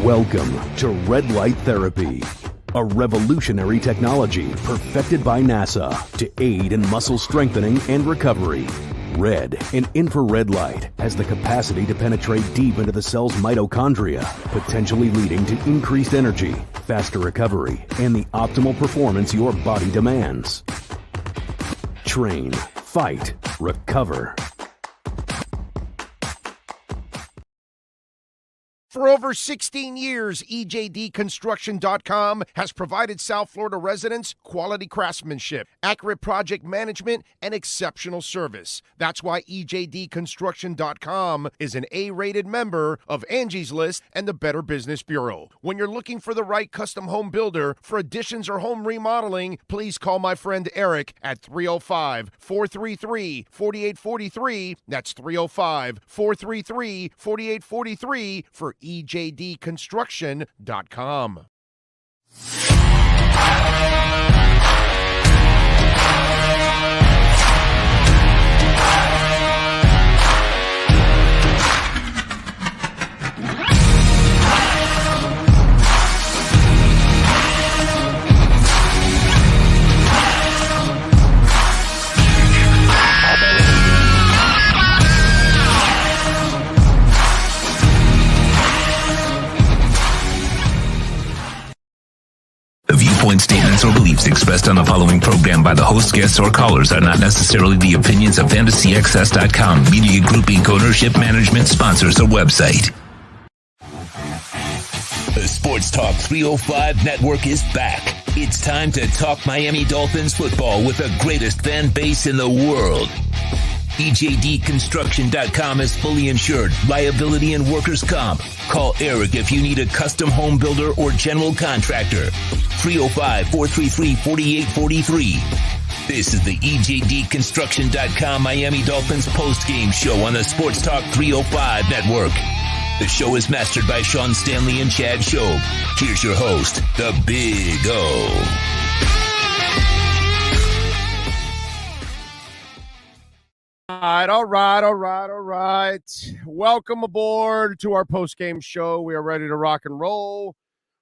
Welcome to Red Light Therapy, a revolutionary technology perfected by NASA to aid in muscle strengthening and recovery. Red and infrared light has the capacity to penetrate deep into the cell's mitochondria, potentially leading to increased energy, faster recovery, and the optimal performance your body demands. Train, fight, recover. For over 16 years, EJDconstruction.com has provided South Florida residents quality craftsmanship, accurate project management, and exceptional service. That's why EJDconstruction.com is an A-rated member of Angie's List and the Better Business Bureau. When you're looking for the right custom home builder for additions or home remodeling, please call my friend Eric at 305-433-4843. That's 305-433-4843 for EJDconstruction.com. Viewpoint statements or beliefs expressed on the following program by the host, guests, or callers are not necessarily the opinions of FantasyXS.com, Media Group Inc. ownership, management, sponsors, or website. The Sports Talk 305 network is back. It's time to talk Miami Dolphins football with the greatest fan base in the world. EJDconstruction.com is fully insured, liability and workers' comp. Call Eric if you need a custom home builder or general contractor. 305-433-4843. This is the EJDconstruction.com Miami Dolphins Postgame Show on the Sports Talk 305 network. The show is mastered by Sean Stanley and Chad Shope. Here's your host, the Big O. All right. Welcome aboard to our post-game show. We are ready to rock and roll.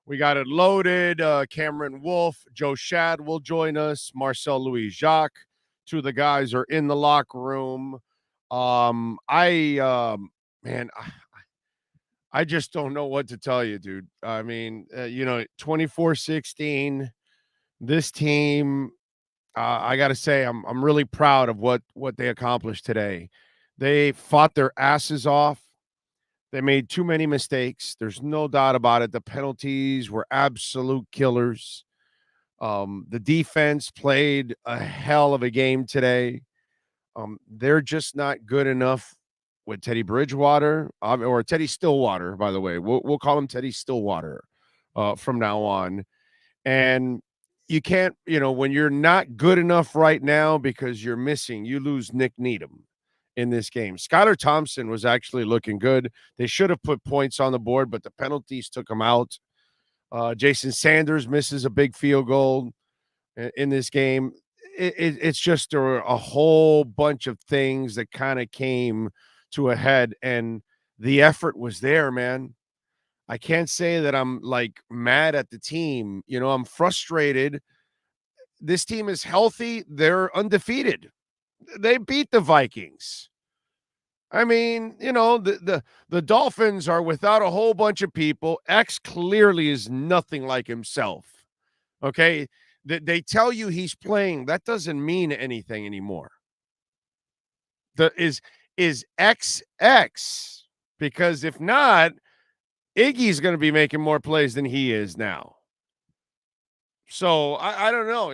We got it loaded. Cameron Wolf, Joe Shad will join us. Marcel Louis Jacques. Two of the guys are in the locker room. I just don't know what to tell you, dude. I mean, 24-16, this team, I got to say, I'm really proud of what they accomplished today. They fought their asses off. They made too many mistakes. There's no doubt about it. The penalties were absolute killers. The defense played a hell of a game today. They're just not good enough with Teddy Bridgewater, or Teddy Stillwater, by the way. We'll call him Teddy Stillwater from now on. And you can't, when you're not good enough right now because you're missing, you lose Nick Needham in this game. Skylar Thompson was actually looking good. They should have put points on the board, but the penalties took him out. Jason Sanders misses a big field goal in this game. It's just a whole bunch of things that kind of came to a head, and the effort was there, man. I can't say that I'm like mad at the team. I'm frustrated. This team is healthy. They're undefeated. They beat the Vikings. I mean, the Dolphins are without a whole bunch of people. X clearly is nothing like himself. Okay. They tell you he's playing. That doesn't mean anything anymore. Is XX, because if not, Iggy's going to be making more plays than he is now. So I don't know,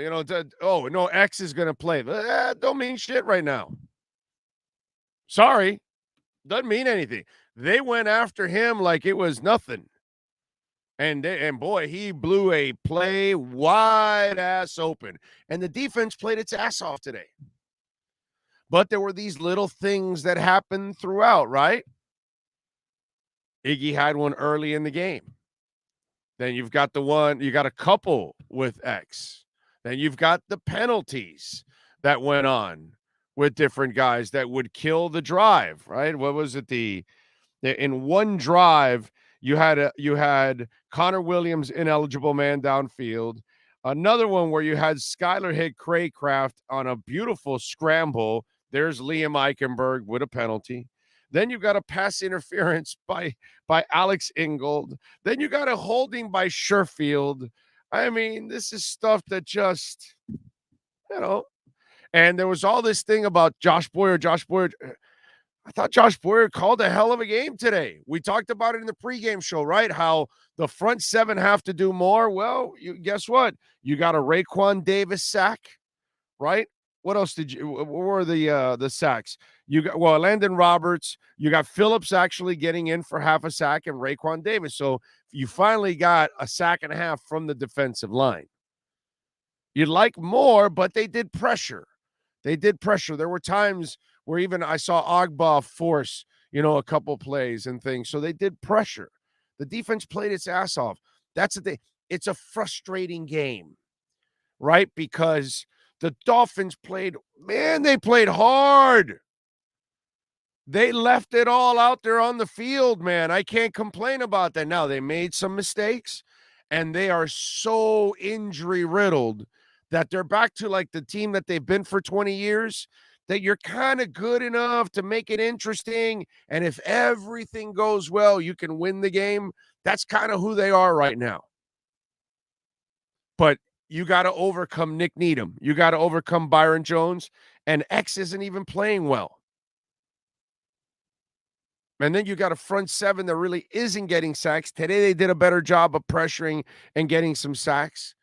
no, X is going to play. Don't mean shit right now. Sorry. Doesn't mean anything. They went after him like it was nothing. And boy, he blew a play wide ass open. And the defense played its ass off today. But there were these little things that happened throughout, right? Iggy had one early in the game. Then you got a couple with X. Then you've got the penalties that went on with different guys that would kill the drive, right? What was it? In one drive, You had Connor Williams, ineligible man downfield. Another one where you had Skylar hit Craycraft on a beautiful scramble. There's Liam Eichenberg with a penalty. Then you got a pass interference by Alex Ingold. Then you got a holding by Sherfield. I mean, this is stuff that just, you know. And there was all this thing about Josh Boyer. I thought Josh Boyer called a hell of a game today. We talked about it in the pregame show, right? How the front seven have to do more. Well, guess what? You got a Raekwon Davis sack, right? What else what were the sacks? You got, well, Landon Roberts. You got Phillips actually getting in for half a sack and Raekwon Davis. So you finally got a sack and a half from the defensive line. You'd like more, but they did pressure. There were times where even I saw Ogba force, a couple plays and things. So they did pressure. The defense played its ass off. That's the thing. It's a frustrating game, right? Because the Dolphins played hard. They left it all out there on the field, man. I can't complain about that. Now, they made some mistakes, and they are so injury-riddled that they're back to like the team that they've been for 20 years, that you're kind of good enough to make it interesting. And if everything goes well, you can win the game. That's kind of who they are right now. But you got to overcome Nick Needham. You got to overcome Byron Jones. And X isn't even playing well. And then you got a front seven that really isn't getting sacks. Today they did a better job of pressuring and getting some sacks.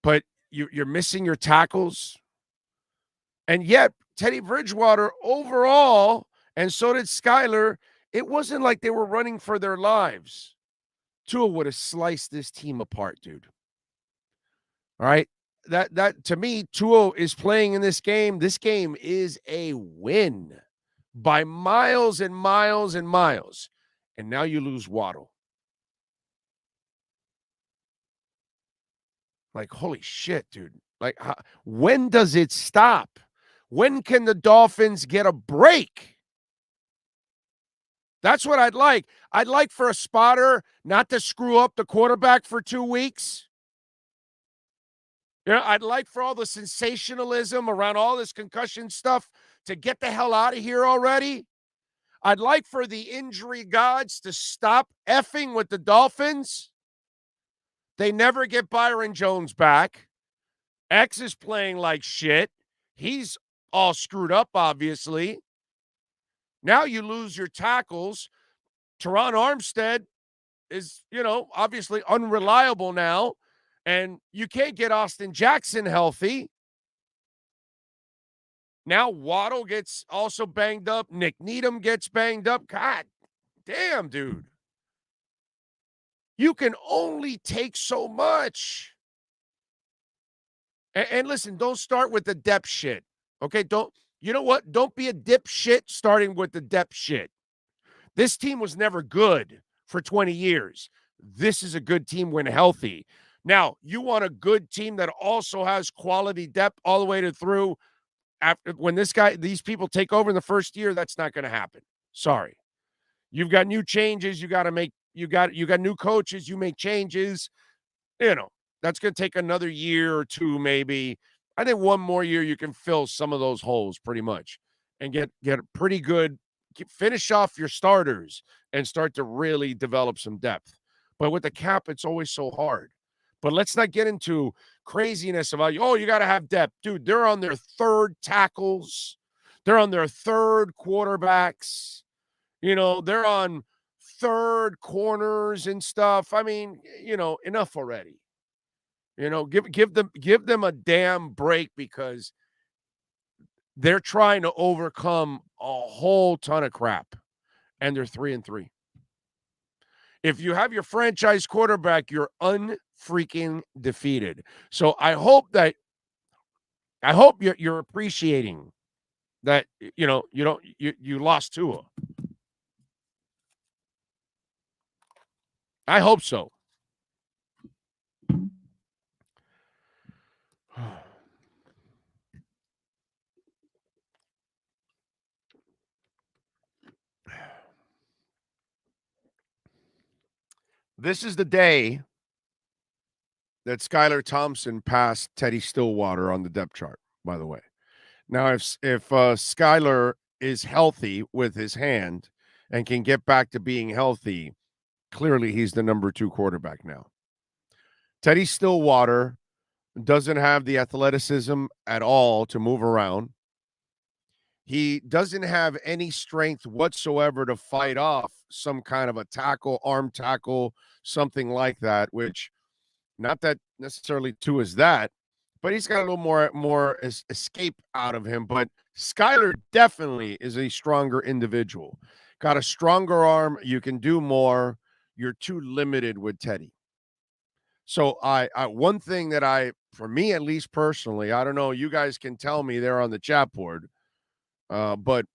But you're missing your tackles. And yet, Teddy Bridgewater overall, and so did Skylar, it wasn't like they were running for their lives. Tua would have sliced this team apart, dude. All right? That to me, Tua is playing in this game. This game is a win by miles and miles and miles. And now you lose Waddle. Like, holy shit, dude. Like, when does it stop? When can the Dolphins get a break? That's what I'd like. I'd like for a spotter not to screw up the quarterback for 2 weeks. I'd like for all the sensationalism around all this concussion stuff to get the hell out of here already. I'd like for the injury gods to stop effing with the Dolphins. They never get Byron Jones back. X is playing like shit. He's all screwed up, obviously. Now you lose your tackles. Teron Armstead is, obviously unreliable now. And you can't get Austin Jackson healthy. Now Waddle gets also banged up. Nick Needham gets banged up. God damn, dude. You can only take so much. And listen, don't start with the depth shit. Okay, you know what? Don't be a dipshit starting with the depth shit. This team was never good for 20 years. This is a good team when healthy. Now, you want a good team that also has quality depth all the way through. When these people take over in the first year, that's not going to happen. Sorry. You've got new changes. You got new coaches. You make changes. That's going to take another year or two, maybe. I think one more year you can fill some of those holes pretty much and get pretty good, finish off your starters and start to really develop some depth. But with the cap, it's always so hard. But let's not get into craziness about, you got to have depth. Dude, they're on their third tackles. They're on their third quarterbacks. They're on third corners and stuff. I mean, enough already. Give them a damn break, because they're trying to overcome a whole ton of crap, and they're 3-3. If you have your franchise quarterback, you're unfreaking defeated. So I hope you're appreciating that. You lost Tua. I hope so. This is the day that Skylar Thompson passed Teddy Stillwater on the depth chart, by the way. Now, if Skylar is healthy with his hand and can get back to being healthy, clearly he's the number 2 quarterback now. Teddy Stillwater doesn't have the athleticism at all to move around. He doesn't have any strength whatsoever to fight off some kind of a tackle, arm tackle, something like that, which not that necessarily Tua is that, but he's got a little more escape out of him. But Skylar definitely is a stronger individual. Got a stronger arm. You can do more. You're too limited with Teddy. So I one thing that for me at least personally, I don't know, you guys can tell me there on the chat board, but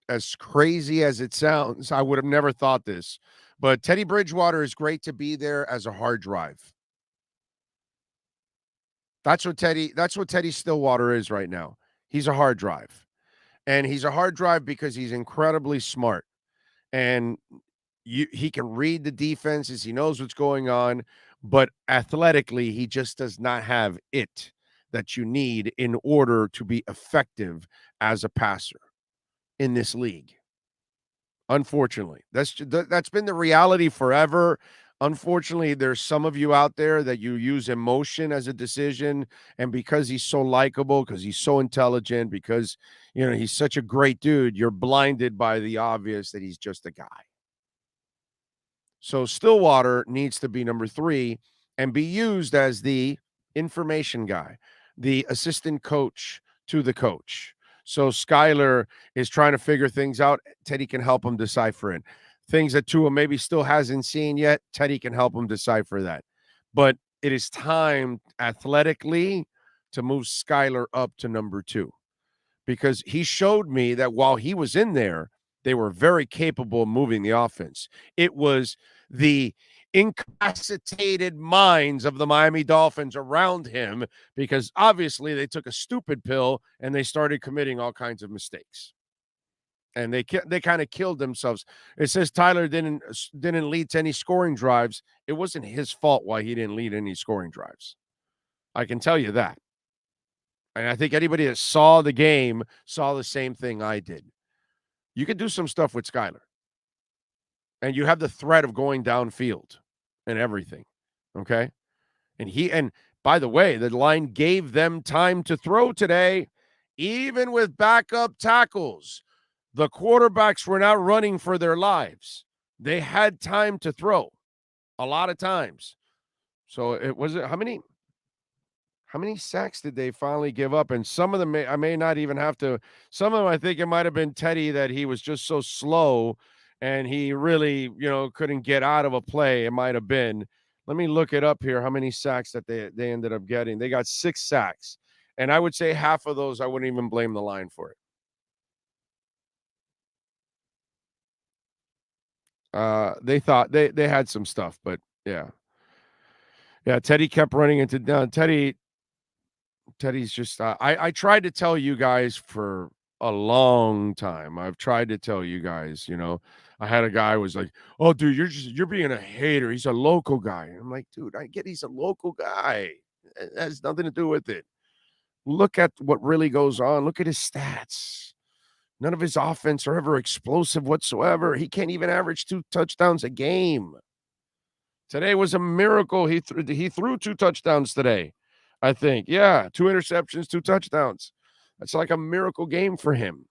as crazy as it sounds, I would have never thought this. But Teddy Bridgewater is great to be there as a hard drive. That's what Teddy Stillwater is right now. He's a hard drive. And he's a hard drive because he's incredibly smart. And he can read the defenses. He knows what's going on. But athletically, he just does not have it that you need in order to be effective as a passer in this league. Unfortunately, that's been the reality forever. Unfortunately, there's some of you out there that you use emotion as a decision, and because he's so likable, because he's so intelligent, because he's such a great dude, you're blinded by the obvious that he's just a guy. So Stillwater needs to be number 3 and be used as the information guy, the assistant coach to the coach. So Skylar is trying to figure things out. Teddy can help him decipher it. Things that Tua maybe still hasn't seen yet, Teddy can help him decipher that. But it is time athletically to move Skylar up to number 2, because he showed me that while he was in there, they were very capable of moving the offense. It was the incapacitated minds of the Miami Dolphins around him, because obviously they took a stupid pill and they started committing all kinds of mistakes. And they kind of killed themselves. It says Tyler didn't lead to any scoring drives. It wasn't his fault why he didn't lead any scoring drives. I can tell you that. And I think anybody that saw the game saw the same thing I did. You can do some stuff with Skylar. And you have the threat of going downfield and everything. Okay? And by the way, the line gave them time to throw today, even with backup tackles. The quarterbacks were not running for their lives. They had time to throw a lot of times. So how many sacks did they finally give up? And some of them I may not even have to. Some of them, I think it might have been Teddy, that he was just so slow and he really, couldn't get out of a play. It might have been. Let me look it up here, how many sacks that they ended up getting. They got 6 sacks. And I would say half of those, I wouldn't even blame the line for it. They thought they had some stuff, but yeah. Teddy kept running into down. Teddy's just. I tried to tell you guys for a long time. I've tried to tell you guys. I had a guy who was like, "Oh, dude, you're being a hater. He's a local guy." And I'm like, dude, I get he's a local guy. It has nothing to do with it. Look at what really goes on. Look at his stats. None of his offense are ever explosive whatsoever. He can't even average 2 touchdowns a game. Today was a miracle. He threw 2 touchdowns today, I think. Yeah, 2 interceptions, 2 touchdowns. That's like a miracle game for him.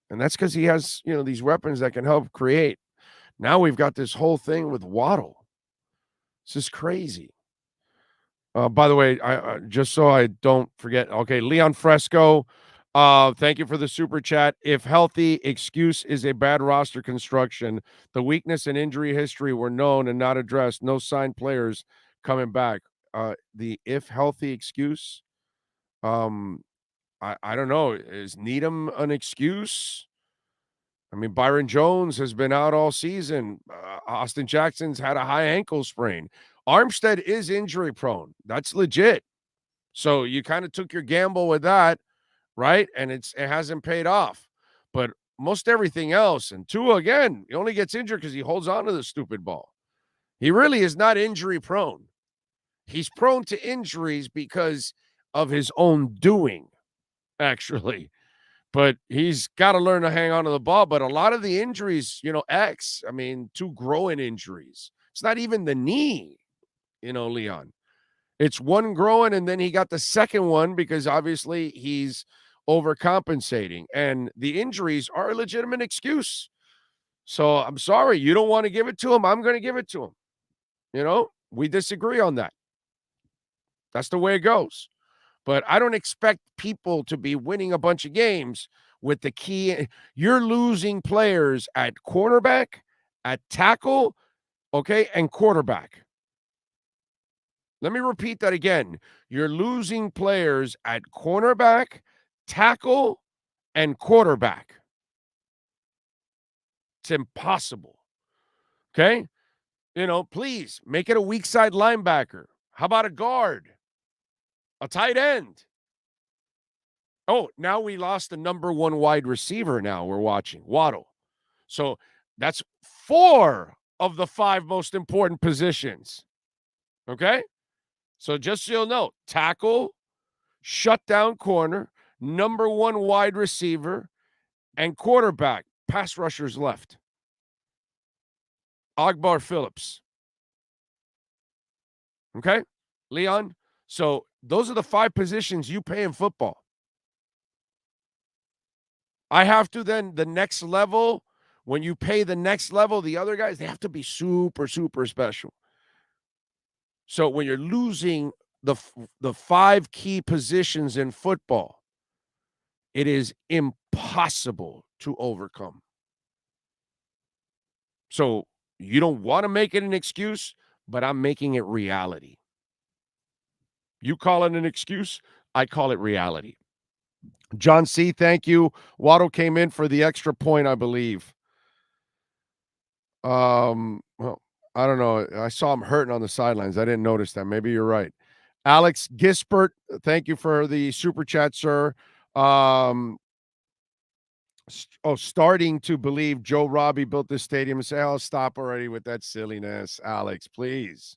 And that's because he has, these weapons that can help create. Now we've got this whole thing with Waddle. This is crazy. By the way, I just so I don't forget. Okay, Leon Fresco. Thank you for the super chat. If healthy, excuse is a bad roster construction. The weakness and injury history were known and not addressed. No signed players coming back. The if healthy excuse, I don't know. Is Needham an excuse? I mean, Byron Jones has been out all season. Austin Jackson's had a high ankle sprain. Armstead is injury prone. That's legit. So you kind of took your gamble with that. Right? And it hasn't paid off. But most everything else, and Tua, again, he only gets injured because he holds on to the stupid ball. He really is not injury prone. He's prone to injuries because of his own doing, actually. But he's got to learn to hang on to the ball. But a lot of the injuries, two growing injuries. It's not even the knee, Leon. It's one growing, and then he got the second one because obviously he's overcompensating. And the injuries are a legitimate excuse. So I'm sorry. You don't want to give it to him. I'm going to give it to him. We disagree on that. That's the way it goes. But I don't expect people to be winning a bunch of games with the key. You're losing players at cornerback, at tackle, okay, and quarterback. Let me repeat that again. You're losing players at cornerback, tackle, and quarterback. It's impossible. Okay? Please make it a weak side linebacker. How about a guard? A tight end. Oh, now we lost the number one wide receiver now we're watching, Waddle. So that's 4 of the 5 most important positions. Okay? So just so you'll know, tackle, shutdown corner, number one wide receiver, and quarterback. Pass rushers left. Agbar Phillips. Okay? Leon? So those are the 5 positions you pay in football. I have to then, the next level, when you pay the next level, the other guys, they have to be super, super special. So when you're losing the 5 key positions in football, it is impossible to overcome. So you don't want to make it an excuse, but I'm making it reality. You call it an excuse, I call it reality. John C., thank you. Waddle came in for the extra point, I believe. Well, I don't know. I saw him hurting on the sidelines. I didn't notice that. Maybe you're right. Alex Gispert, thank you for the super chat, sir. Starting to believe Joe Robbie built this stadium and say, oh, stop already with that silliness, Alex, please.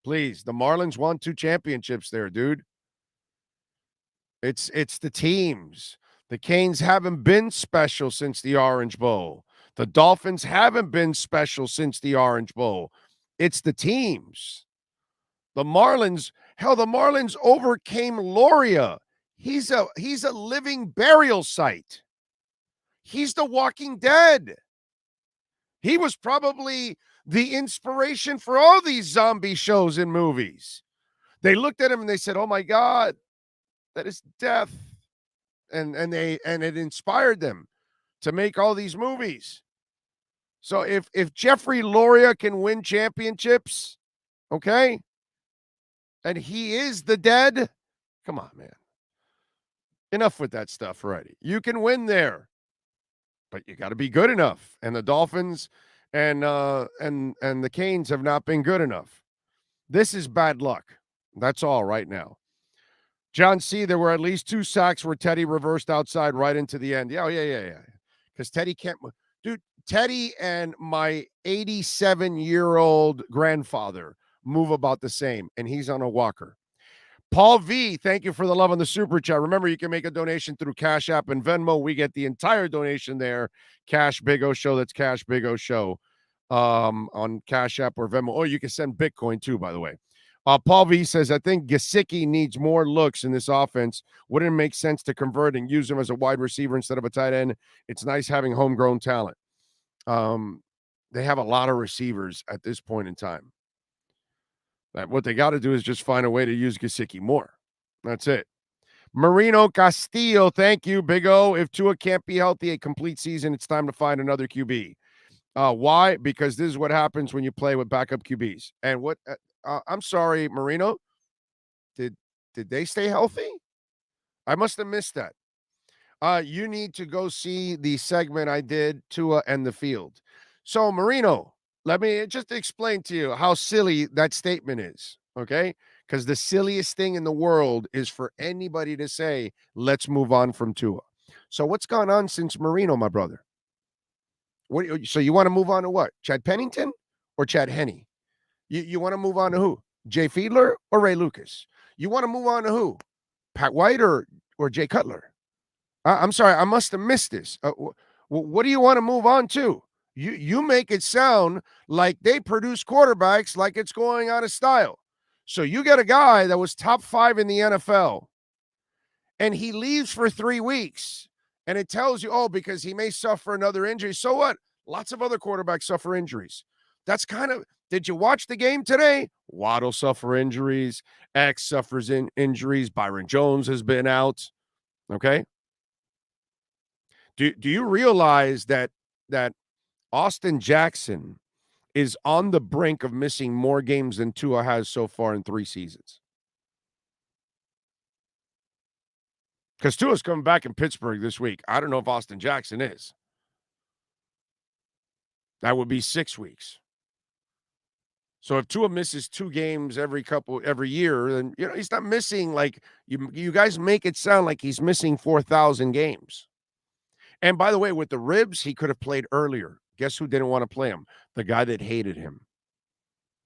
Please. The Marlins won 2 championships there, dude. It's the teams. The Canes haven't been special since the Orange Bowl. The Dolphins haven't been special since the Orange Bowl. It's the teams. The Marlins overcame Loria. He's a living burial site. He's the Walking Dead. He was probably the inspiration for all these zombie shows and movies. They looked at him and they said, oh my God, that is death. And it inspired them to make all these movies. So if Jeffrey Loria can win championships, okay, and he is the dead, come on, man. Enough with that stuff already. You can win there, but you got to be good enough. And the Dolphins and the Canes have not been good enough. This is bad luck. That's all right now. John C., there were at least 2 sacks where Teddy reversed outside right into the end. Yeah. Because Teddy can't. Dude, Teddy and my 87-year-old grandfather move about the same, and he's on a walker. Paul V., thank you for the love on the super chat. Remember, you can make a donation through Cash App and Venmo. We get the entire donation there. Cash Big O Show. That's Cash Big O Show on Cash App or Venmo. Or you can send Bitcoin too, by the way. Paul V says, I think Gesicki needs more looks in this offense. Wouldn't it make sense to convert and use him as a wide receiver instead of a tight end? It's nice having homegrown talent. They have a lot of receivers at this point in time. What they got to do is just find a way to use Gesicki more. That's it. Marino Castillo, thank you, Big O. If Tua can't be healthy a complete season, it's time to find another QB. Why? Because this is what happens when you play with backup QBs. And what? I'm sorry, Marino. Did they stay healthy? I must have missed that. You need to go see the segment I did, Tua and the field. So, Marino, let me just explain to you how silly that statement is, okay? Because the silliest thing in the world is for anybody to say, let's move on from Tua. So what's gone on since Marino, my brother? So you want to move on to what? Chad Pennington or Chad Henne? You want to move on to who? Jay Fiedler or Ray Lucas? You want to move on to who? Pat White or Jay Cutler? I'm sorry, I must have missed this. What do you want to move on to? You make it sound like they produce quarterbacks like it's going out of style. So you get a guy that was top 5 in the NFL, and he leaves for 3 weeks, and it tells you, because he may suffer another injury. So what? Lots of other quarterbacks suffer injuries. That's kind of, did you watch the game today? Waddle suffer injuries. X suffers injuries. Byron Jones has been out. Okay. Do you realize that Austin Jackson is on the brink of missing more games than Tua has so far in 3 seasons? Because Tua's coming back in Pittsburgh this week. I don't know if Austin Jackson is. That would be 6 weeks. So if Tua misses 2 games every year, then he's not missing, like, you guys make it sound like he's missing 4,000 games. And by the way, with the ribs, he could have played earlier. Guess who didn't want to play him? The guy that hated him.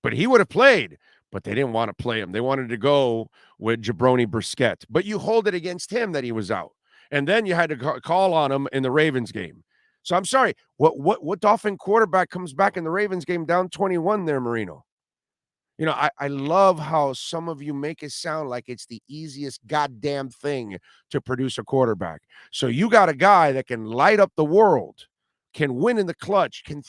But he would have played, but they didn't want to play him. They wanted to go with Jabroni Brissett. But you hold it against him that he was out. And then you had to call on him in the Ravens game. So I'm sorry, what Dolphin quarterback comes back in the Ravens game down 21 there, Marino? I love how some of you make it sound like it's the easiest goddamn thing to produce a quarterback. So you got a guy that can light up the world, can win in the clutch, can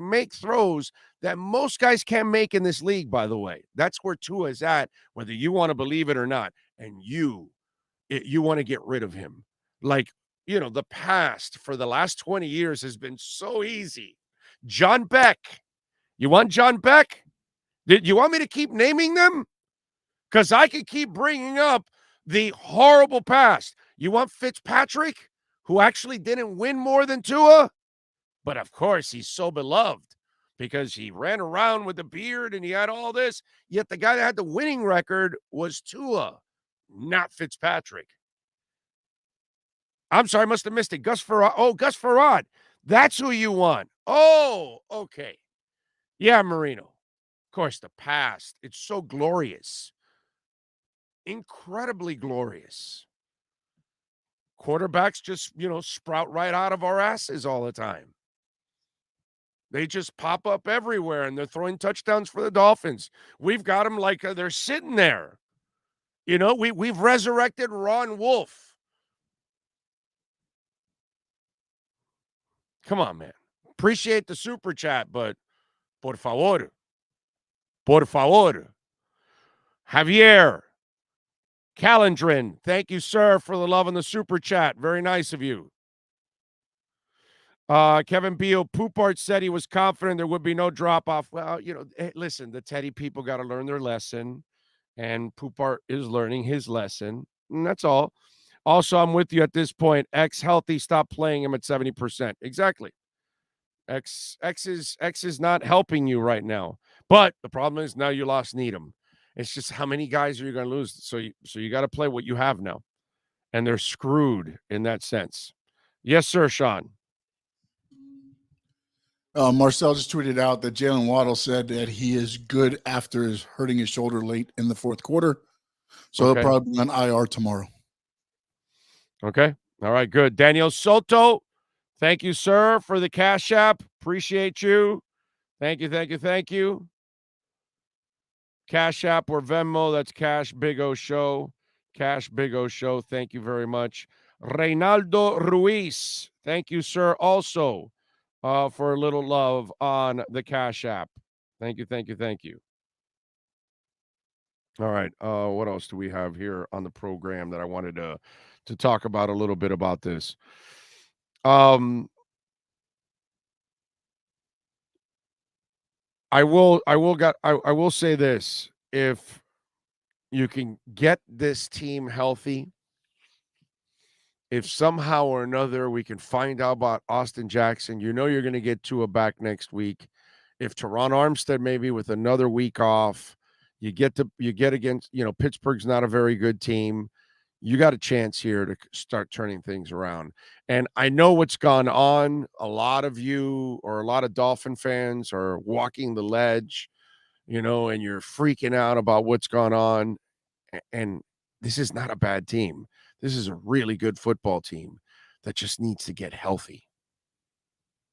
make throws that most guys can't make in this league, by the way. That's where Tua is at, whether you want to believe it or not. And you want to get rid of him. Like, the past for the last 20 years has been so easy. John Beck. You want John Beck? Did you want me to keep naming them? Because I could keep bringing up the horrible past. You want Fitzpatrick, who actually didn't win more than Tua? But of course, he's so beloved because he ran around with a beard and he had all this. Yet the guy that had the winning record was Tua, not Fitzpatrick. I'm sorry, I must have missed it. Gus Farad. Oh, Gus Farad. That's who you want. Oh, okay. Yeah, Marino. Of course, the past. It's so glorious. Incredibly glorious. Quarterbacks just, sprout right out of our asses all the time. They just pop up everywhere, and they're throwing touchdowns for the Dolphins. We've got them like they're sitting there. We've resurrected Ron Wolf. Come on, man. Appreciate the super chat, but por favor. Por favor. Javier Calendrin, thank you, sir, for the love on the super chat. Very nice of you. Kevin Beal, Poupart said he was confident there would be no drop-off. Well, listen, the Teddy people got to learn their lesson, and Poupart is learning his lesson, and that's all. Also, I'm with you at this point. X healthy, stop playing him at 70%. Exactly. X is not helping you right now. But the problem is now you lost Needham. It's just how many guys are you going to lose? So you got to play what you have now. And they're screwed in that sense. Yes, sir, Sean. Marcel just tweeted out that Jalen Waddle said that he is good after hurting his shoulder late in the fourth quarter. So Okay. He'll probably be on IR tomorrow. Okay. All right, good. Daniel Soto, thank you, sir, for the Cash App. Appreciate you. Thank you. Cash App or Venmo, that's Cash Big O Show. Cash Big O Show, thank you very much. Reynaldo Ruiz, thank you, sir, also for a little love on the Cash App. Thank you. All right, what else do we have here on the program that I wanted to talk about a little bit about this? I will say this. If you can get this team healthy, if somehow or another we can find out about Austin Jackson, you're going to get Tua back next week. If Teron Armstead maybe with another week off, you get against, Pittsburgh's not a very good team. You got a chance here to start turning things around. And I know what's gone on. A lot of you or a lot of Dolphin fans are walking the ledge. and you're freaking out about what's gone on. And this is not a bad team. This is a really good football team that just needs to get healthy.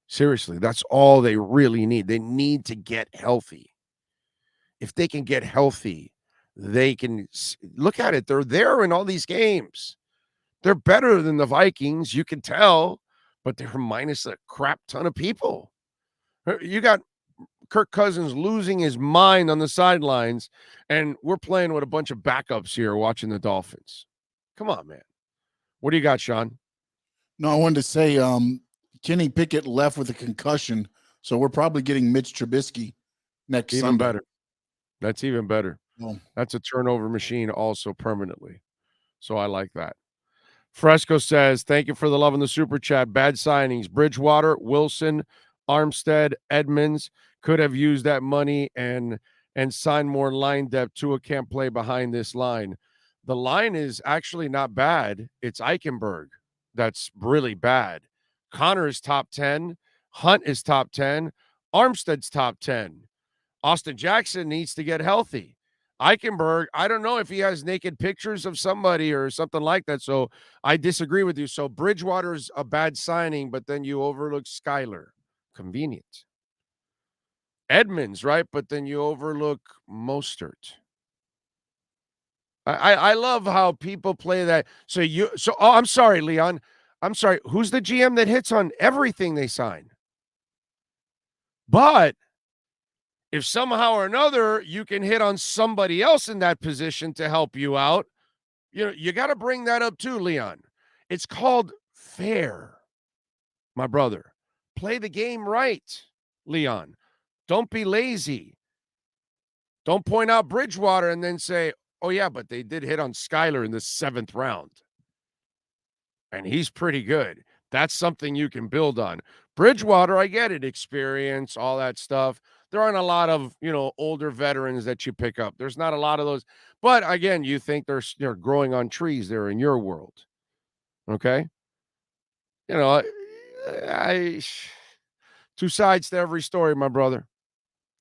Seriously, that's all they really need. They need to get healthy. If they can get healthy, they can look at it. They're there in all these games. They're better than the Vikings, you can tell, but they're minus a crap ton of people. You got Kirk Cousins losing his mind on the sidelines, and we're playing with a bunch of backups here watching the Dolphins. Come on, man. What do you got, Sean? No, I wanted to say Kenny Pickett left with a concussion, so we're probably getting Mitch Trubisky next Even Sunday. better. That's even better. Oh. That's a turnover machine also permanently. So I like that. Fresco says, thank you for the love in the super chat. Bad signings. Bridgewater, Wilson, Armstead, Edmonds could have used that money and signed more line depth. Tua can't play behind this line. The line is actually not bad. It's Eichenberg that's really bad. Connor is top 10. Hunt is top 10. Armstead's top 10. Austin Jackson needs to get healthy. Eichenberg, I don't know if he has naked pictures of somebody or something like that, so I disagree with you. So Bridgewater's a bad signing, but then you overlook Skyler. Convenient. Edmonds, right? But then you overlook Mostert. I love how people play that. I'm sorry, Leon. I'm sorry. Who's the GM that hits on everything they sign? But if somehow or another you can hit on somebody else in that position to help you out, you got to bring that up too, Leon. It's called fair, my brother. Play the game right, Leon. Don't be lazy. Don't point out Bridgewater and then say, oh, yeah, but they did hit on Skyler in the 7th round. And he's pretty good. That's something you can build on. Bridgewater, I get it, experience, all that stuff. There aren't a lot of, older veterans that you pick up. There's not a lot of those. But again, you think they're growing on trees there in your world. Okay? Two sides to every story, my brother.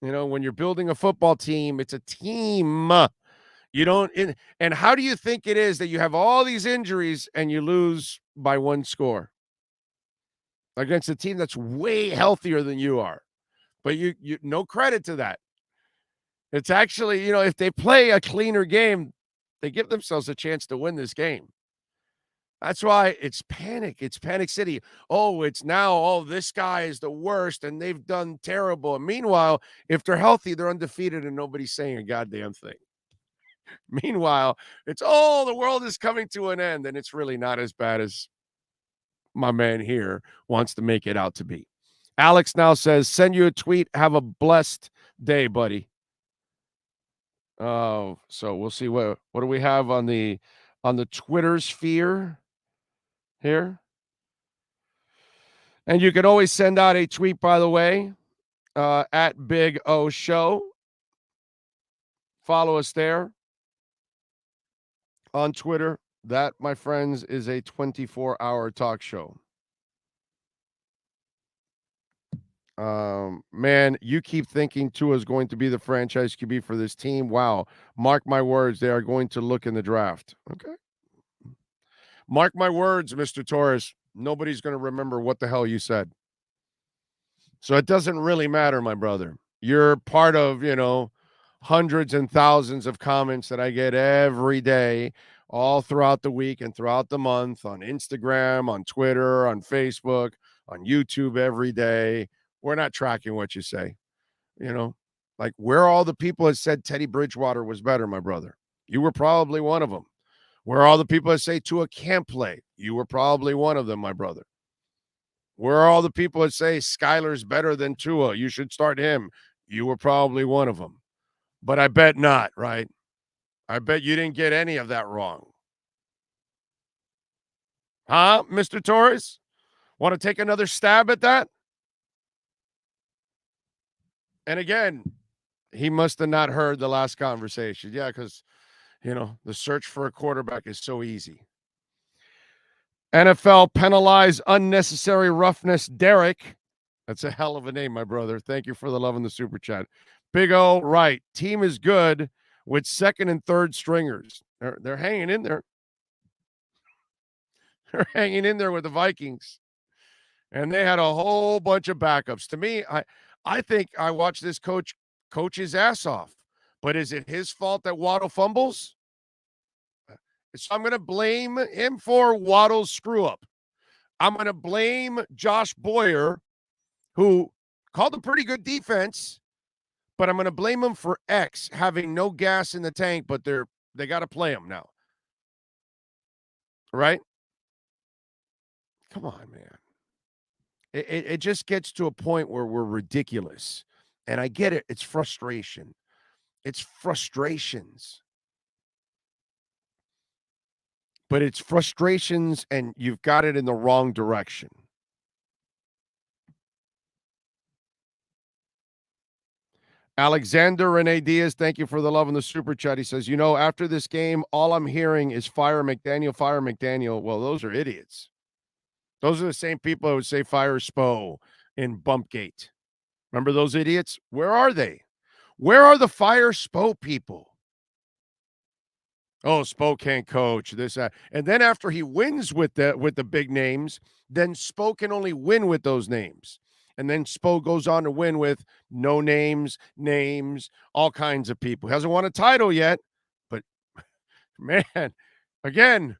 When you're building a football team, it's a team. And how do you think it is that you have all these injuries and you lose by 1 score against a team that's way healthier than you are? But you no credit to that. It's actually, if they play a cleaner game, they give themselves a chance to win this game. That's why it's panic. It's panic city. This guy is the worst and they've done terrible. And meanwhile, if they're healthy, they're undefeated and nobody's saying a goddamn thing. Meanwhile, it's, the world is coming to an end, and it's really not as bad as my man here wants to make it out to be. Alex now says, send you a tweet. Have a blessed day, buddy. So we'll see what do we have on the Twitter sphere here. And you can always send out a tweet, by the way, at Big O Show. Follow us there on Twitter. That, my friends, is a 24-hour talk show. Man, you keep thinking Tua is going to be the franchise QB for this team. Wow. Mark my words, they are going to look in the draft. Okay. Mark my words, Mr. Torres. Nobody's going to remember what the hell you said. So it doesn't really matter, my brother. You're part of, hundreds and thousands of comments that I get every day, all throughout the week and throughout the month on Instagram, on Twitter, on Facebook, on YouTube every day. We're not tracking what you say. Like where are all the people that said Teddy Bridgewater was better, my brother? You were probably one of them. Where are all the people that say Tua can't play? You were probably one of them, my brother. Where are all the people that say Skyler's better than Tua? You should start him. You were probably one of them. But I bet not, right? I bet you didn't get any of that wrong. Huh, Mr. Torres? Want to take another stab at that? And again, he must have not heard the last conversation. Yeah, because, the search for a quarterback is so easy. NFL penalize unnecessary roughness. Derek. That's a hell of a name, my brother. Thank you for the love in the super chat. Big O, right. Team is good with second and third stringers. They're hanging in there. They're hanging in there with the Vikings. And they had a whole bunch of backups. To me, I think I watched this coach his ass off. But is it his fault that Waddle fumbles? So I'm going to blame him for Waddle's screw up. I'm going to blame Josh Boyer, who called a pretty good defense, but I'm going to blame him for X having no gas in the tank, but they got to play him now. Right? Come on, man. It just gets to a point where we're ridiculous. And I get it. It's frustration. It's frustrations. But it's frustrations, and you've got it in the wrong direction. Alexander Rene Diaz, thank you for the love in the super chat. He says, after this game, all I'm hearing is fire McDaniel, fire McDaniel. Well, those are idiots. Those are the same people who would say fire Spo in Bumpgate. Remember those idiots? Where are they? Where are the fire Spo people? Oh, Spo can't coach this. And then after he wins with the big names, then Spo can only win with those names. And then Spo goes on to win with no names, all kinds of people. He hasn't won a title yet, but man, again,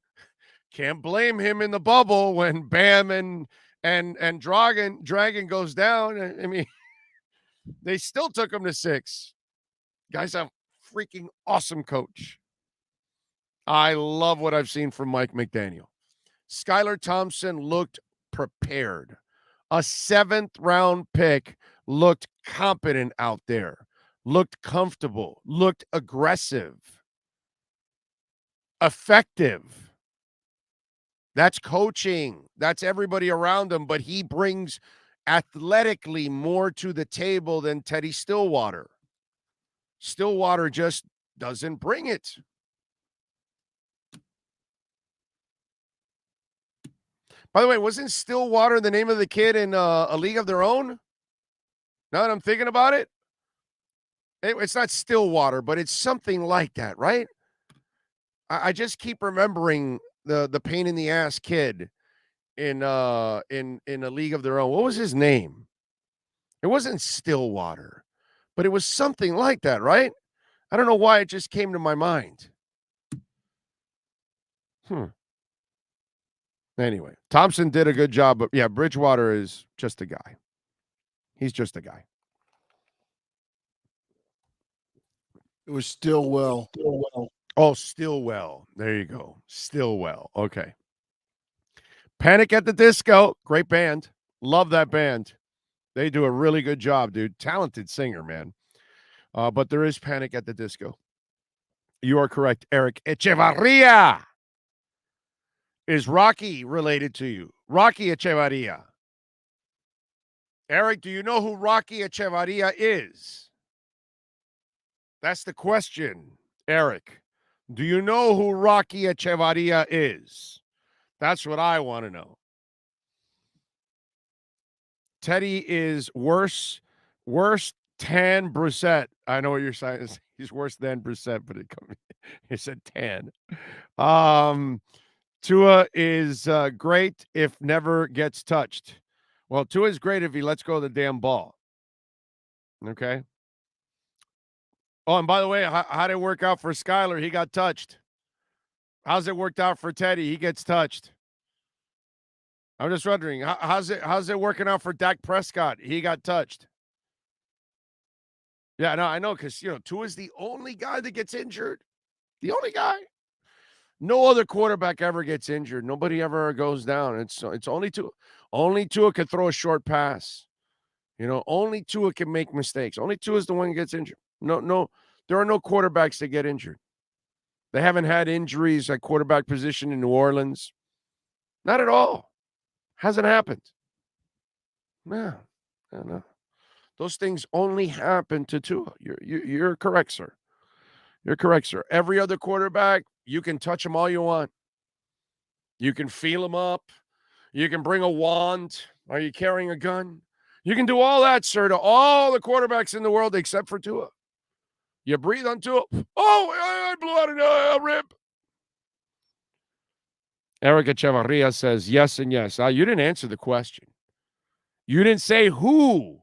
can't blame him in the bubble when Bam and Dragon goes down. I mean, they still took him to 6. Guys have freaking awesome coach. I love what I've seen from Mike McDaniel. Skylar Thompson looked prepared. A 7th-round pick looked competent out there, looked comfortable, looked aggressive, effective. That's coaching. That's everybody around him, but he brings athletically more to the table than Teddy Stillwater. Stillwater just doesn't bring it. By the way, wasn't Stillwater the name of the kid in A League of Their Own? Now that I'm thinking about it, it's not Stillwater, but it's something like that, right? I just keep remembering the pain in the ass kid in A League of Their Own. What was his name? It wasn't Stillwater, but it was something like that, right? I don't know why it just came to my mind. Anyway, Thompson did a good job, but yeah, Bridgewater is just a guy. He's just a guy. It was Stillwell. Oh, Stillwell. There you go. Stillwell. Okay. Panic at the Disco. Great band. Love that band. They do a really good job, dude. Talented singer, man. But there is Panic at the Disco. You are correct, Eric Echevarria. Is Rocky related to you? Rocky Echevarria. Eric, do you know who Rocky Echevarria is? That's the question, Eric. Do you know who Rocky Echevarria is? That's what I want to know. Teddy is worse than Brissett. I know what you're saying. He's worse than Brissett, but he said tan. Tua is great if never gets touched. Well, Tua is great if he lets go of the damn ball. Okay. Oh, and by the way, how did it work out for Skyler? He got touched. How's it worked out for Teddy? He gets touched. I'm just wondering, how's it working out for Dak Prescott? He got touched. Yeah, no, I know, because Tua's the only guy that gets injured. The only guy. No other quarterback ever gets injured. Nobody ever goes down. It's only Tua. Only Tua can throw a short pass. Only Tua can make mistakes. Only Tua is the one who gets injured. No, there are no quarterbacks that get injured. They haven't had injuries at quarterback position in New Orleans. Not at all. Hasn't happened. No. Those things only happen to Tua. You're correct, sir. You're correct, sir. Every other quarterback, you can touch them all you want. You can feel them up. You can bring a wand. Are you carrying a gun? You can do all that, sir, to all the quarterbacks in the world except for Tua. You breathe on Tua. Oh, I blew out a rib. Eric Echevarria says yes and yes. You didn't answer the question. You didn't say who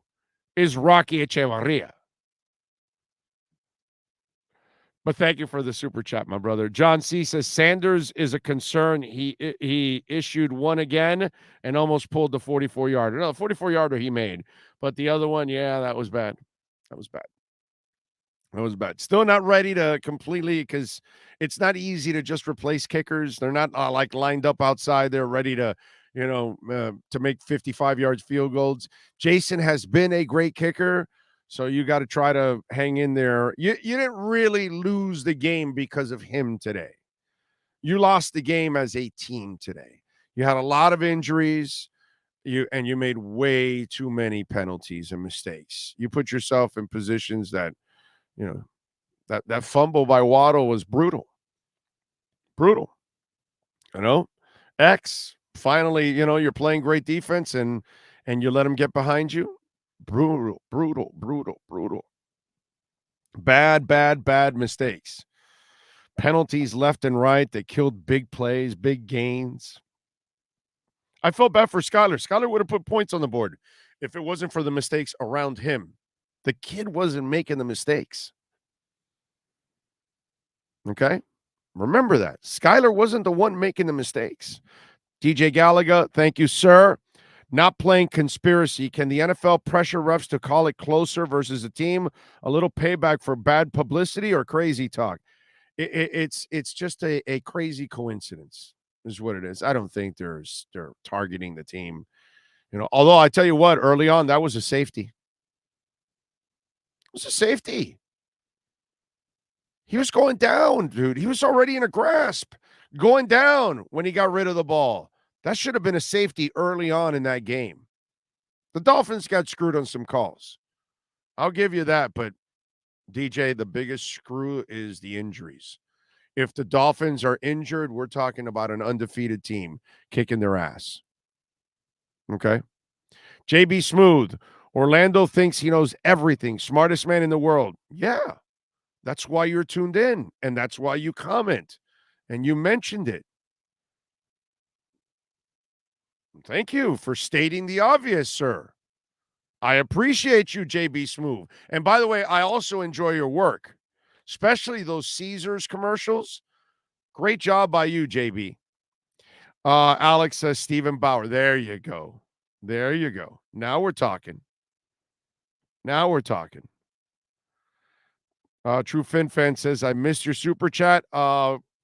is Rocky Echevarria. But thank you for the super chat, my brother. John C. says Sanders is a concern. He issued one again and almost pulled the 44-yarder. No, the 44-yarder he made. But the other one, yeah, that was bad. That was bad. Still not ready to completely, because it's not easy to just replace kickers. They're not like lined up outside. They're ready to, to make 55-yard field goals. Jason has been a great kicker. So you got to try to hang in there. You didn't really lose the game because of him today. You lost the game as a team today. You had a lot of injuries. You made way too many penalties and mistakes. You put yourself in positions that, that fumble by Waddle was brutal. Brutal. X, finally, you're playing great defense and you let him get behind you. Brutal. Bad mistakes. Penalties left and right that killed big plays, big gains. I felt bad for Skyler. Skyler would have put points on the board if it wasn't for the mistakes around him. The kid wasn't making the mistakes. Okay? Remember that. Skyler wasn't the one making the mistakes. DJ Gallagher, thank you, sir. Not playing conspiracy. Can the NFL pressure refs to call it closer versus a team? A little payback for bad publicity or crazy talk? It's just a crazy coincidence is what it is. I don't think they're targeting the team. Although I tell you what, early on, that was a safety. It was a safety. He was going down, dude. He was already in a grasp, going down when he got rid of the ball. That should have been a safety early on in that game. The Dolphins got screwed on some calls. I'll give you that, but DJ, the biggest screw is the injuries. If the Dolphins are injured, we're talking about an undefeated team kicking their ass. Okay? JB Smooth, Orlando thinks he knows everything. Smartest man in the world. Yeah. That's why you're tuned in, and that's why you comment, and you mentioned it. Thank you for stating the obvious, sir. I appreciate you, JB Smooth. And by the way, I also enjoy your work, especially those Caesars commercials. Great job by you, JB. Alex says Stephen Bauer. There you go. Now we're talking. True Fin Fan says, I missed your super chat.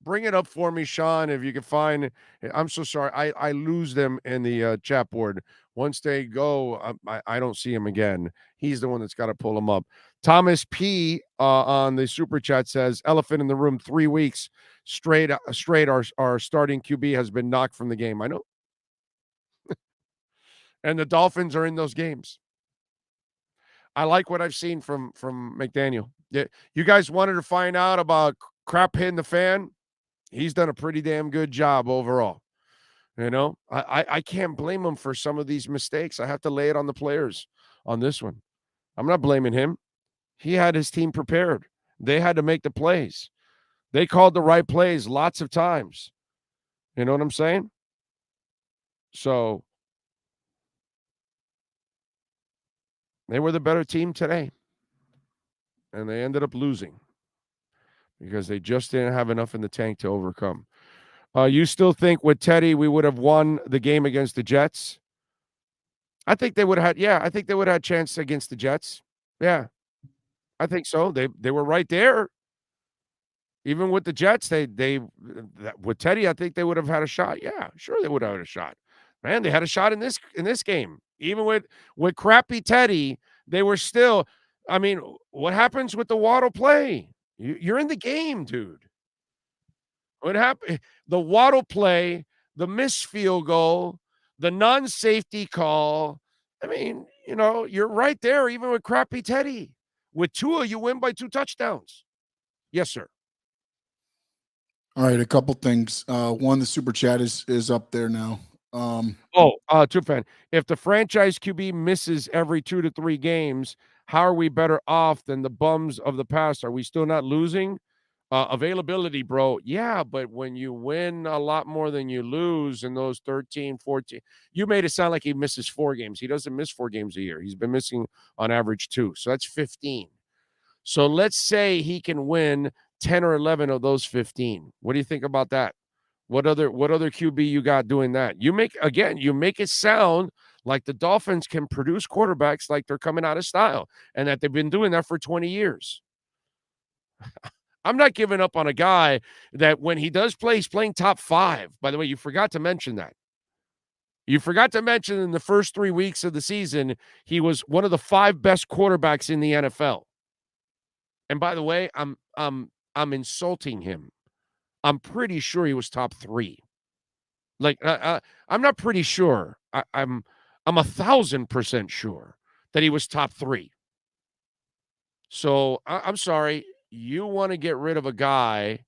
Bring it up for me, Sean, if you can find. I'm so sorry. I lose them in the chat board. Once they go, I don't see him again. He's the one that's got to pull them up. Thomas P. On the super chat says, elephant in the room, 3 weeks straight. Our starting QB has been knocked from the game. I know. And the Dolphins are in those games. I like what I've seen from McDaniel. Yeah, you guys wanted to find out about crap hitting the fan. He's done a pretty damn good job overall. I can't blame him for some of these mistakes. I have to lay it on the players on this one. I'm not blaming him. He had his team prepared. They had to make the plays. They called the right plays lots of times. You know what I'm saying? So they were the better team today. And they ended up losing because they just didn't have enough in the tank to overcome. You still think with Teddy we would have won the game against the Jets? I think they would have had, I think they would have had a chance against the Jets. Yeah, I think so. They were right there. Even with the Jets, with Teddy, I think they would have had a shot. Yeah, sure they would have had a shot. Man, they had a shot in this game. Even with crappy Teddy, they were still. I mean, what happens with the Waddle play? You're in the game, dude. What happened? The Waddle play, the missed field goal, the non-safety call. I mean, you're right there, even with crappy Teddy. With Tua, you win by 2 touchdowns. Yes, sir. All right, a couple things. One, the super chat is up there now. Tufan, if the franchise QB misses every 2 to 3 games, how are we better off than the bums of the past? Are we still not losing? Availability, bro. Yeah, but when you win a lot more than you lose in those 13, 14, you made it sound like he misses 4 games. He doesn't miss 4 games a year. He's been missing on average 2. So that's 15. So let's say he can win 10 or 11 of those 15. What do you think about that? What other QB you got doing that? You make it sound like the Dolphins can produce quarterbacks like they're coming out of style and that they've been doing that for 20 years. I'm not giving up on a guy that when he does play, he's playing top 5. By the way, you forgot to mention that. You forgot to mention in the first 3 weeks of the season, he was one of the 5 best quarterbacks in the NFL. And by the way, I'm insulting him. I'm pretty sure he was top 3. Like I'm not pretty sure. I'm 1,000% sure that he was top 3. So I'm sorry. You want to get rid of a guy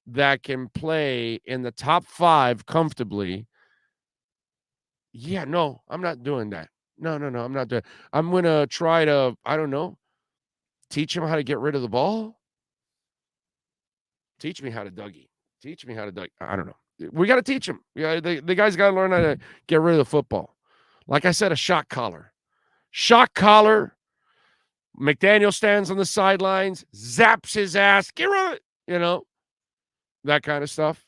that can play in the top 5 comfortably. Yeah, no, I'm not doing that. No, I'm not doing. I'm going to try to, I don't know, teach him how to get rid of the ball. Teach me how to Dougie. Teach me how to Dougie. I don't know. We got to teach him. Yeah, the guy's got to learn how to get rid of the football. Like I said, a shock collar. Shock collar. McDaniel stands on the sidelines, zaps his ass, get rid of it, that kind of stuff.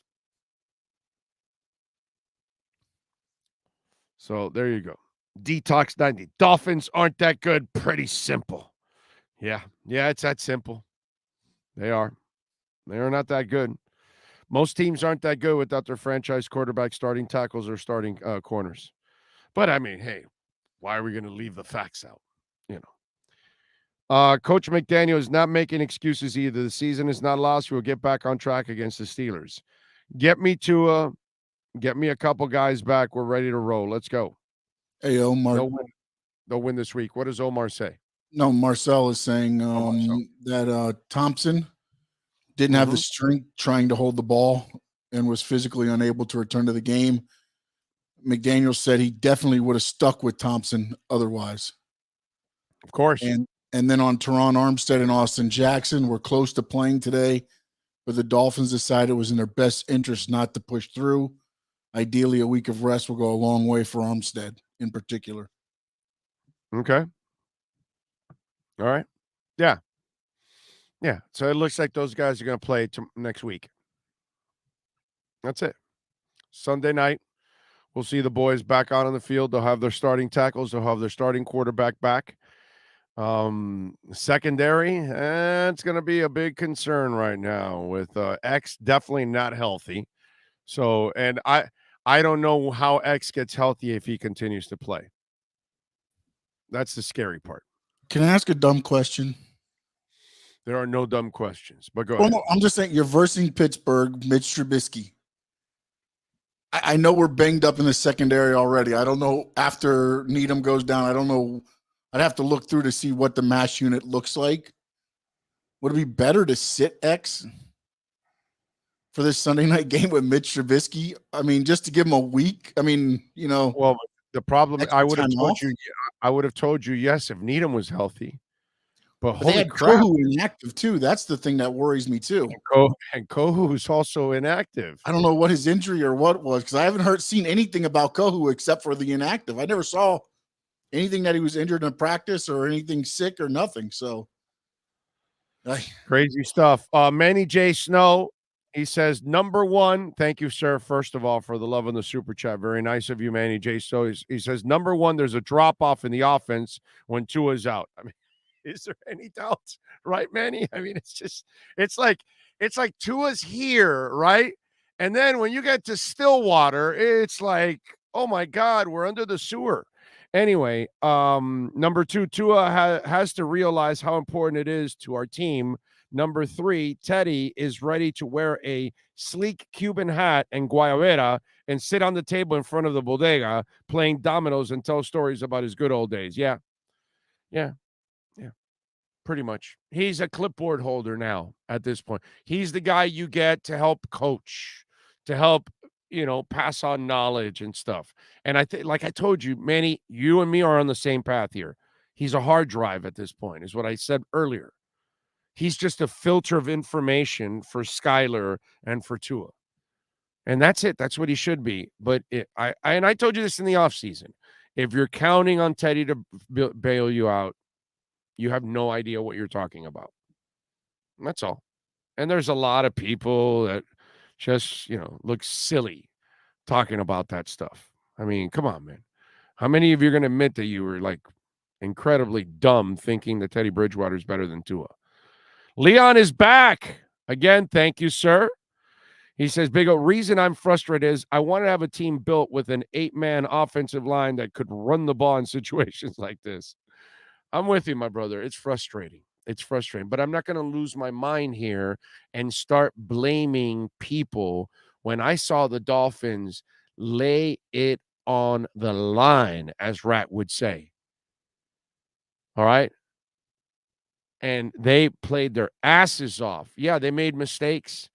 So there you go. Detox 90. Dolphins aren't that good. Pretty simple. Yeah, it's that simple. They are. They are not that good. Most teams aren't that good without their franchise quarterback, starting tackles, or starting corners. But, I mean, hey, why are we going to leave the facts out? Coach McDaniel is not making excuses either. The season is not lost. We'll get back on track against the Steelers. Get me Tua. Get me a couple guys back. We're ready to roll. Let's go. Hey, Omar. They'll win this week. What does Omar say? No, Marcel is saying that Thompson didn't have the strength trying to hold the ball and was physically unable to return to the game. McDaniel said he definitely would have stuck with Thompson otherwise. Of course. And then on Teron Armstead and Austin Jackson, we're close to playing today, but the Dolphins decided it was in their best interest not to push through. Ideally, a week of rest will go a long way for Armstead in particular. Okay. All right. Yeah. So it looks like those guys are going to play next week. That's it. Sunday night, we'll see the boys back out on the field. They'll have their starting tackles. They'll have their starting quarterback back. Secondary, it's going to be a big concern right now with X definitely not healthy. So, and I don't know how X gets healthy if he continues to play. That's the scary part. Can I ask a dumb question? There are no dumb questions, but go ahead. No, I'm just saying you're versing Pittsburgh, Mitch Trubisky. I know we're banged up in the secondary already. I don't know after Needham goes down. I don't know. I'd have to look through to see what the mash unit looks like. Would it be better to sit X for this Sunday night game with Mitch Trubisky? I mean, just to give him a week. I mean, Well, the problem I would have told you yes if Needham was healthy. But holy crap, Kohu inactive too. That's the thing that worries me too. And Kohu is also inactive. I don't know what his injury or what was because I haven't seen anything about Kohu except for the inactive. I never saw anything that he was injured in practice or anything sick or nothing. So crazy stuff. Manny J. Snow, he says, number one, thank you, sir, first of all, for the love on the super chat. Very nice of you, Manny J. So he says, number one, there's a drop-off in the offense when Tua's out. I mean, is there any doubt? Right, Manny? I mean, it's like Tua's here, right? And then when you get to Stillwater, it's like, oh my God, we're under the sewer. Anyway, number two, Tua has to realize how important it is to our team. Number three, Teddy is ready to wear a sleek Cuban hat and guayabera and sit on the table in front of the bodega playing dominoes and tell stories about his good old days. Yeah. Pretty much. He's a clipboard holder now at this point. He's the guy you get to help coach, to help pass on knowledge and stuff. And I think, like I told you, Manny, you and me are on the same path here. He's a hard drive at this point, is what I said earlier. He's just a filter of information for Skyler and for Tua. And that's it. That's what he should be. But I told you this in the offseason. If you're counting on Teddy to bail you out, you have no idea what you're talking about. That's all. And there's a lot of people that just, look silly talking about that stuff. I mean, come on, man. How many of you are going to admit that you were like incredibly dumb thinking that Teddy Bridgewater is better than Tua? Leon is back. Again, thank you, sir. He says, Big O, reason I'm frustrated is I want to have a team built with an 8-man offensive line that could run the ball in situations like this. I'm with you, my brother. It's frustrating. It's frustrating. But I'm not going to lose my mind here and start blaming people when I saw the Dolphins lay it on the line, as Rat would say. All right? And they played their asses off. Yeah, they made mistakes.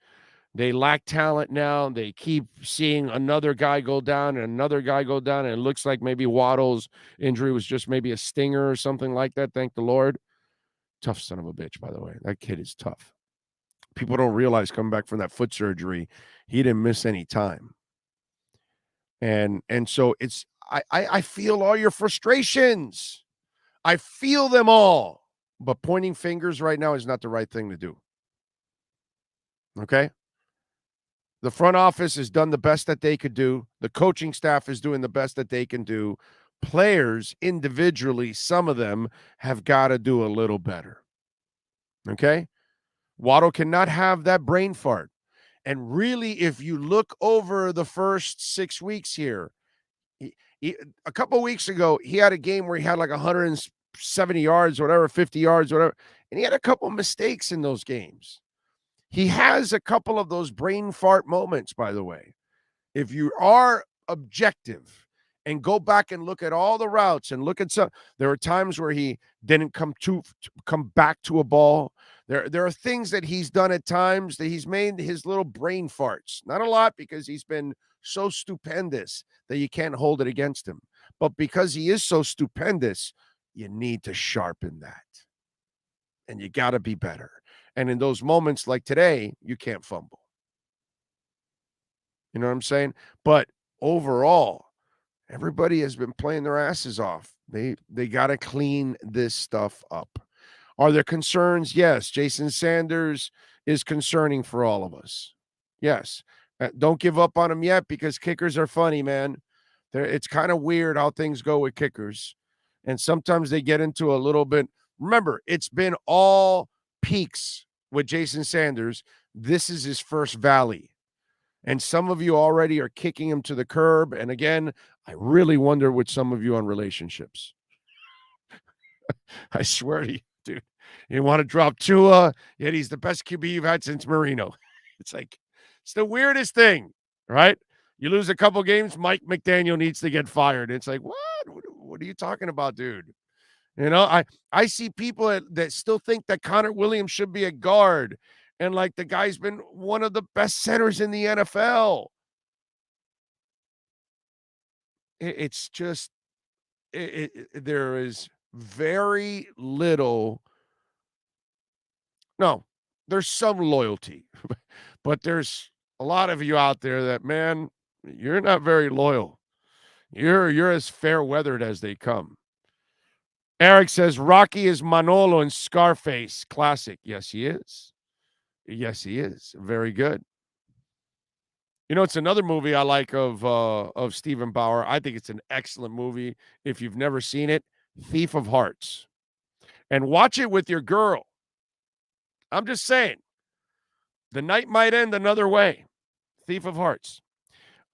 They lack talent now. They keep seeing another guy go down and another guy go down, and it looks like maybe Waddle's injury was just maybe a stinger or something like that. Thank the Lord. Tough son of a bitch, by the way. That kid is tough. People don't realize coming back from that foot surgery, he didn't miss any time. And so it's I feel all your frustrations. I feel them all. But pointing fingers right now is not the right thing to do. Okay? The front office has done the best that they could do. The coaching staff is doing the best that they can do. Players individually, some of them have got to do a little better. Okay? Waddle cannot have that brain fart. And really, if you look over the first 6 weeks here, a couple of weeks ago, he had a game where he had like 170 yards, whatever, 50 yards, whatever. And he had a couple of mistakes in those games. He has a couple of those brain fart moments, by the way. If you are objective and go back and look at all the routes and look at some, there are times where he didn't come back to a ball. There are things that he's done at times that he's made his little brain farts. Not a lot because he's been so stupendous that you can't hold it against him. But because he is so stupendous, you need to sharpen that. And you got to be better. And in those moments like today, you can't fumble. You know what I'm saying? But overall, everybody has been playing their asses off. They got to clean this stuff up. Are there concerns? Yes. Jason Sanders is concerning for all of us. Yes. Don't give up on him yet because kickers are funny, man. It's kind of weird how things go with kickers. And sometimes they get into a little bit. Remember, it's been all peaks with Jason Sanders. This is his first valley. And some of you already are kicking him to the curb. And again, I really wonder with some of you on relationships. I swear to you, dude. You want to drop Tua, yet he's the best QB you've had since Marino. It's like, it's the weirdest thing, right? You lose a couple games, Mike McDaniel needs to get fired. It's like, what? What are you talking about, dude? You know, I see people that still think that Connor Williams should be a guard. And like the guy's been one of the best centers in the NFL. It's just, there is very little. No, there's some loyalty, but there's a lot of you out there that, man, you're not very loyal. You're as fair weathered as they come. Eric says Rocky is Manolo in Scarface. Classic. Yes, he is. Yes, he is. Very good. You know, it's another movie I like of Stephen Bauer. I think it's an excellent movie. If you've never seen it, Thief of Hearts. And watch it with your girl. I'm just saying. The night might end another way. Thief of Hearts.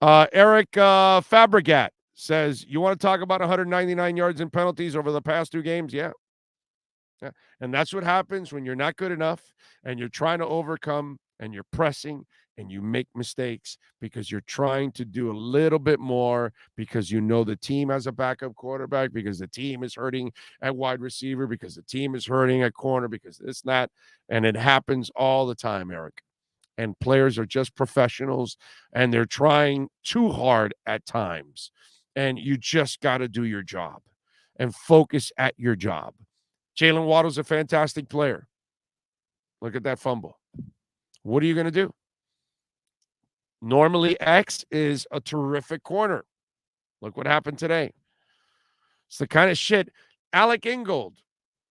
Eric Fabregat says, you want to talk about 199 yards in penalties over the past 2 games? Yeah. And that's what happens when you're not good enough and you're trying to overcome and you're pressing and you make mistakes because you're trying to do a little bit more because you know the team has a backup quarterback, because the team is hurting at wide receiver, because the team is hurting at corner, because this, that, and it happens all the time, Eric. and players are just professionals, and they're trying too hard at times. And you just got to do your job and focus at your job. Jalen Waddle's a fantastic player. Look at that fumble. What are you going to do? Normally, X is a terrific corner. Look what happened today. It's the kind of shit. Alec Ingold,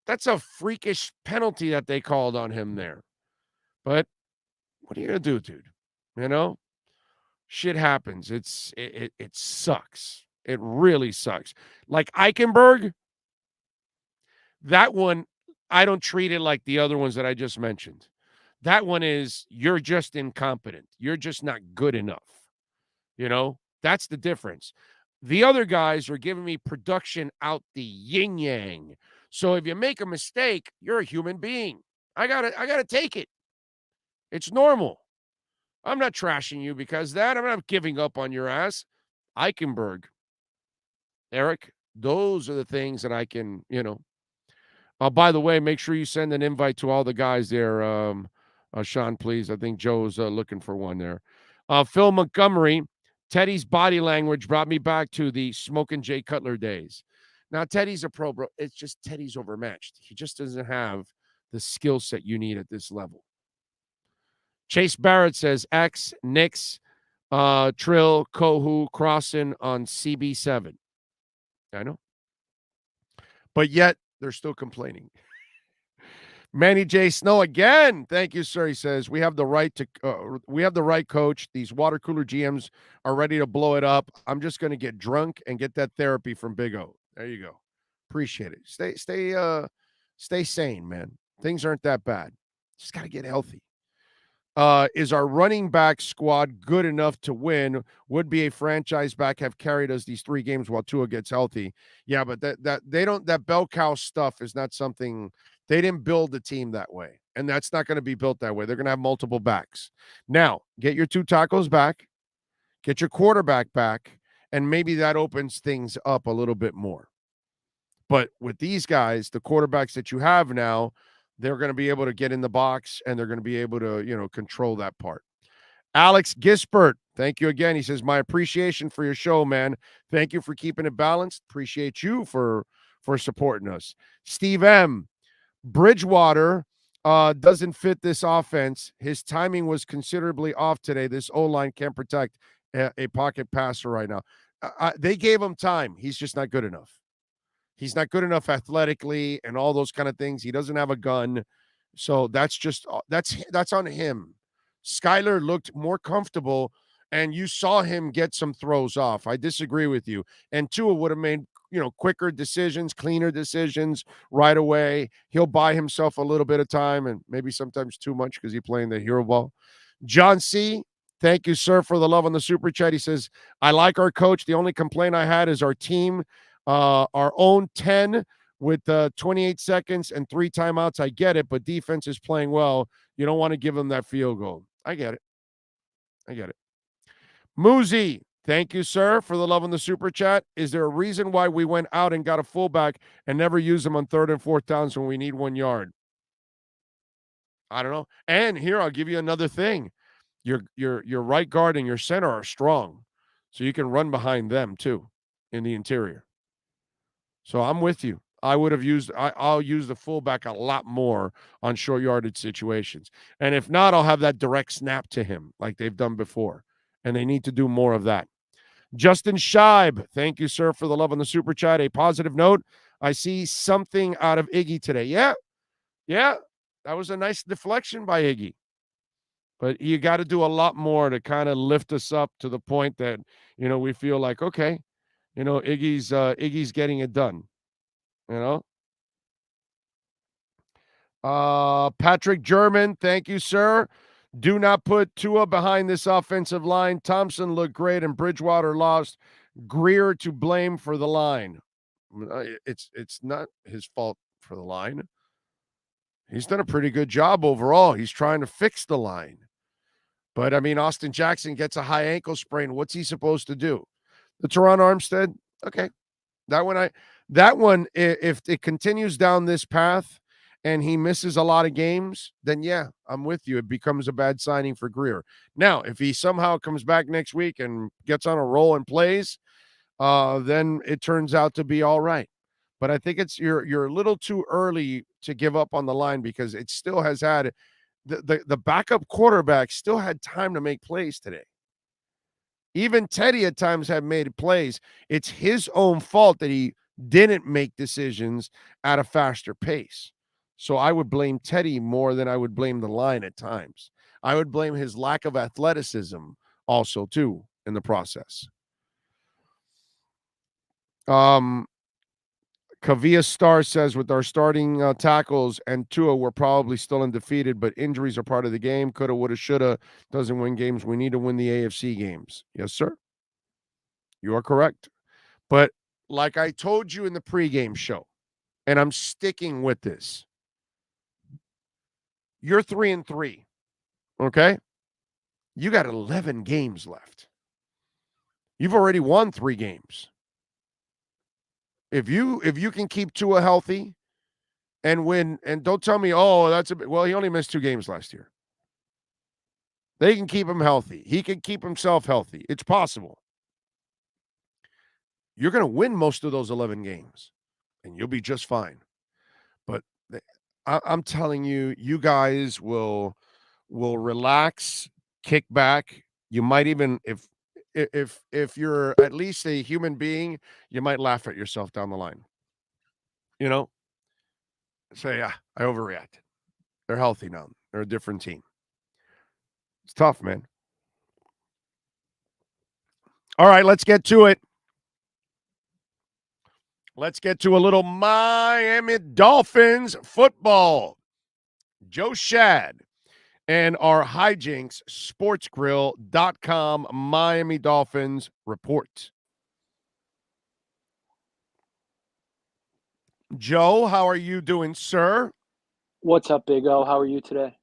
that's a freakish penalty that they called on him there. But what are you going to do, dude? You know? Shit happens. It sucks. It really sucks. Like Eichenberg, that one, I don't treat it like the other ones that I just mentioned. That one is you're just incompetent. You're just not good enough. You know, that's the difference. The other guys are giving me production out the yin yang. So if you make a mistake, you're a human being. I gotta take it. It's normal. I'm not trashing you because that. I'm not giving up on your ass. Eichenberg, Eric, those are the things that I can, by the way, make sure you send an invite to all the guys there, Sean, please. I think Joe's looking for one there. Phil Montgomery, Teddy's body language brought me back to the Smokin' Jay Cutler days. Now, Teddy's a pro, bro. It's just Teddy's overmatched. He just doesn't have the skill set you need at this level. Chase Barrett says X, Knicks, Trill, Kohu, Crossan on CB7. I know. But yet, they're still complaining. Manny J. Snow again. Thank you, sir. He says we have the right coach. These water cooler GMs are ready to blow it up. I'm just going to get drunk and get that therapy from Big O. There you go. Appreciate it. Stay sane, man. Things aren't that bad. Just got to get healthy. Is our running back squad good enough to win? Would be a franchise back have carried us these 3 games while Tua gets healthy. Yeah, but that bell cow stuff is not something. They didn't build the team that way, and that's not going to be built that way. They're going to have multiple backs. Now, get your 2 tackles back, get your quarterback back, and maybe that opens things up a little bit more. But with these guys, the quarterbacks that you have now, they're going to be able to get in the box, and they're going to be able to, control that part. Alex Gisbert, thank you again. He says, my appreciation for your show, man. Thank you for keeping it balanced. Appreciate you for supporting us. Steve M., Bridgewater doesn't fit this offense. His timing was considerably off today. This O-line can't protect a pocket passer right now. They gave him time. He's just not good enough. He's not good enough athletically and all those kind of things. He doesn't have a gun. So that's on him. Skyler looked more comfortable, and you saw him get some throws off. I disagree with you. And Tua would have made quicker decisions, cleaner decisions right away. He'll buy himself a little bit of time, and maybe sometimes too much because he's playing the hero ball. John C., thank you, sir, for the love on the super chat. He says, I like our coach. The only complaint I had is our team, our own 10 with 28 seconds and 3 timeouts. I get it, but defense is playing well. You don't want to give them that field goal. I get it. Muzi, thank you, sir, for the love on the super chat. Is there a reason why we went out and got a fullback and never used them on 3rd and 4th downs when we need 1 yard? I don't know. And here, I'll give you another thing. Your right guard and your center are strong, so you can run behind them too in the interior. So I'm with you. I'll use the fullback a lot more on short yardage situations. And if not, I'll have that direct snap to him like they've done before. And they need to do more of that. Justin Scheib, thank you, sir, for the love on the super chat. A positive note, I see something out of Iggy today. Yeah, that was a nice deflection by Iggy. But you got to do a lot more to kind of lift us up to the point that, we feel like, okay, Iggy's getting it done. Patrick German, thank you, sir. Do not put Tua behind this offensive line. Thompson looked great and Bridgewater lost. Greer to blame for the line. It's not his fault for the line. He's done a pretty good job overall. He's trying to fix the line. But, Austin Jackson gets a high ankle sprain. What's he supposed to do? The Teron Armstead, okay. That one, if it continues down this path and he misses a lot of games, then yeah, I'm with you. It becomes a bad signing for Greer. Now, if he somehow comes back next week and gets on a roll and plays, then it turns out to be all right. But I think you're a little too early to give up on the line because it still has had the backup quarterback still had time to make plays today. Even Teddy at times had made plays. It's his own fault that he didn't make decisions at a faster pace. So I would blame Teddy more than I would blame the line at times. I would blame his lack of athleticism also too in the process. Kavia Star says, with our starting tackles and Tua, we're probably still undefeated, but injuries are part of the game. Coulda, woulda, shoulda. Doesn't win games. We need to win the AFC games. Yes, sir. You are correct. But like I told you in the pregame show, and I'm sticking with this, you're 3-3. Okay? You got 11 games left. You've already won 3 games. If you can keep Tua healthy and win, and don't tell me, well, he only missed 2 games last year. They can keep him healthy. He can keep himself healthy. It's possible. You're going to win most of those 11 games, and you'll be just fine. But I'm telling you, you guys will relax, kick back. You might even, if you're at least a human being, you might laugh at yourself down the line. Say, yeah, I overreacted. They're healthy now. They're a different team. It's tough, man. All right, let's get to it. Let's get to a little Miami Dolphins football. Joe Shad and our hijinks sportsgrill.com Miami Dolphins report. Joe, how are you doing, sir? What's up, Big O? How are you today?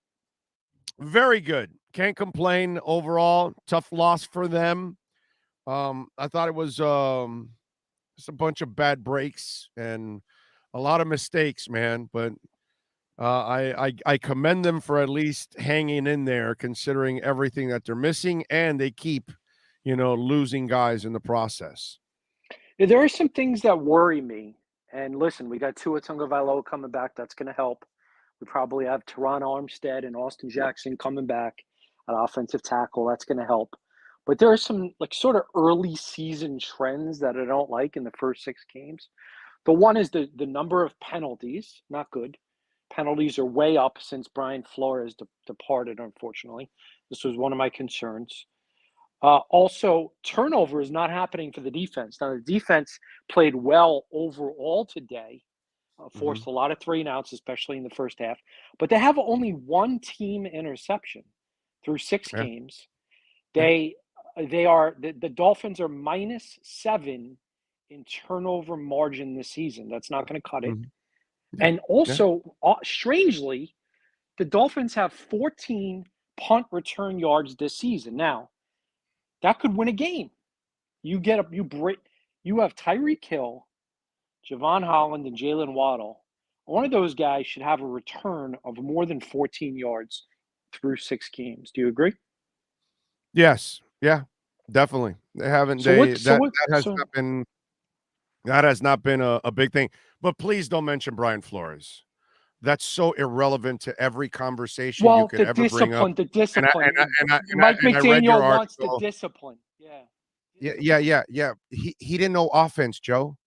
Very good. Can't complain overall. Tough loss for them. I thought it was just a bunch of bad breaks and a lot of mistakes, man. But I commend them for at least hanging in there, considering everything that they're missing, and they keep, losing guys in the process. Yeah, there are some things that worry me. And listen, we got Tua Tagovailoa coming back. That's going to help. We probably have Teron Armstead and Austin Jackson coming back at offensive tackle. That's going to help. But there are some sort of early season trends that I don't like in the first 6 games. The one is the number of penalties. Not good. Penalties are way up since Brian Flores departed, unfortunately. This was one of my concerns. Also, turnover is not happening for the defense. Now, the defense played well overall today, forced a lot of 3-and-outs, especially in the first half. But they have only 1 team interception through 6 games. The Dolphins are -7 in turnover margin this season. That's not going to cut it. And also, strangely, the Dolphins have 14 punt return yards this season. Now, that could win a game. You have Tyreek Hill, Javon Holland, and Jalen Waddle. One of those guys should have a return of more than 14 yards through 6 games. Do you agree? Yes. Yeah, definitely. They haven't. That has not been a big thing. But please don't mention Brian Flores. That's so irrelevant to every conversation you could ever bring up. The discipline. Mike McDaniel wants the discipline. Yeah. He didn't know offense, Joe.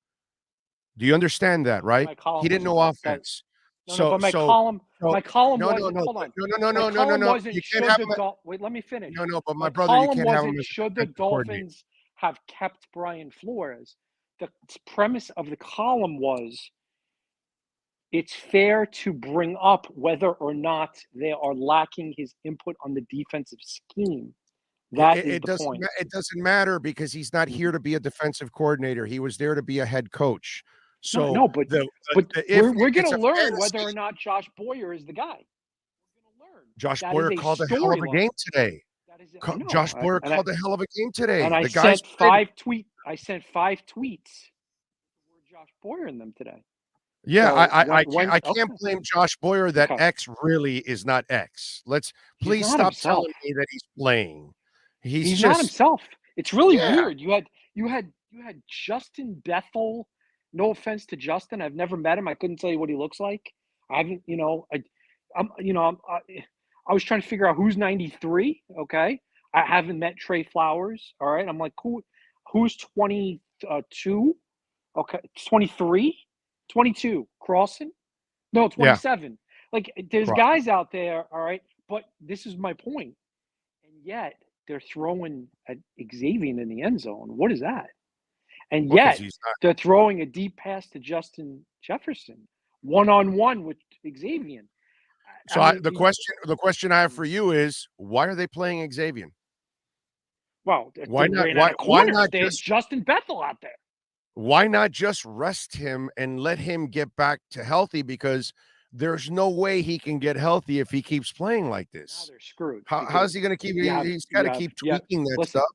Do you understand that, right? He didn't know offense. My column wasn't. Hold on. No. You can't have him. Wait, let me finish. No, but my brother, you can't have him. Should the Dolphins have kept Brian Flores? The premise of the column was it's fair to bring up whether or not they are lacking his input on the defensive scheme. That is the point. It doesn't matter because he's not here to be a defensive coordinator. He was there to be a head coach. So but we're going to learn whether or not Josh Boyer is the guy. We're going to learn. Josh Boyer called a hell of a game today. Josh Boyer called a hell of a game today. And I sent 5 tweets with Josh Boyer in them today. Yeah, So I can't blame Josh Boyer that Okay. X really is not X. He's Please not stop himself. telling me that he's playing. He's He's not just himself. It's really yeah. weird. You had Justin Bethel. No offense to Justin, I've never met him. I couldn't tell you what he looks like. I haven't, I was trying to figure out who's 93. Okay, I haven't met Trey Flowers. All right, I'm like, who's 22? Okay, 23, 22. Crossan? No, Yeah. 27. Like, there's Crossan. guys out there. All right, but this is my point. And yet they're throwing at Xavier in the end zone. What is that? And Well, 'cause yet he's not they're throwing a deep pass to Justin Jefferson, one-on-one with Xavier. So the question I have for you is, why are they playing Xavier? Well, Why they not? ran out of Why corners. not There's just Justin Bethel out there. why not just rest him and let him get back to healthy? Because there's no way he can get healthy if he keeps playing like Now this. they're screwed. How's he going to keep? He's got to keep tweaking that Listen, stuff.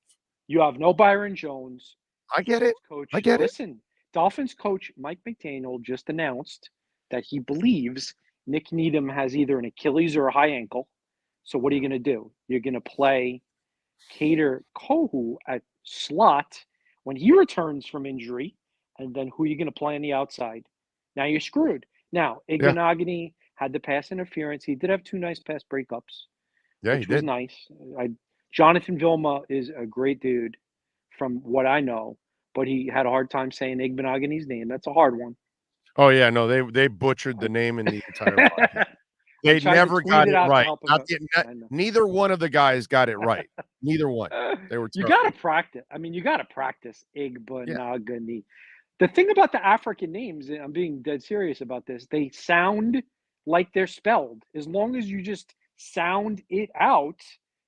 you have no Byron Jones. I get it. Coach, I get it. listen, Dolphins coach Mike McDaniel just announced that he believes Nick Needham has either an Achilles or a high ankle. So what are you going to do? You're going to play Kader Kohu at slot when he returns from injury, and then who are you going to play on the outside? Now you're screwed. Now, Igbenogany had the pass interference. He did have 2 nice pass breakups, Yeah, which he was did. nice. Jonathan Vilma is a great dude from what I know, but he had a hard time saying Igbenogany's name. That's a hard one. Oh yeah, no, they butchered the name in the entire podcast. They tried to never tweet got it it out to right. help him Not out. the- I know. neither one of the guys got it right. Neither one. They were You terrible. got to practice. I mean, you got to practice Igbenogany. The thing about the African names, and I'm being dead serious about this, they sound like they're spelled. As long as you just sound it out,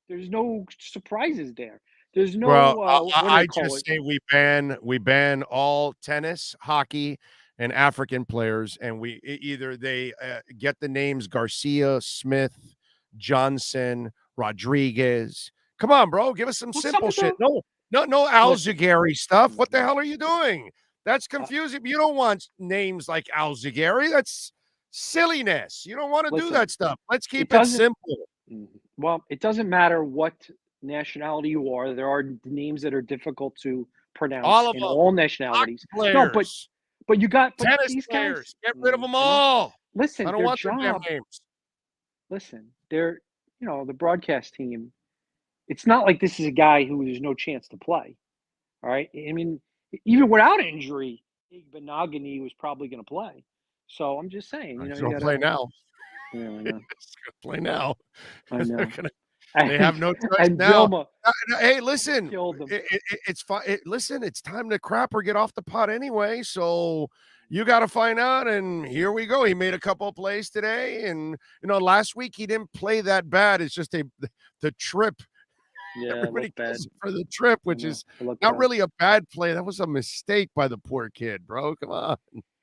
there's no surprises there. There's no Well, what do I they call just it? say we ban all tennis, hockey, and African players, and either they get the names Garcia, Smith, Johnson, Rodriguez. Come on, bro, give us some Well, some simple of shit. the No listen. Alzugaray stuff. What the hell are you doing? That's confusing. You don't want names like Alzugaray. That's silliness. You don't want to do Listen, that stuff. Let's it keep it doesn't. simple. Well, it doesn't matter what nationality you are. There are names that are difficult to pronounce All of in them. all Hockey nationalities. No, players, but you got tennis these players. guys. Get rid of them I know. all. Listen, I don't their want their damn job. names. Listen, they're the broadcast team. It's not like this is a guy who there's no chance to play. All right, I mean, even without injury, Igbenogany was probably going to play. So I'm just saying, He's you gonna got play now. Yeah, I know. He's gonna play now. I know. They have no choice And now. Vilma Hey, listen, killed him. it's fine. Listen, it's time to crap or get off the pot anyway. So you got to find out. And here we go. He made a couple of plays today, and last week he didn't play that bad. It's just the trip. Yeah, Everybody bad. kills him for the trip, which is not really a bad play. That was a mistake by the poor kid, bro. Come on.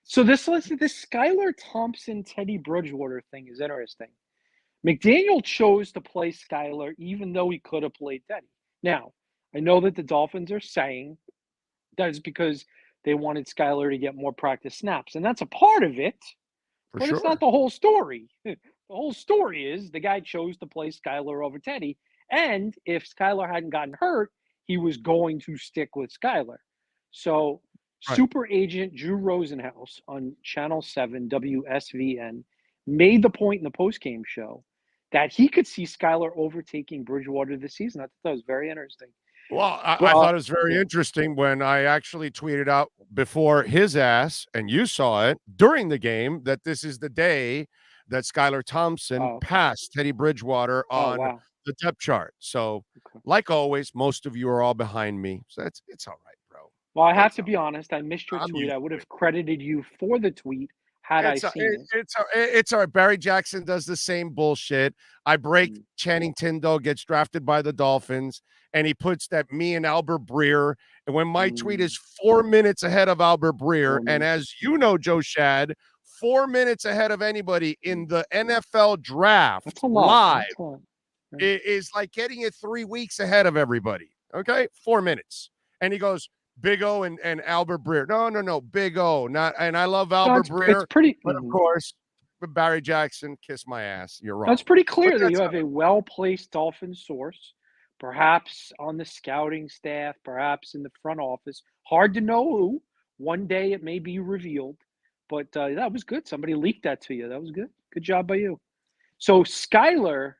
So this Skylar Thompson Teddy Bridgewater thing is interesting. McDaniel chose to play Skylar even though he could have played Teddy. Now, I know that the Dolphins are saying that is because they wanted Skylar to get more practice snaps, and that's a part of it, but it's not the whole story. The whole story is the guy chose to play Skylar over Teddy, and if Skylar hadn't gotten hurt, he was going to stick with Skylar. So super agent Drew Rosenhaus on Channel 7 WSVN made the point in the postgame show that he could see Skylar overtaking Bridgewater this season. I thought that was very interesting. Well, I thought it was very interesting when I actually tweeted out before his ass, and you saw it during the game, that this is the day that Skylar Thompson passed Teddy Bridgewater on the depth chart. So, like always, most of you are all behind me. So it's all right, bro. Well, I have to be honest. I missed your tweet. I would have credited you for the tweet had I seen it. It's all right. Barry Jackson does the same bullshit. I break Channing Tindall gets drafted by the Dolphins, and he puts that me and Albert Breer. And when my tweet is 4 minutes ahead of Albert Breer, and as you know, Joe Shad, 4 minutes ahead of anybody in the NFL draft live is like getting it 3 weeks ahead of everybody. Okay, 4 minutes. And he goes, Big O and Albert Breer. No, Big O. Not, and I love No, Albert Breer, it's pretty. but of course, Barry Jackson, kiss my ass. You're wrong. It's pretty clear But that you that's have a well-placed Dolphin source, perhaps on the scouting staff, perhaps in the front office. Hard to know who. One day it may be revealed, but that was good. Somebody leaked that to you. That was good. Good job by you. So Skyler,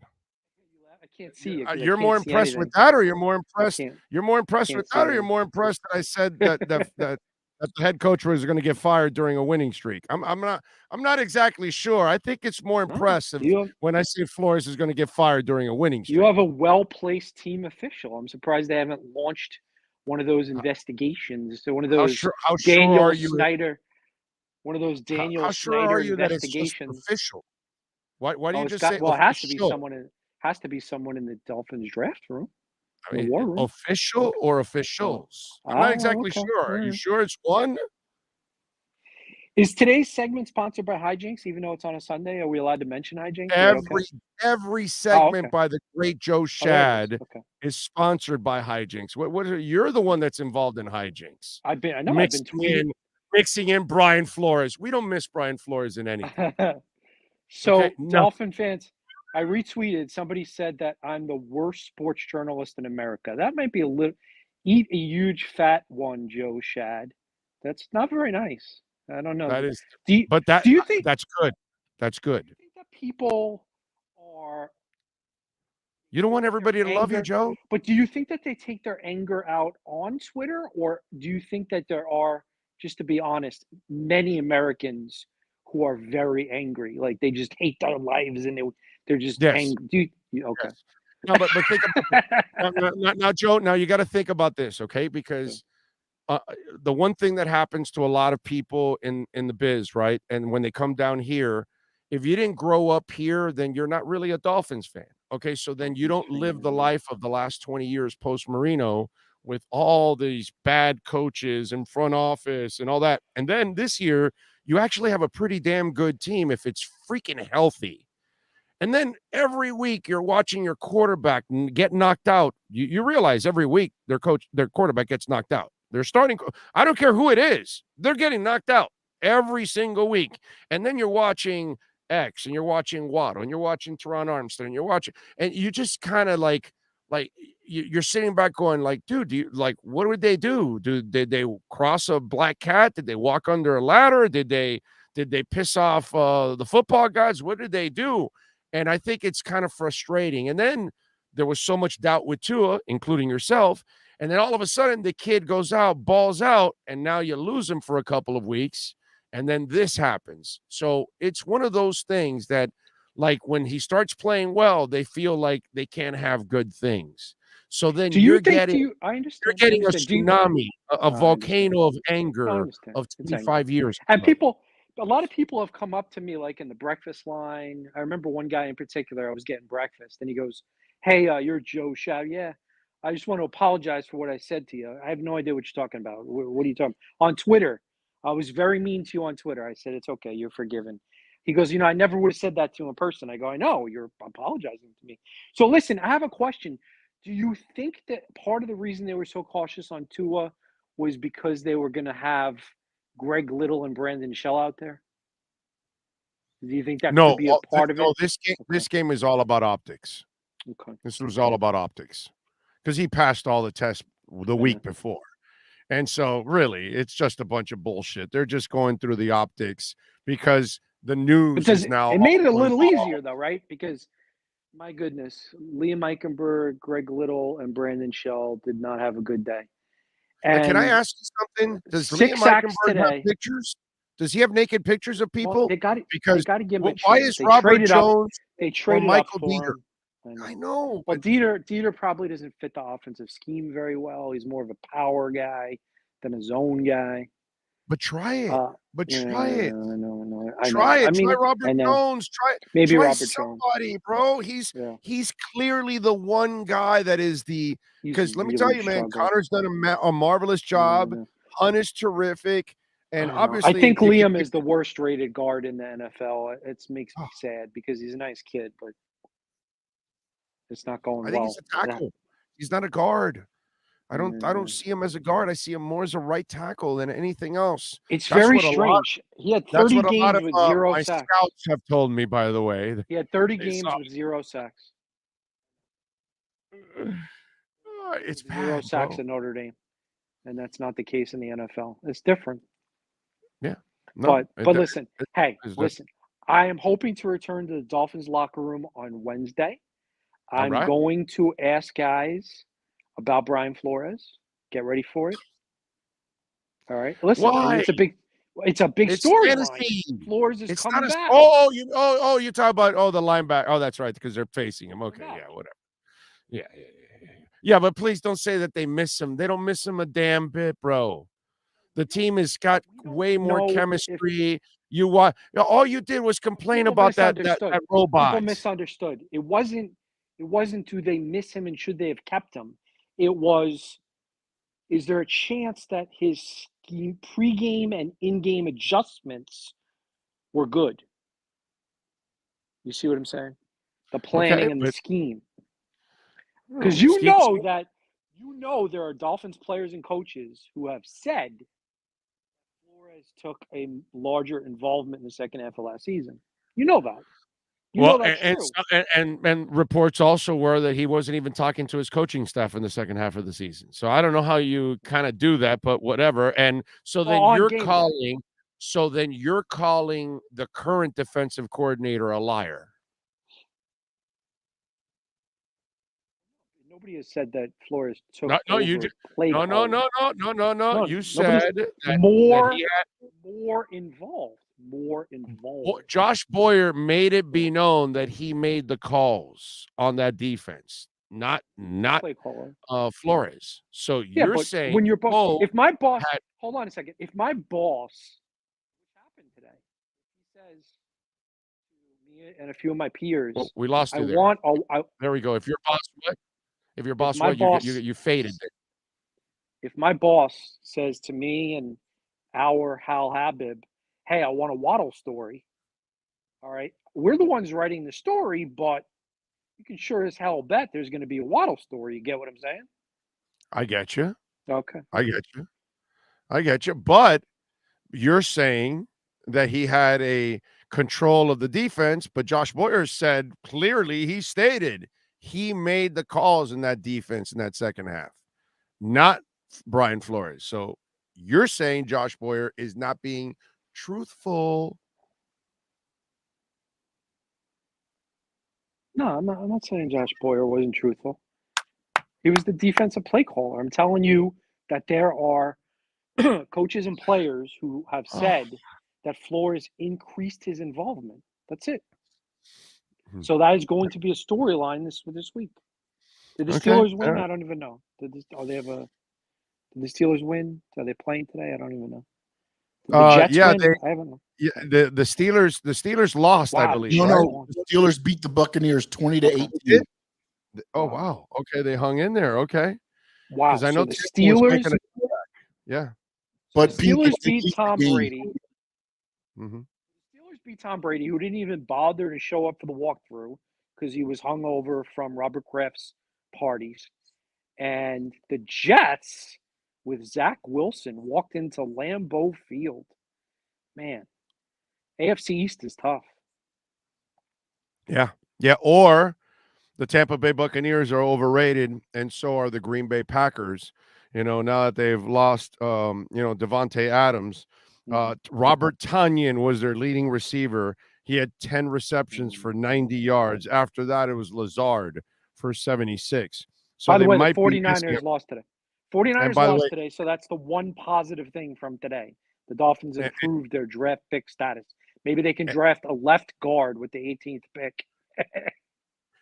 I can't see you. 'cause I You're can't more see impressed with anything. that, or you're more impressed? can't- You're more impressed can't with see that, or you're anything. more impressed that I said that the head coach was going to get fired during a winning streak. I'm not exactly sure. I think it's more impressive when I say Flores is going to get fired during a winning streak. You have a well-placed team official. I'm surprised they haven't launched one of those investigations. So one of those how sure Daniel are you? Snyder, one of those Daniel How sure Snyder are you that it's just investigations. official? Why do you It's just got say well, it has to be official? someone in the Dolphins draft room, I the mean, war room. official or officials? I'm not exactly okay. sure. Are you sure it's one? Is today's segment sponsored by Hijinks? Even though it's on a Sunday, are we allowed to mention Hijinks? Is that okay? Every segment okay. by the great Joe Oh, there it Shad is. Okay. is sponsored by Hijinks. You're the one that's involved in Hijinks. I've been tweeting. Mixing in Brian Flores. We don't miss Brian Flores in anything. So, Okay, no. Dolphin fans, I retweeted. Somebody said that I'm the worst sports journalist in America. That might be a little. Eat a huge fat one, Joe Shad. That's not very nice. I don't know. That is, do you think that's good? That's good. Do you think that people are? You don't want everybody to love you, Joe. But do you think that they take their anger out on Twitter, or do you think that there are, just to be honest, many Americans who are very angry, like they just hate their lives and they're just angry? Okay. Yes. No, but think about now, Joe. Now you got to think about this, okay? Because the one thing that happens to a lot of people in the biz, right? And when they come down here, if you didn't grow up here, then you're not really a Dolphins fan. Okay, so then you don't live the life of the last 20 years post Marino with all these bad coaches and front office and all that. And then this year, you actually have a pretty damn good team if it's freaking healthy. And then every week you're watching your quarterback get knocked out. You realize every week their quarterback gets knocked out. They're starting. I don't care who it is. They're getting knocked out every single week. And then you're watching X and you're watching Waddle and you're watching Teron Armstead and you're watching, and you just kind of like you're sitting back going like, dude, what would they do? Did they cross a black cat? Did they walk under a ladder? Did they piss off the football gods? What did they do? And I think it's kind of frustrating. And then there was so much doubt with Tua, including yourself. And then all of a sudden the kid goes out, balls out, and now you lose him for a couple of weeks. And then this happens. So it's one of those things that, like, when he starts playing well, they feel like they can't have good things. So then you're getting a tsunami, a volcano of anger of 25 years. And a lot of people have come up to me, like in the breakfast line. I remember one guy in particular, I was getting breakfast, and he goes, "Hey, you're Joe Shad." Yeah. I just want to apologize for what I said to you. I have no idea what you're talking about. What are you talking about? On Twitter, I was very mean to you on Twitter. I said, it's okay. You're forgiven. He goes, I never would have said that to you in person. I go, I know. You're apologizing to me. So listen, I have a question. Do you think that part of the reason they were so cautious on Tua was because they were going to have Greg Little and Brandon Shell out there? Do you think that could be a part of it? This game is all about optics. Okay. This was all about optics. Because he passed all the tests the week before. And so, really, it's just a bunch of bullshit. They're just going through the optics because the news is now. It made it a little easier, though, right? Because, my goodness, Liam Eichenberg, Greg Little, and Brandon Shell did not have a good day. And can I ask you something? Does Liam Eichenberg have pictures? Does he have naked pictures of people? Well, they got to give him a chance. Why is Robert Jones they traded Michael up for Dieter? him. I know. Well, Dieter probably doesn't fit the offensive scheme very well. He's more of a power guy than a zone guy. But try it. Try it. I know. Try it. Try Robert Jones. Maybe try Robert somebody, Jones. bro. He's clearly the one guy that is the. Because let me tell you, man, Connor's done a marvelous job. Hunt is terrific. And obviously, I think Liam is the worst rated guard in the NFL. It makes me sad because he's a nice kid, but it's not going well. I think he's a tackle. He's not a guard. I don't see him as a guard. I see him more as a right tackle than anything else. It's That's very what a lot. strange. He had That's 30 what a lot games of with 0 my sacks. scouts have told me. By the way, He had 30 They games saw- with 0 sacks. it's 0 bad, sacks bro. at Notre Dame, and that's not the case in the NFL. It's different. Yeah, no, but listen, hey, it's listen. I am hoping to return to the Dolphins locker room on Wednesday. I'm right. going to ask guys about Brian Flores. Get ready for it. All right. Listen, Why? it's a big It's storyline. fantasy. Flores is It's coming not a back. you talk about the linebacker. Oh, that's right, because they're facing him. Okay, back. yeah, whatever. Yeah, but please don't say that they miss him. They don't miss him a damn bit, bro. The team has got way more know if- chemistry. All you did was complain People about that misunderstood. robot. People misunderstood. It wasn't do they miss him and should they have kept him? It was, is there a chance that his scheme, pregame and in-game adjustments were good? You see what I'm saying? The planning and the scheme. Because you know there are Dolphins players and coaches who have said Flores took a larger involvement in the second half of last season. You know that. You know that's true. And reports also were that he wasn't even talking to his coaching staff in the second half of the season. So I don't know how you kind of do that, but whatever. And so then you're calling. So then you're calling the current defensive coordinator a liar. Nobody has said that Flores took No, you did. play No. No, You said that more he had more involved. Josh Boyer made it be known that he made the calls on that defense, not play caller. Flores. So you're saying when your boss, if my boss, had, hold on a second, if my boss, what happened today? He says to me and a few of my peers, we lost you there. There we go. If your boss, you faded it. If my boss says to me and our Hal Habib, hey, I want a Waddle story. All right. We're the ones writing the story, but you can sure as hell bet there's going to be a Waddle story. You get what I'm saying? I get you. Okay. I get you. But you're saying that he had a control of the defense, but Josh Boyer said clearly, he stated he made the calls in that defense in that second half, not Brian Flores. So you're saying Josh Boyer is not being truthful. No, I'm not saying Josh Boyer wasn't truthful. He was the defensive play caller. I'm telling you that there are coaches and players who have said that Flores increased his involvement. That's it. So that is going to be a storyline this week. Did the Steelers win? I don't even know. Did the Steelers win? Are they playing today? I don't even know. Did the Jets win? I haven't know. Yeah, the Steelers lost, I believe. No, the Steelers beat the Buccaneers 20-18. Oh wow. Okay, they hung in there. Okay. Wow. Because I know the Steelers. Yeah. But Steelers beat Tom Brady. Mm-hmm. Steelers beat Tom Brady, who didn't even bother to show up for the walkthrough because he was hungover from Robert Kraft's parties. And the Jets, with Zach Wilson, walked into Lambeau Field. Man, AFC East is tough. Yeah. Or the Tampa Bay Buccaneers are overrated, and so are the Green Bay Packers. Now that they've lost, Devontae Adams. Robert Tonyan was their leading receiver. He had 10 receptions for 90 yards. After that, it was Lazard for 76. So by the way, might the 49ers lost today. 49ers lost today, so that's the one positive thing from today. The Dolphins improved their draft pick status. Maybe they can draft a left guard with the 18th pick.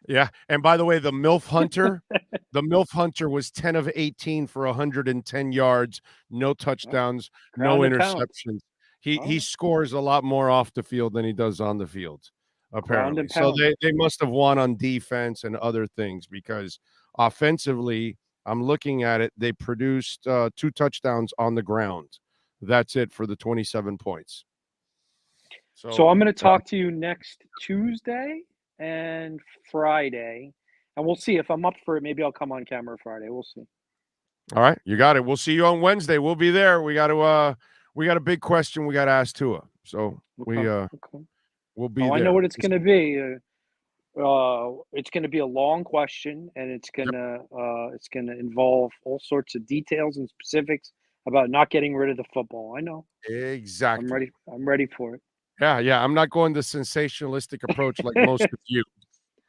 Yeah, and by the way, the MILF Hunter was 10 of 18 for 110 yards, no touchdowns, no interceptions. He scores a lot more off the field than he does on the field, apparently. So they must have won on defense and other things, because offensively, I'm looking at it, they produced 2 touchdowns on the ground. That's it for the 27 points. So I'm going to talk to you next Tuesday and Friday, and we'll see if I'm up for it. Maybe I'll come on camera Friday. We'll see. All right, you got it. We'll see you on Wednesday. We'll be there. We got a big question we got to ask Tua. So Okay. we'll be Oh, I there. know what it's going to be. It's going to be a long question, and it's going to involve all sorts of details and specifics about not getting rid of the football. I know. Exactly. I'm ready. I'm ready for it. Yeah. I'm not going the sensationalistic approach like most of you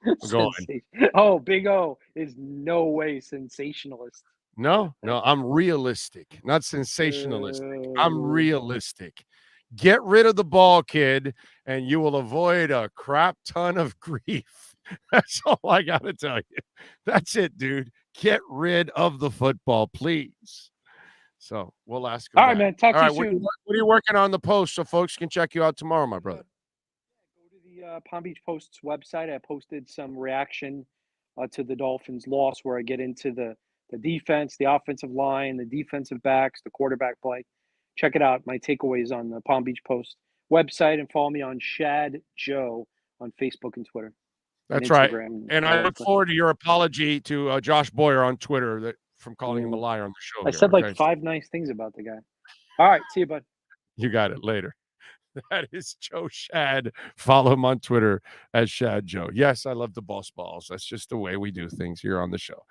are going. Oh, Big O is no way sensationalist. No, I'm realistic, not sensationalistic. I'm realistic. Get rid of the ball, kid, and you will avoid a crap ton of grief. That's all I got to tell you. That's it, dude. Get rid of the football, please. So we'll ask him All right, that. man. Talk All to right, you soon. what are you working on the post so folks can check you out tomorrow, my brother? Go to the Palm Beach Post's website. I posted some reaction to the Dolphins' loss, where I get into the defense, the offensive line, the defensive backs, the quarterback play. Check it out. My takeaways on the Palm Beach Post website, and follow me on Shad Joe on Facebook and Twitter and That's right. Instagram. And I look forward to your apology to Josh Boyer on Twitter from calling him a liar on the show. I said like 5 nice things about the guy. All right, see you, bud. You got it later. That is Joe Shad. Follow him on Twitter as Shad Joe. Yes, I love the boss balls. That's just the way we do things here on the show.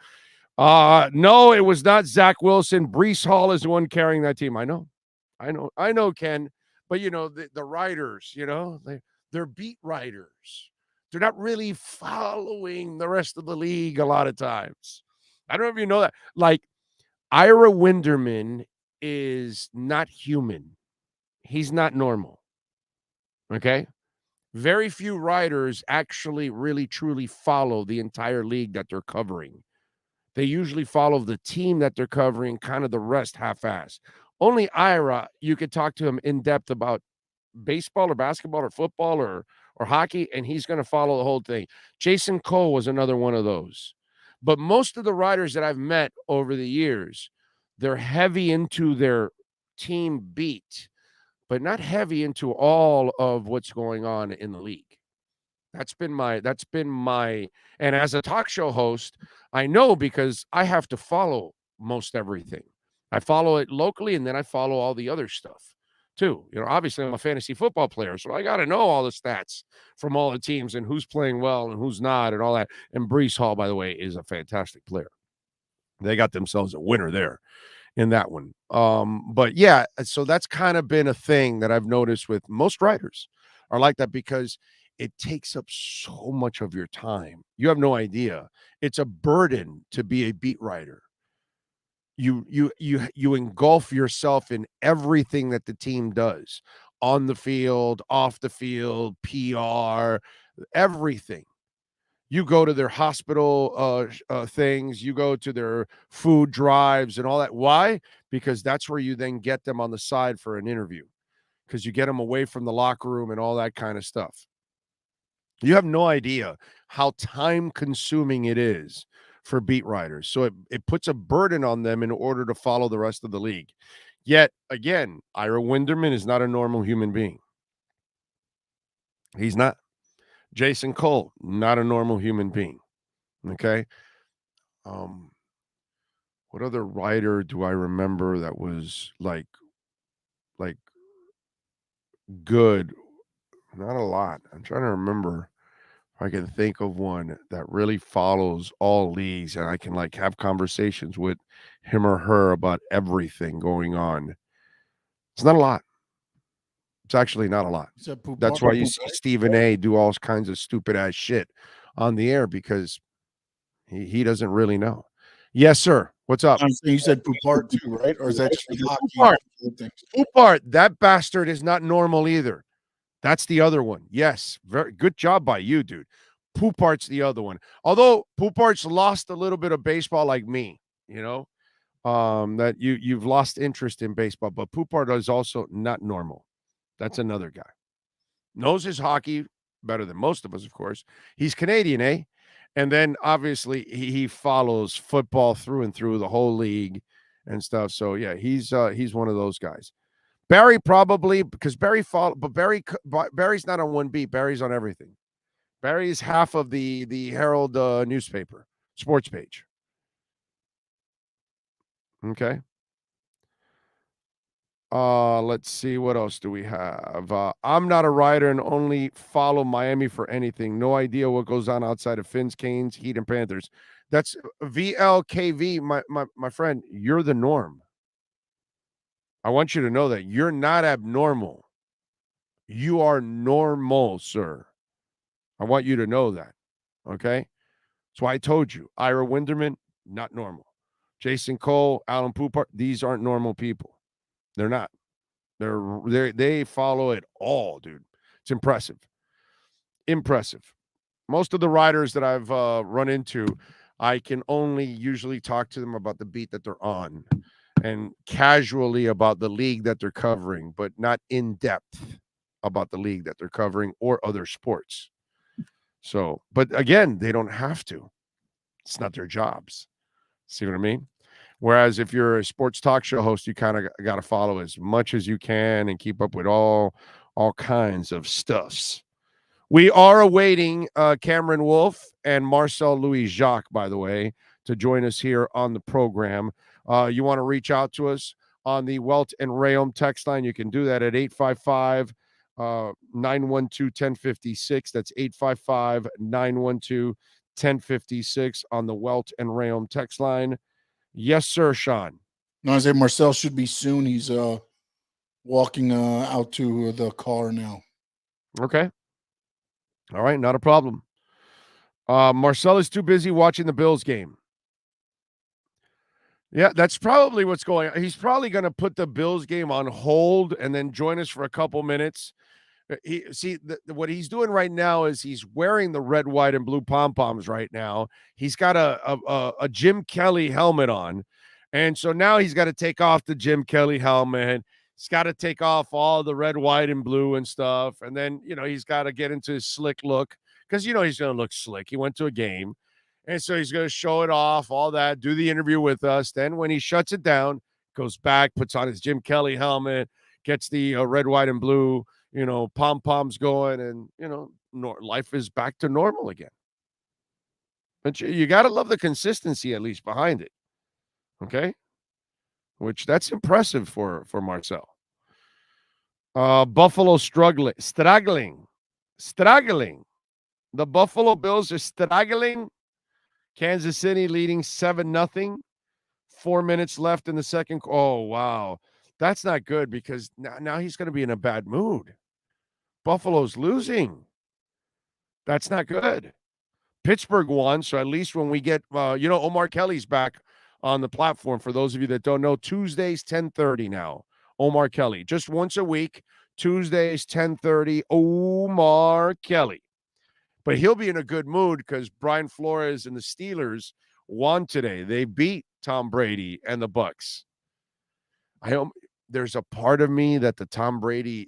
No, it was not Zach Wilson. Breece Hall is the one carrying that team. I know, Ken. But, the writers, they're beat writers. They're not really following the rest of the league a lot of times. I don't know if you know that. Like, Ira Winderman is not human. He's not normal. Okay? Very few writers actually really truly follow the entire league that they're covering. They usually follow the team that they're covering, kind of the rest half-ass. Only Ira, you could talk to him in depth about baseball or basketball or football or hockey, and he's going to follow the whole thing. Jason Cole was another one of those. But most of the writers that I've met over the years, they're heavy into their team beat, but not heavy into all of what's going on in the league. That's been my, and as a talk show host, I know because I have to follow most everything. I follow it locally, and then I follow all the other stuff too. Obviously I'm a fantasy football player, so I got to know all the stats from all the teams and who's playing well and who's not and all that. And Breece Hall, by the way, is a fantastic player. They got themselves a winner there in that one. But yeah, so that's kind of been a thing that I've noticed with most writers are like that because it takes up so much of your time. You have no idea. It's a burden to be a beat writer. You engulf yourself in everything that the team does on the field, off the field, PR, everything. You go to their hospital things, you go to their food drives and all that. Why? Because that's where you then get them on the side for an interview, because you get them away from the locker room and all that kind of stuff. You have no idea how time-consuming it is for beat writers. So it puts a burden on them in order to follow the rest of the league. Yet, again, Ira Winderman is not a normal human being. He's not. Jason Cole, not a normal human being. Okay? What other writer do I remember that was like good? Not a lot. I'm trying to remember. I can think of one that really follows all leagues and I can have conversations with him or her about everything going on. It's not a lot. It's actually not a lot. That's why you see Stephen A do all kinds of stupid ass shit on the air, because he doesn't really know. Yes, sir. What's up? You said Poupart too, right? Or is that just hockey? Poupart, that bastard is not normal either. That's the other one. Yes. Very good job by you, dude. Poupart's the other one. Although Poupart's lost a little bit of baseball like me, that you've lost interest in baseball, but Poupart is also not normal. That's another guy. Knows his hockey better than most of us, of course. He's Canadian, eh? And then obviously he follows football through and through the whole league and stuff. So yeah, he's one of those guys. Barry probably, because Barry's not on one beat. Barry's on everything. Barry's half of the Herald newspaper sports page. Okay. Let's see. What else do we have? I'm not a writer and only follow Miami for anything. No idea what goes on outside of Finns, Canes, Heat, and Panthers. That's VLKV, my friend. You're the norm. I want you to know that you're not abnormal. You are normal, sir. I want you to know that. Okay? That's why I told you. Ira Winderman, not normal. Jason Cole, Alan Poupart, these aren't normal people. They're not. They follow it all, dude. It's impressive. Impressive. Most of the writers that I've run into, I can only usually talk to them about the beat that they're on and casually about the league that they're covering, but not in depth about the league that they're covering or other sports. So, but again, they don't have to. It's not their jobs. See what I mean? Whereas if you're a sports talk show host, you kind of got to follow as much as you can and keep up with all kinds of stuffs. We are awaiting Cameron Wolf and Marcel Louis Jacques, by the way, to join us here on the program. You want to reach out to us on the Welt and Rayom text line. You can do that at 855-912-1056. That's 855-912-1056 on the Welt and Rayom text line. Yes, sir, Sean. No, I say Marcel should be soon. He's walking out to the car now. Okay. All right, not a problem. Marcel is too busy watching the Bills game. Yeah, that's probably what's going on. He's probably going to put the Bills game on hold and then join us for a couple minutes. What he's doing right now is he's wearing the red, white, and blue pom-poms right now. He's got a Jim Kelly helmet on. And so now he's got to take off the Jim Kelly helmet. He's got to take off all the red, white, and blue and stuff. And then, he's got to get into his slick look because, he's going to look slick. He went to a game. And so he's going to show it off, all that, do the interview with us. Then when he shuts it down, goes back, puts on his Jim Kelly helmet, gets the red, white, and blue, pom-poms going, and, life is back to normal again. But you got to love the consistency, at least, behind it. Okay? Which that's impressive for Marcel. Buffalo struggling. The Buffalo Bills are struggling. Kansas City leading 7-0. 4 minutes left in the second. Oh, wow. That's not good because now he's going to be in a bad mood. Buffalo's losing. That's not good. Pittsburgh won, so at least when we get, Omar Kelly's back on the platform. For those of you that don't know, Tuesdays, 10:30 now. Omar Kelly, just once a week. Tuesdays, 10:30, Omar Kelly. But he'll be in a good mood because Brian Flores and the Steelers won today. They beat Tom Brady and the Bucs. There's a part of me that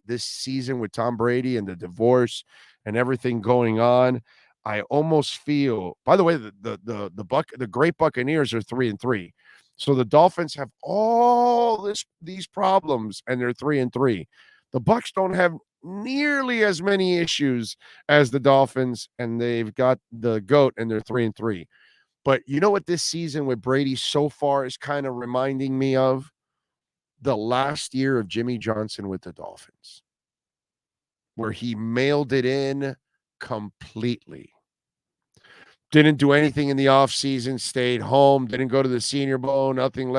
this season with Tom Brady and the divorce and everything going on, I almost feel. By the way, the great Buccaneers are 3-3, so the Dolphins have all these problems and they're 3-3. The Bucs don't have nearly as many issues as the Dolphins, and they've got the GOAT and they're 3-3. But you know what this season with Brady so far is kind of reminding me of? The last year of Jimmy Johnson with the Dolphins, where he mailed it in completely. Didn't do anything in the offseason, stayed home, didn't go to the Senior Bowl, nothing.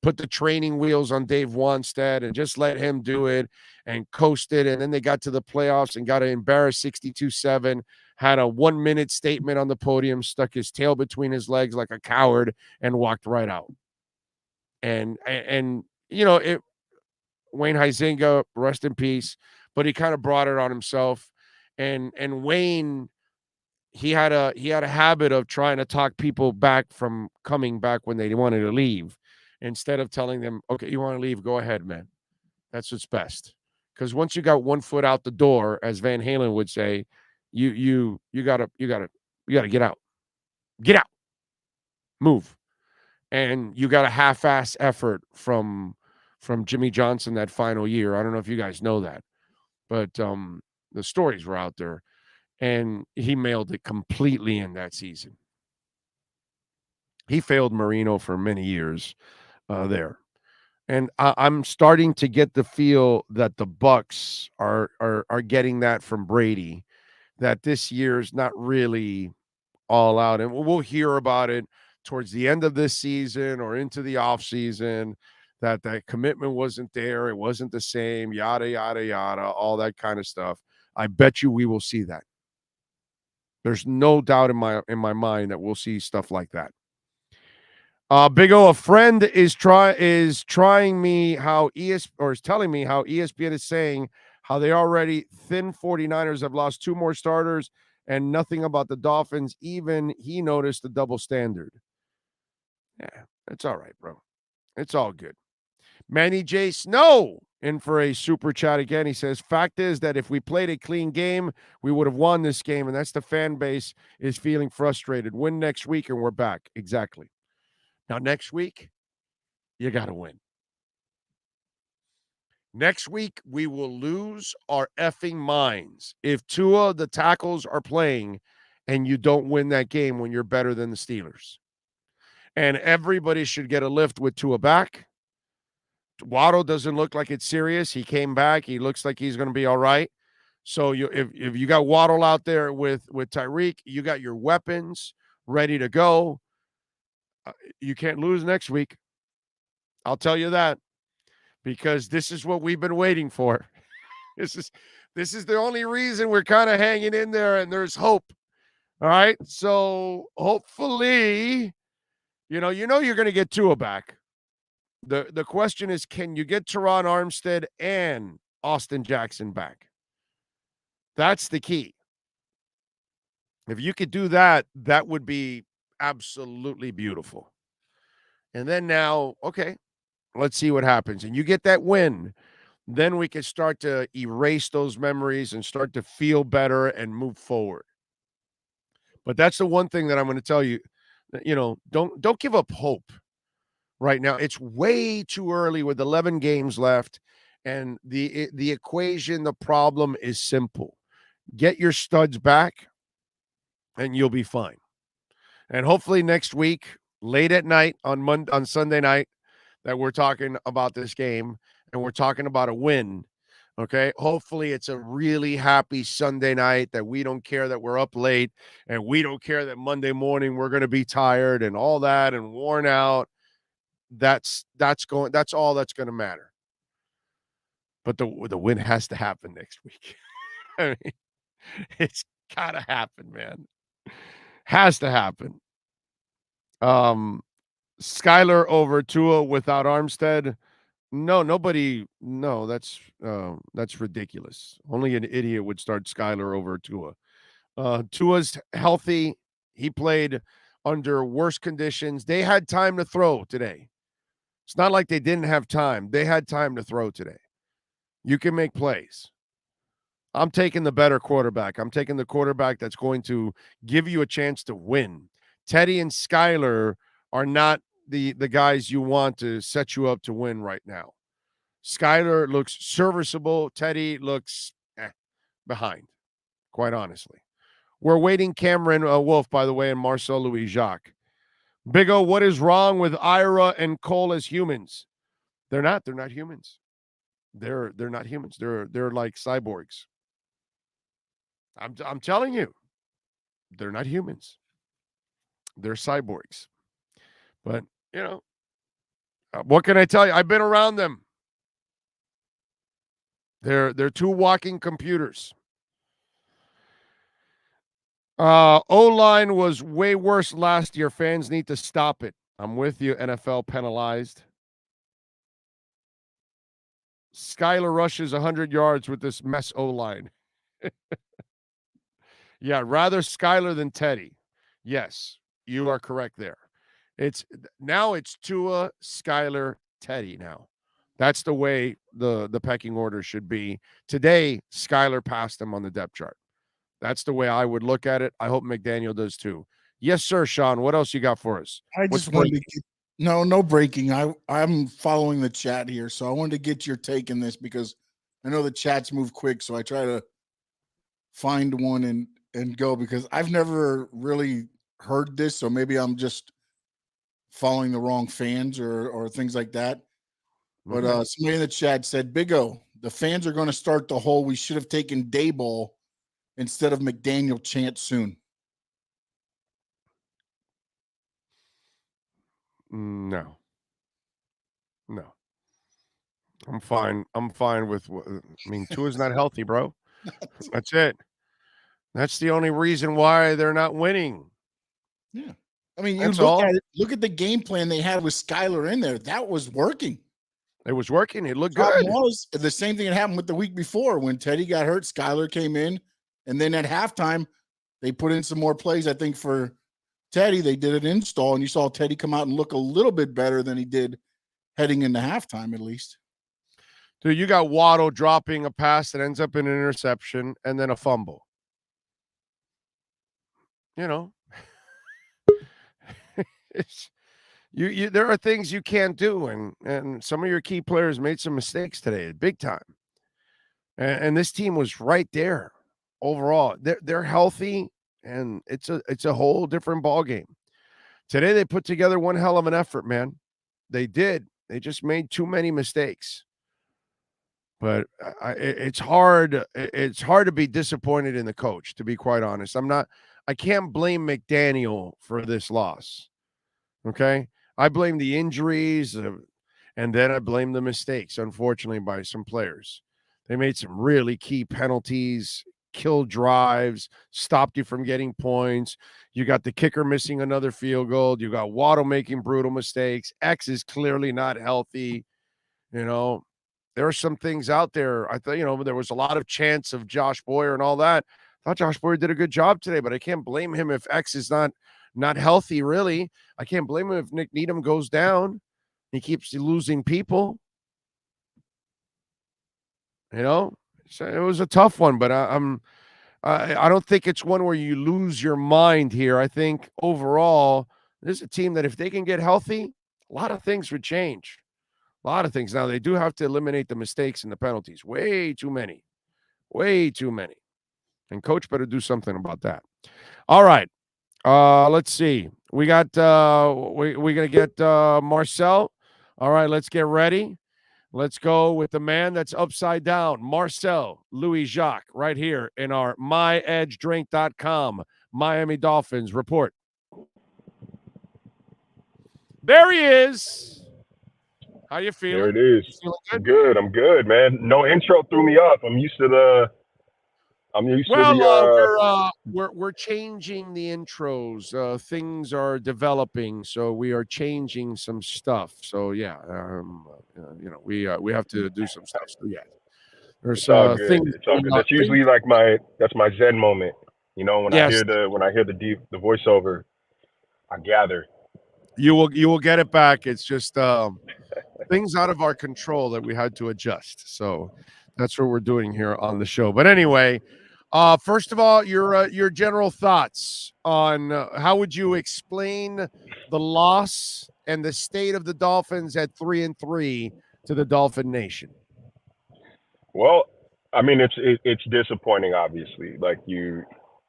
Put the training wheels on Dave Wanstead and just let him do it and coasted. And then they got to the playoffs and got embarrassed 62-7, had a 1-minute statement on the podium, stuck his tail between his legs like a coward and walked right out. And Wayne Huizenga, rest in peace, but he kind of brought it on himself. And Wayne, he had a habit of trying to talk people back from coming back when they wanted to leave, instead of telling them, okay, you want to leave, go ahead, man. That's what's best. Because once you got one foot out the door, as Van Halen would say, you gotta get out. Get out. Move. And you got a half-ass effort from Jimmy Johnson that final year. I don't know if you guys know that, but the stories were out there, and he mailed it completely in that season. He failed Marino for many years. there. And I'm starting to get the feel that the Bucks are getting that from Brady, that this year's not really all out. And we'll hear about it towards the end of this season or into the off season, that commitment wasn't there. It wasn't the same, yada, yada, yada, all that kind of stuff. I bet you we will see that. There's no doubt in my mind that we'll see stuff like that. Big O, a friend is trying me how is telling me how ESPN is saying how they already thin 49ers have lost 2 more starters and nothing about the Dolphins. Even he noticed the double standard. Yeah, it's all right, bro. It's all good. Manny J. Snow in for a super chat again. He says, fact is that if we played a clean game, we would have won this game, and that's the fan base is feeling frustrated. Win next week, and we're back. Exactly. Now, next week, you got to win. Next week, we will lose our effing minds if two of the tackles are playing and you don't win that game when you're better than the Steelers. And everybody should get a lift with Tua back. Waddle doesn't look like it's serious. He came back. He looks like he's going to be all right. So if you got Waddle out there with Tyreek, you got your weapons ready to go. You can't lose next week. I'll tell you that, because this is what we've been waiting for. This is the only reason we're kind of hanging in there, and there's hope. All right. So hopefully, you're going to get Tua back. The question is, can you get Teron Armstead and Austin Jackson back? That's the key. If you could do that, that would be absolutely beautiful. And then now, okay, let's see what happens. And you get that win, then we can start to erase those memories and start to feel better and move forward. But that's the one thing that I'm going to tell you, don't give up hope right now. It's way too early with 11 games left. And the equation, the problem is simple. Get your studs back and you'll be fine. And hopefully next week, late at night on Sunday night, that we're talking about this game and we're talking about a win. Okay. Hopefully it's a really happy Sunday night that we don't care that we're up late and we don't care that Monday morning we're going to be tired and all that and worn out. That's all that's going to matter. But the win has to happen next week. I mean, it's got to happen, man. Has to happen. Skyler over Tua without Armstead. No, nobody. No, that's ridiculous. Only an idiot would start Skyler over Tua. Tua's healthy. He played under worse conditions. They had time to throw today. It's not like they didn't have time. They had time to throw today. You can make plays. I'm taking the better quarterback. I'm taking the quarterback that's going to give you a chance to win. Teddy and Skyler are not the guys you want to set you up to win right now. Skyler looks serviceable. Teddy looks behind, quite honestly. We're waiting Cameron Wolf, by the way, and Marcel Louis Jacques. Big O, what is wrong with Ira and Cole as humans? They're not humans. They're not humans. They're like cyborgs. I'm telling you, they're not humans. They're cyborgs. But, what can I tell you? I've been around them. They're two walking computers. O-line was way worse last year. Fans need to stop it. I'm with you, NFL penalized. Skyler rushes 100 yards with this mess O-line. Yeah, rather Skyler than Teddy. Yes, you are correct there. It's Tua, Skyler, Teddy now. That's the way the pecking order should be. Today, Skyler passed him on the depth chart. That's the way I would look at it. I hope McDaniel does too. Yes, sir, Sean. What else you got for us? I just wanted to get no breaking. I'm following the chat here, so I wanted to get your take in this because I know the chats move quick, so I try to find one and go because I've never really heard this, so maybe I'm just following the wrong fans or things like that. But Okay. somebody in the chat said, Big O, the fans are going to start the whole "we should have taken Dayball instead of McDaniel" chant soon. No. I'm fine. I'm fine with. I mean, Tua's not healthy, bro. That's it. That's the only reason why they're not winning. Yeah. I mean, you That's look all. at it, look at the game plan they had with Skyler in there. That was working. It was working. It looked Problem good. was the same thing that happened with the week before when Teddy got hurt. Skyler came in, and then at halftime, they put in some more plays. I think for Teddy, they did an install, and you saw Teddy come out and look a little bit better than he did heading into halftime, at least. Dude, you got Waddle dropping a pass that ends up in an interception and then a fumble. You know, there are things you can't do, and some of your key players made some mistakes today, big time. And this team was right there overall. They're healthy, and it's a whole different ball game. Today they put together one hell of an effort, man. They did. They just made too many mistakes. But it's hard. It's hard to be disappointed in the coach, to be quite honest. I can't blame McDaniel for this loss. Okay, I blame the injuries, and then I blame the mistakes, unfortunately, by some players. They made some really key penalties, killed drives, stopped you from getting points. You got the kicker missing another field goal. You got Waddle making brutal mistakes. X is clearly not healthy. You know, there are some things out there. I thought, there was a lot of chance of Josh Boyer and all that. I thought Josh Boyer did a good job today, but I can't blame him if X is not healthy, really. I can't blame him if Nick Needham goes down. He keeps losing people. So it was a tough one, but I don't think it's one where you lose your mind here. I think overall, this is a team that if they can get healthy, a lot of things would change. A lot of things. Now, they do have to eliminate the mistakes and the penalties. Way too many. Way too many. And coach better do something about that. All right. Let's see. We got we're gonna get Marcel. All right, let's get ready. Let's go with the man that's upside down, Marcel Louis Jacques, right here in our myedgedrink.com Miami Dolphins report. There he is. How you feeling? There it is. Good? Good. I'm good, man. No intro threw me off. I'm used to the. We're changing the intros. Things are developing, so we are changing some stuff. So yeah, we have to do some stuff. So yeah, there's it's all good. things. It's all good. That's usually like that's my Zen moment. When I hear the voiceover, I gather. You will get it back. It's just things out of our control that we had to adjust. So that's what we're doing here on the show. But anyway, first of all, your general thoughts on how would you explain the loss and the state of the Dolphins at 3-3 to the Dolphin Nation? Well, I mean, it's disappointing, obviously.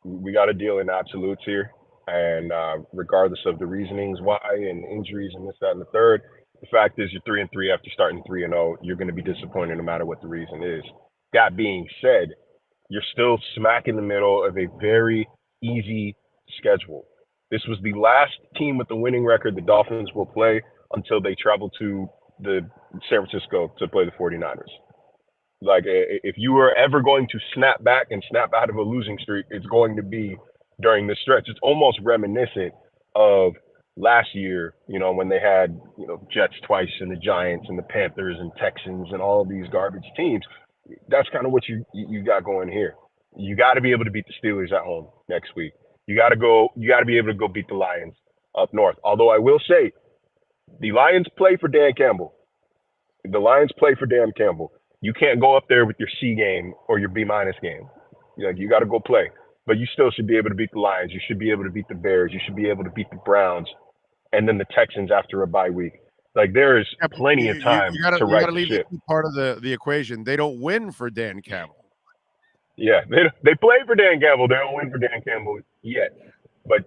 We got to deal in absolutes here, and regardless of the reasonings why and injuries and this, that, and the third, the fact is you're 3-3 after starting 3-0. You're going to be disappointed no matter what the reason is. That being said, you're still smack in the middle of a very easy schedule. This was the last team with the winning record the Dolphins will play until they travel to the San Francisco to play the 49ers. If you were ever going to snap back and snap out of a losing streak, it's going to be during this stretch. It's almost reminiscent of last year, when they had, Jets twice and the Giants and the Panthers and Texans and all of these garbage teams. That's kind of what you got going here. You got to be able to beat the Steelers at home next week. You got to be able to go beat the Lions up north. Although I will say, the Lions play for Dan Campbell. You can't go up there with your C game or your B- game. You got to go play. But you still should be able to beat the Lions. You should be able to beat the Bears. You should be able to beat the Browns. And then the Texans after a bye week. There is plenty of time to right the ship. Part of the equation. They don't win for Dan Campbell. Yeah, they play for Dan Campbell. They don't win for Dan Campbell yet. But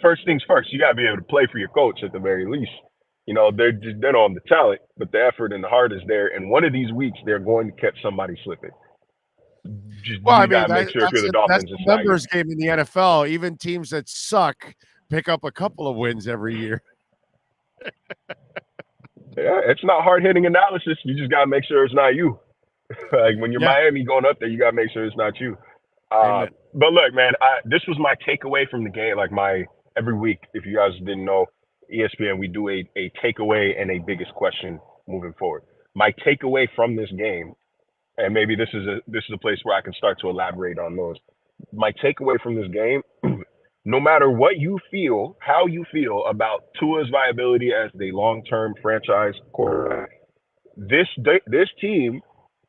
first things first, you got to be able to play for your coach at the very least. They don't have the talent, but the effort and the heart is there. And one of these weeks, they're going to catch somebody slipping. Well, I You got mean, to make sure if you're the that's Dolphins, the it's not you. numbers game in the NFL. Even teams that suck pick up a couple of wins every year. Yeah, it's not hard hitting analysis. You just got to make sure it's not you. Like when you're Miami going up there, you got to make sure it's not you. But look, man, this was my takeaway from the game. Like every week, if you guys didn't know, ESPN, we do a takeaway and a biggest question moving forward. My takeaway from this game, and maybe this is a place where I can start to elaborate on those. My takeaway from this game, no matter what you feel, how you feel about Tua's viability as the long-term franchise quarterback, this team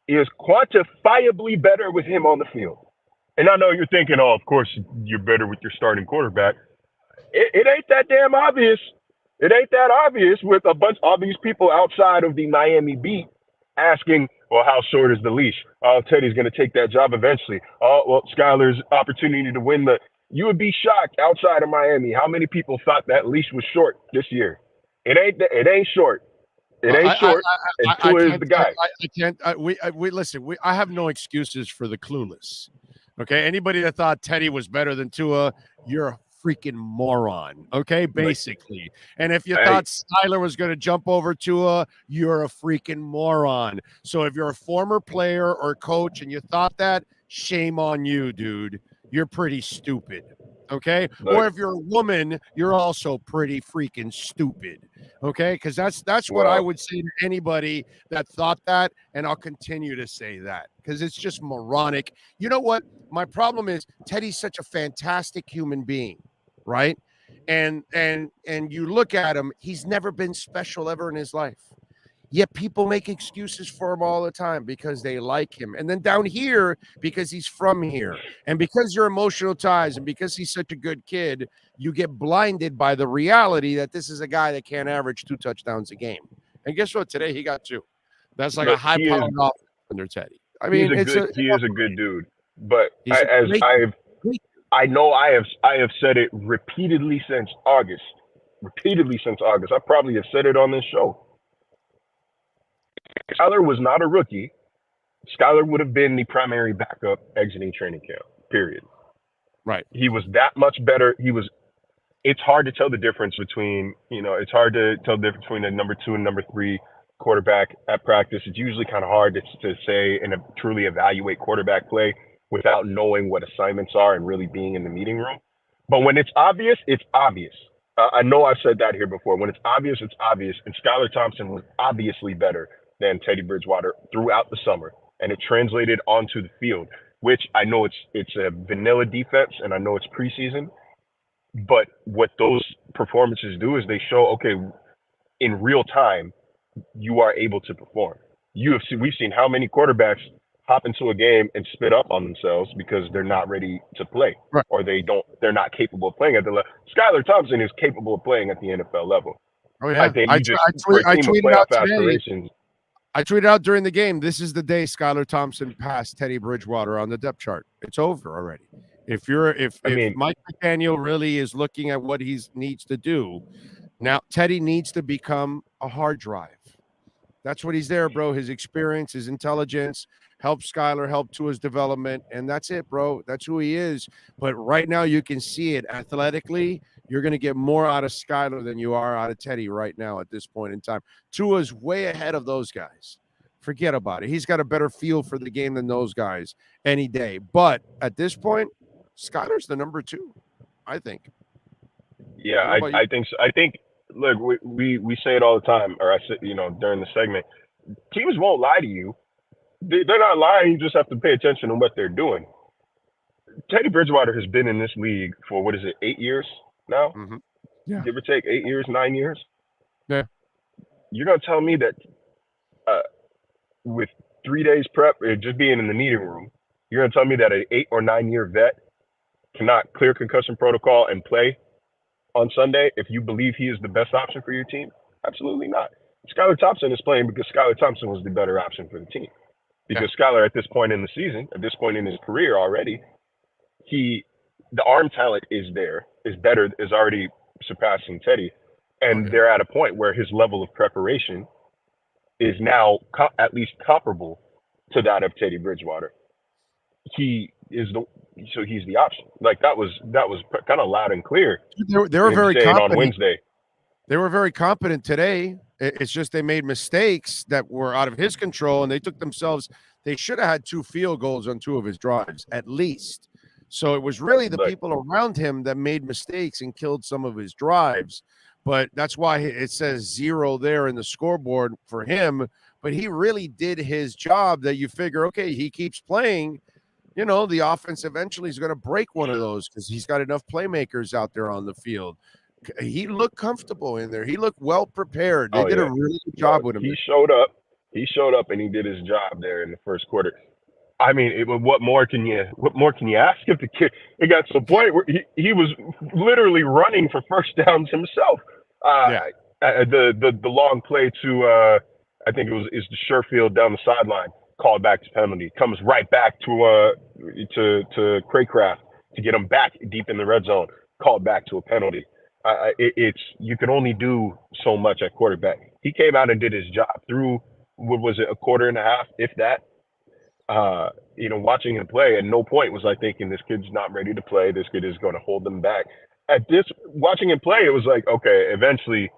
is quantifiably better with him on the field. And I know you're thinking, oh, of course you're better with your starting quarterback. It ain't that damn obvious. It ain't that obvious with all these people outside of the Miami beat asking, well, how short is the leash? Oh, Teddy's going to take that job eventually. Oh, well, Skyler's opportunity to win you would be shocked outside of Miami how many people thought that leash was short this year. It ain't short. It ain't short. And Tua is the guy. I have no excuses for the clueless. Okay, anybody that thought Teddy was better than Tua, you're a freaking moron. Okay, basically. And if you thought Skyler was going to jump over Tua, you're a freaking moron. So if you're a former player or coach and you thought that, shame on you, dude. You're pretty stupid. Okay, or if you're a woman, you're also pretty freaking stupid. Okay, because that's what I would say to anybody that thought that, and I'll continue to say that because it's just moronic. You know what? My problem is Teddy's such a fantastic human being, right? And you look at him, he's never been special ever in his life. Yet people make excuses for him all the time because they like him. And then down here, because he's from here. And because you're emotional ties and because he's such a good kid, you get blinded by the reality that this is a guy that can't average 2 touchdowns a game. And guess what? Today he got 2. That's like a high-powered offense under Teddy. I mean, he is a good dude. But I know I have said it repeatedly since August. I probably have said it on this show. Skyler was not a rookie. Skyler would have been the primary backup exiting training camp, period. Right. He was that much better. It's hard to tell the difference between, the number 2 and number 3 quarterback at practice. It's usually kind of hard to say and truly evaluate quarterback play without knowing what assignments are and really being in the meeting room. But when it's obvious, it's obvious. I know I've said that here before. When it's obvious, it's obvious. And Skyler Thompson was obviously better than Teddy Bridgewater throughout the summer. And it translated onto the field, which I know it's a vanilla defense and I know it's preseason. But what those performances do is they show, okay, in real time, you are able to perform. We've seen how many quarterbacks hop into a game and spit up on themselves because they're not ready to play, right, or they're not capable of playing at the level. Skyler Thompson is capable of playing at the NFL level. Oh yeah, I think I tweeted out today. I tweeted out during the game, this is the day Skyler Thompson passed Teddy Bridgewater on the depth chart. It's over already. If Mike McDaniel really is looking at what he needs to do, now Teddy needs to become a hard drive. That's what he's there, bro. His experience, his intelligence, help Skyler, help to his development, and that's it, bro. That's who he is. But right now you can see it athletically. You're going to get more out of Skyler than you are out of Teddy right now at this point in time. Tua's way ahead of those guys. Forget about it. He's got a better feel for the game than those guys any day. But at this point, Skyler's the number 2, I think. Yeah, I think so. I think, look, we say it all the time, or I say, during the segment, teams won't lie to you. They're not lying. You just have to pay attention to what they're doing. Teddy Bridgewater has been in this league for, 8 years now? Mm-hmm. Yeah. Give or take 8 years, 9 years? Yeah. You're going to tell me that with 3 days prep, just being in the meeting room, you're going to tell me that an 8 or 9 year vet cannot clear concussion protocol and play on Sunday if you believe he is the best option for your team? Absolutely not. Skyler Thompson is playing because Skyler Thompson was the better option for the team. Because Skyler, at this point in the season, at this point in his career already, he the arm talent is there, is better, is already surpassing Teddy, and they're at a point where his level of preparation is now at least comparable to that of Teddy Bridgewater. He's the option. Like that was kind of loud and clear. They were very competent on Wednesday. They were very competent today. It's just they made mistakes that were out of his control, and they took themselves. They should have had 2 field goals on 2 of his drives at least. So it was really the people around him that made mistakes and killed some of his drives. But that's why it says 0 there in the scoreboard for him. But he really did his job that you figure, okay, he keeps playing. You know, the offense eventually is going to break one of those because he's got enough playmakers out there on the field. He looked comfortable in there. He looked well prepared. They did a really good job with him. He showed up and he did his job there in the first quarter. I mean, what more can you ask of the kid? It got to a point where he was literally running for first downs himself. The long play to I think is the Sherfield down the sideline, called back to penalty, comes right back to Craycraft to get him back deep in the red zone, called back to a penalty. It's you can only do so much at quarterback. He came out and did his job through what was it, a quarter and a half, if that. Watching him play, at no point was I thinking this kid's not ready to play. This kid is going to hold them back. Watching him play, it was like, okay, eventually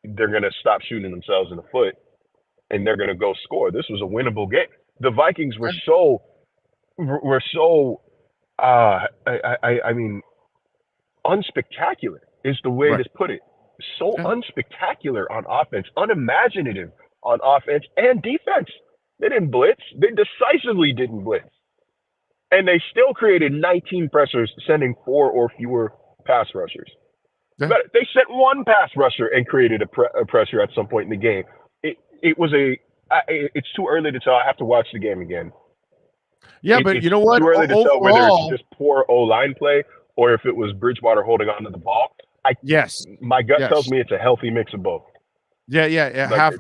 they're going to stop shooting themselves in the foot and they're going to go score. This was a winnable game. The Vikings were so unspectacular is the way to put it. So unspectacular on offense, unimaginative on offense and defense. They didn't blitz. They decisively didn't blitz. And they still created 19 pressures, sending 4 or fewer pass rushers. Yeah. But they sent 1 pass rusher and created a pressure at some point in the game. It's too early to tell. I have to watch the game again. Yeah, but you know what? It's too early to tell whether it's just poor O-line play or if it was Bridgewater holding on to the ball. My gut tells me it's a healthy mix of both. Yeah. Like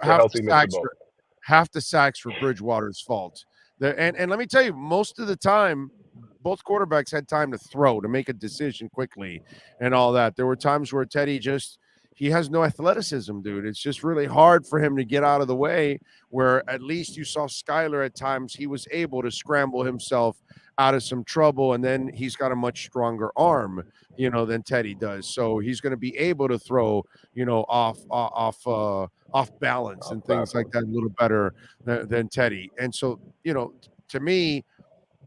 half the sacks for Bridgewater's fault. And let me tell you, most of the time, both quarterbacks had time to throw, to make a decision quickly and all that. There were times where Teddy he has no athleticism, dude. It's just really hard for him to get out of the way, where at least you saw Skyler at times, he was able to scramble himself out of some trouble, and then he's got a much stronger arm, than Teddy does. So he's going to be able to throw, off balance and things like that a little better than Teddy. And so, to me,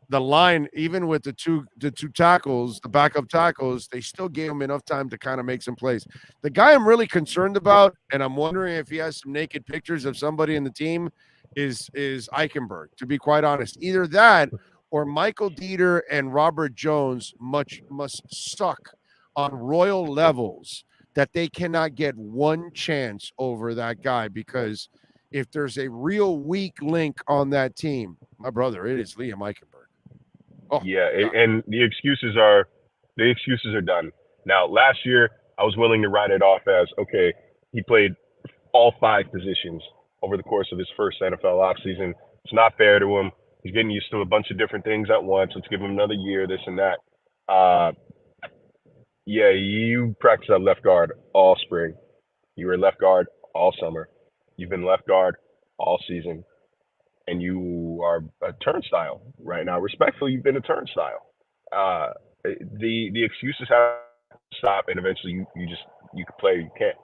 the line, even with the two tackles, the backup tackles, they still gave him enough time to kind of make some plays. The guy I'm really concerned about, and I'm wondering if he has some naked pictures of somebody in the team, is Eichenberg, to be quite honest. Either that or Michael Dieter and Robert Jones must suck on royal levels that they cannot get one chance over that guy, because if there's a real weak link on that team, my brother, it is Liam Eichenberg. And the excuses are done. Now, last year, I was willing to write it off as, okay, he played all 5 positions over the course of his first NFL offseason. It's not fair to him. He's getting used to a bunch of different things at once. Let's give him another year, this and that. You practiced at left guard all spring. You were left guard all summer. You've been left guard all season. And you are a turnstile right now. Respectfully, you've been a turnstile. The excuses have to stop, and eventually you can play. You can't.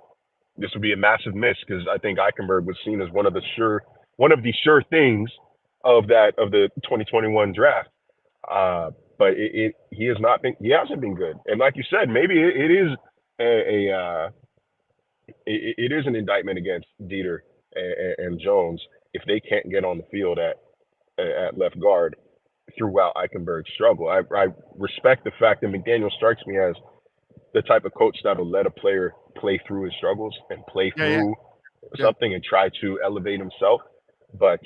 This would be a massive miss, because I think Eichenberg was seen as one of the sure things of the 2021 draft. But he hasn't been good. And like you said, maybe it is an indictment against Dieter and Jones if they can't get on the field at left guard throughout Eichenberg's struggle. I respect the fact that McDaniel strikes me as the type of coach that will let a player play through his struggles and play through something and try to elevate himself. But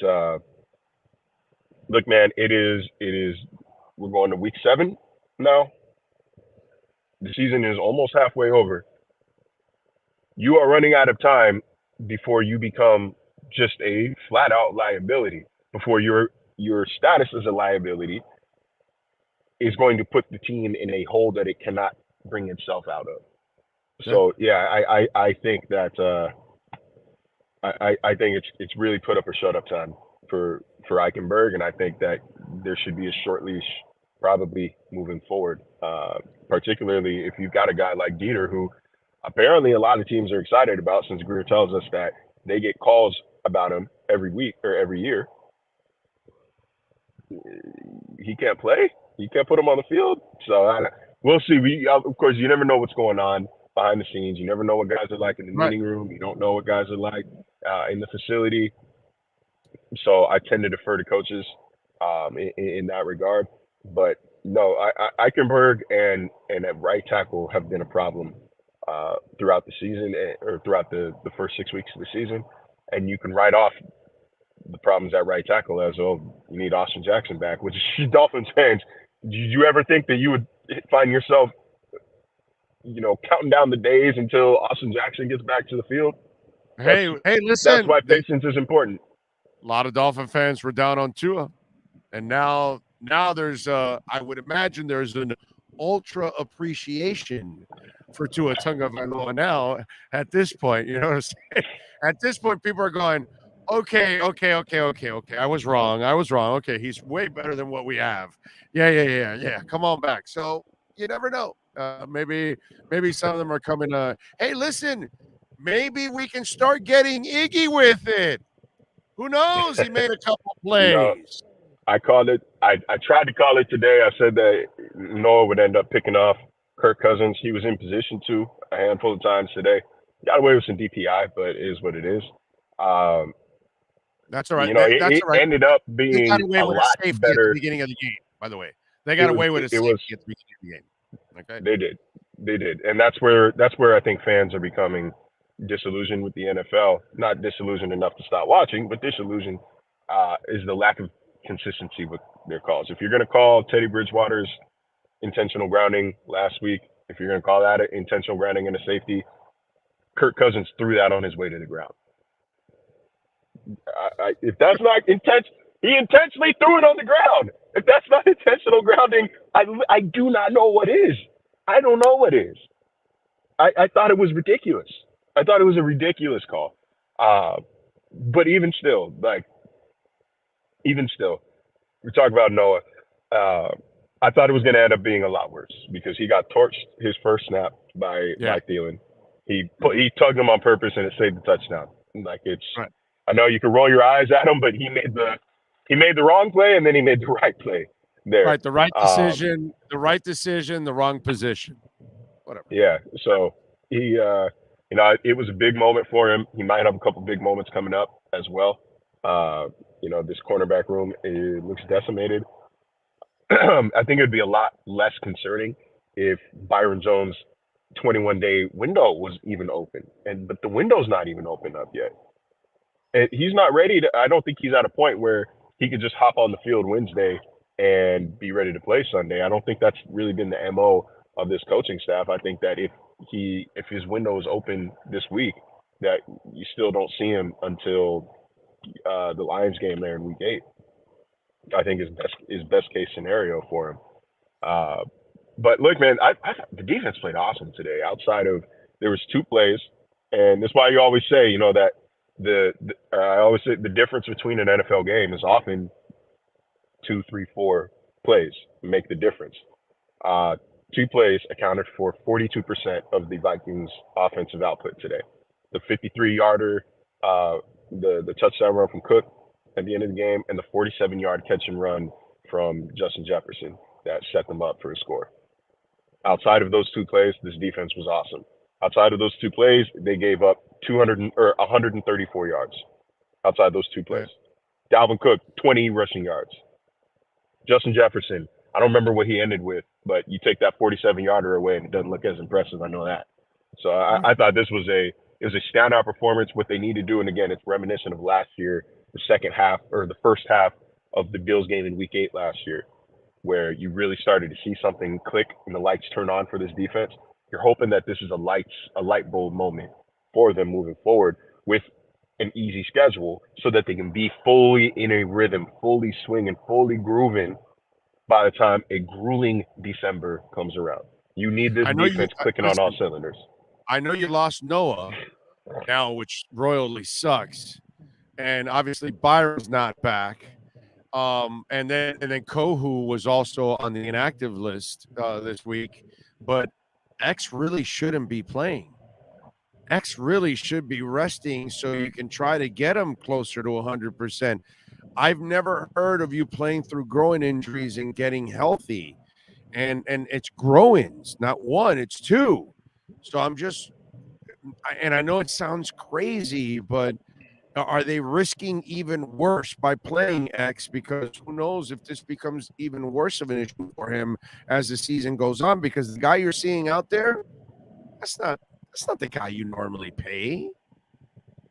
look, man, it is. We're going to week 7 now. The season is almost halfway over. You are running out of time before you become just a flat out liability, before your status as a liability is going to put the team in a hole that it cannot bring itself out of. So I think that I think it's really put up or shut up time for Eichenberg, and I think that there should be a short leash probably moving forward, particularly if you've got a guy like Dieter, who apparently a lot of teams are excited about, since Greer tells us that they get calls about him every week or every year. He can't play. You can't put him on the field. So we'll see. Of course, you never know what's going on behind the scenes. You never know what guys are like in the meeting room. You don't know what guys are like in the facility. So I tend to defer to coaches in that regard. But no, Eichenberg and at right tackle have been a problem throughout the season, or throughout the first 6 weeks of the season. And you can write off the problems at right tackle as, oh, you need Austin Jackson back, which is Dolphins fans. Did you ever think that you would find yourself, counting down the days until Austin Jackson gets back to the field? Hey, listen. That's why patience is important. A lot of Dolphin fans were down on Tua, and now there's I would imagine there's an ultra appreciation for Tua Tagovailoa now at this point. You know what I'm saying? At this point, people are going, okay. I was wrong. Okay, he's way better than what we have. Yeah. Come on back. So you never know. Maybe some of them are coming. Hey, listen, maybe we can start getting Iggy with it. Who knows? He made a couple plays. I called it. I tried to call it today. I said that Noah would end up picking off Kirk Cousins. He was in position to a handful of times today. Got away with some DPI, but it is what it is. That's all right. It ended up being a lot better at the beginning of the game. By the way, they got away with a safety at the beginning of the game. Okay, they did, and that's where I think fans are becoming disillusioned with the NFL. Not disillusioned enough to stop watching, but disillusioned is the lack of consistency with their calls. If you're going to call Teddy Bridgewater's intentional grounding last week, if you're going to call that intentional grounding and a safety, Kirk Cousins threw that on his way to the ground. If that's not intentional, he intentionally threw it on the ground. If that's not intentional grounding, I do not know what is. I don't know what is. I thought it was ridiculous. I thought it was a ridiculous call. But even still, we talk about Noah. I thought it was going to end up being a lot worse because he got torched his first snap by Thielen. He tugged him on purpose and it saved the touchdown. Right. I know you can roll your eyes at him, but he made the wrong play and then he made the right play there. Right, the right decision, the wrong position. Whatever. Yeah. So he, it was a big moment for him. He might have a couple big moments coming up as well. This cornerback room, it looks decimated. I think it'd be a lot less concerning if Byron Jones' 21-day window was even open, but the window's not even open up yet. And he's not ready to. I don't think he's at a point where he could just hop on the field Wednesday and be ready to play Sunday. I don't think that's really been the MO of this coaching staff. I think that if his window is open this week, that you still don't see him until the Lions game there in week 8. I think is best case scenario for him. But look, man, the defense played awesome today. Outside of there was 2 plays, and that's why you always say, that I always say the difference between an NFL game is often 2, 3, 4 plays make the difference. 2 plays accounted for 42% of the Vikings' offensive output today. The 53-yarder, the touchdown run from Cook at the end of the game, and the 47-yard catch and run from Justin Jefferson that set them up for a score. Outside of those 2 plays, this defense was awesome. Outside of those 2 plays, they gave up 134 yards. Outside those 2 plays, Dalvin Cook 20 rushing yards. Justin Jefferson, I don't remember what he ended with, but you take that 47-yarder away and it doesn't look as impressive. I know that. So I thought this was a standout performance. What they need to do, and again, it's reminiscent of last year, the first half of the Bills game in Week 8 last year, where you really started to see something click and the lights turn on for this defense. You're hoping that this is a light bulb moment for them moving forward with an easy schedule so that they can be fully in a rhythm, fully swinging, fully grooving by the time a grueling December comes around. You need this defense clicking on all cylinders. I know you lost Noah now, which royally sucks. And obviously Byron's not back. And then Kohu was also on the inactive list this week, but X really shouldn't be playing. X really should be resting so you can try to get him closer to 100%. I've never heard of you playing through growing injuries and getting healthy. And it's grow-ins, not one, it's two. So I know it sounds crazy, but are they risking even worse by playing X? Because who knows if this becomes even worse of an issue for him as the season goes on, because the guy you're seeing out there, that's not the guy you normally pay.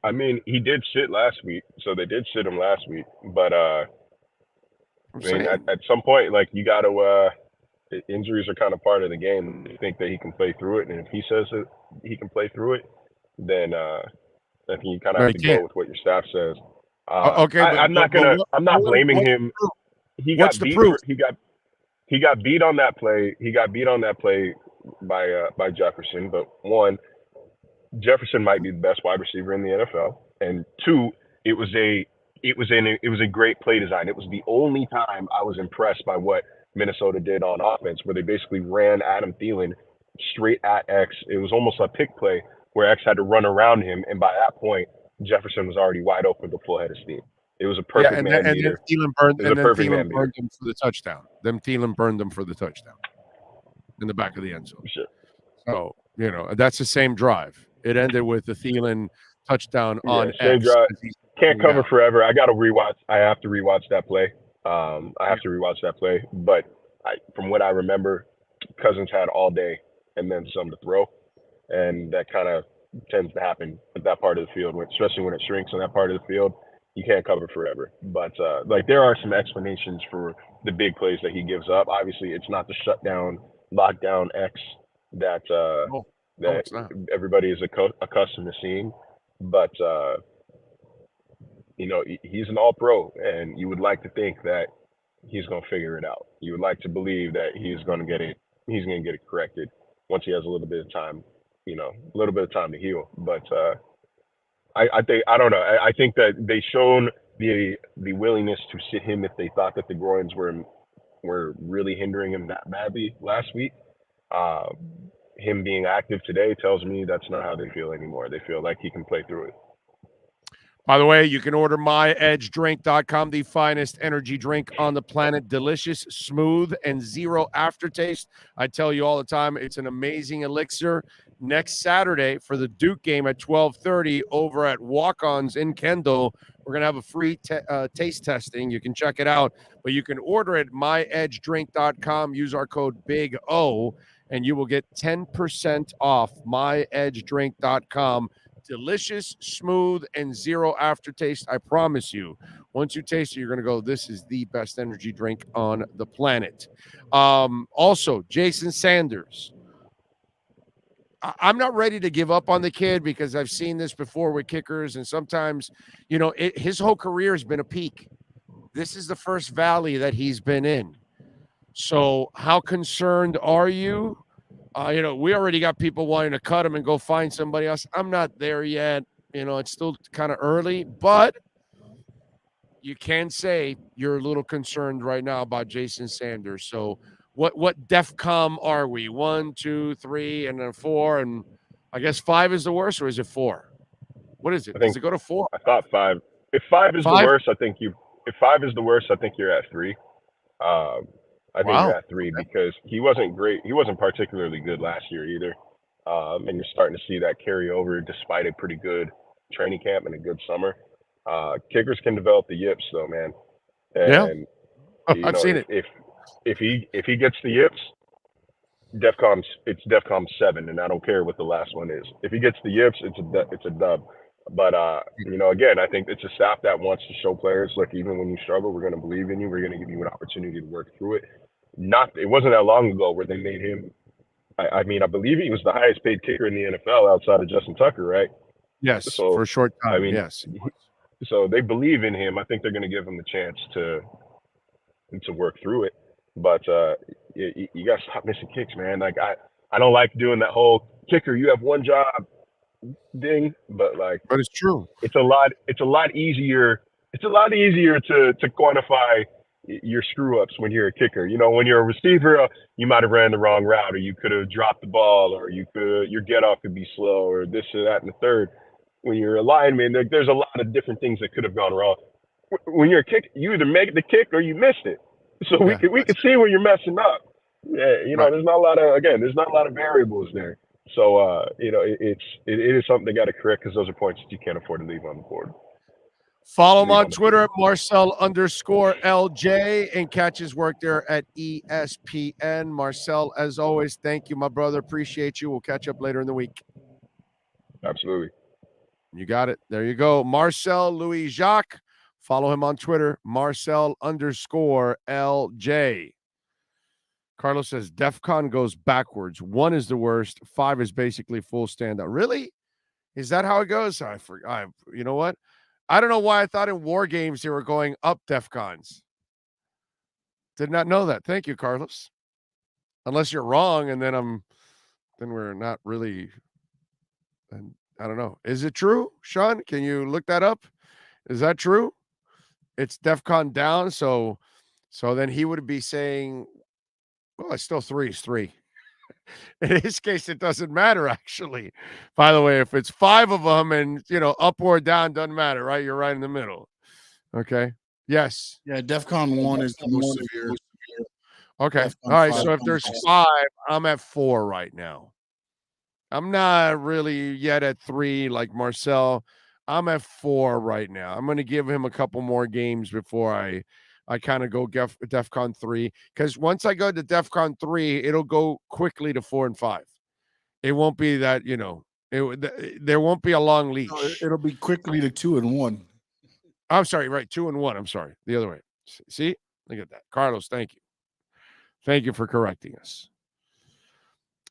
I mean, he did sit last week, so they did sit him last week. But I mean, at some point, like, you got to injuries are kind of part of the game. You think that he can play through it, and if he says that he can play through it, then I think you kind of have to go with what your staff says. Okay, I'm not blaming him. He got beat. He got beat on that play. He got beat on that play by Jefferson. But one, Jefferson might be the best wide receiver in the NFL, and two, it was a great play design. It was the only time I was impressed by what Minnesota did on offense, where they basically ran Adam Thielen straight at X. It was almost a pick play where X had to run around him, and by that point, Jefferson was already wide open with full head of steam. It was a perfect man beater. And then Thielen burned him for the touchdown. Thielen burned them for the touchdown in the back of the end zone. Sure. So, that's the same drive. It ended with the Thielen touchdown on X. Drive. Can't cover forever. I got to rewatch. I have to rewatch that play. But from what I remember, Cousins had all day and then some to throw, and that kind of tends to happen at that part of the field, especially when it shrinks on that part of the field. You can't cover forever. But there are some explanations for the big plays that he gives up. Obviously, it's not the shutdown, lockdown X that everybody is accustomed to seeing, but he's an all-pro, and you would like to think that he's going to figure it out. You would like to believe that he's going to get it corrected once he has a little bit of time, a little bit of time to heal. But I don't know. I think that they shown the willingness to sit him if they thought that the groins were really hindering him that badly last week. Him being active today tells me that's not how they feel anymore. They feel like he can play through it. By the way, you can order myedgedrink.com, the finest energy drink on the planet. Delicious, smooth, and zero aftertaste. I tell you all the time, it's an amazing elixir. Next Saturday for the Duke game at 12:30 over at Walk-Ons in Kendall, we're going to have a free taste testing. You can check it out, but you can order it at myedgedrink.com. Use our code Big O, and you will get 10% off myedgedrink.com. Delicious, smooth, and zero aftertaste. I promise you. Once you taste it, you're going to go, this is the best energy drink on the planet. Also, Jason Sanders. I'm not ready to give up on the kid because I've seen this before with kickers, and sometimes, his whole career has been a peak. This is the first valley that he's been in. So how concerned are you? We already got people wanting to cut him and go find somebody else. I'm not there yet. It's still kind of early, but you can say you're a little concerned right now about Jason Sanders. So what DEFCON are we? 1, 2, 3, and then 4, and I guess 5 is the worst, or is it 4? What is it? Does it go to 4? I thought 5. If 5 is the worst, I think you're at 3. I think you're at 3 because he wasn't great. He wasn't particularly good last year either. And you're starting to see that carry over despite a pretty good training camp and a good summer. Kickers can develop the yips though, man. And I've seen it. If he gets the yips, it's DEFCON 7, and I don't care what the last one is. If he gets the yips, it's a dub. But again, I think it's a staff that wants to show players, look, even when you struggle, we're going to believe in you. We're going to give you an opportunity to work through it. It wasn't that long ago where they made him. I believe he was the highest paid kicker in the NFL outside of Justin Tucker, right? Yes, so, for a short time. Yes. So they believe in him. I think they're going to give him the chance to work through it. But you got to stop missing kicks, man. Like I don't like doing that whole kicker. You have one job thing, but like But it's true. it's a lot easier. It's a lot easier to quantify your screw ups when you're a kicker. You know, when you're a receiver, you might have ran the wrong route, or you could have dropped the ball, or your get off could be slow, or this or that and the third. When you're a lineman, there's a lot of different things that could have gone wrong. When you're a kicker, you either make the kick or you missed it. So we can see where you're messing up. Yeah, you know, Right. there's not a lot of variables there. So you know, it is something they got to correct, because those are points that you can't afford to leave on the board. Follow him on Twitter at Marcel_LJ and catch his work there at ESPN. Marcel, as always, thank you, my brother. Appreciate you. We'll catch up later in the week. Absolutely. You got it. There you go. Marcel Louis Jacques. Follow him on Twitter, Marcel_LJ. Carlos says DEFCON goes backwards. 1 is the worst. 5 is basically full standout. Really? Is that how it goes? I forgot. You know what? I don't know why I thought in war games they were going up DEFCONs. Did not know that. Thank you, Carlos. Unless you're wrong, and then we're not really. And I don't know. Is it true, Sean? Can you look that up? Is that true? It's DEFCON down, so then he would be saying, well, it's still 3 is 3. In his case, it doesn't matter, actually. By the way, if it's 5 of them and, you know, up or down, doesn't matter, right? You're right in the middle. Okay. Yes. Yeah, DEFCON 1 is the most severe. Okay. DEFCON All right. 5 So if there's 5, I'm at 4 right now. I'm not really yet at 3 like Marcel. I'm at 4 right now. I'm going to give him a couple more games before I kind of go DEFCON 3, because once I go to DEFCON 3, it'll go quickly to 4 and 5. It won't be that, you know, there won't be a long leash. No, it'll be quickly to 2 and 1. I'm sorry, right? 2 and 1. I'm sorry, the other way. See, look at that, Carlos. Thank you for correcting us.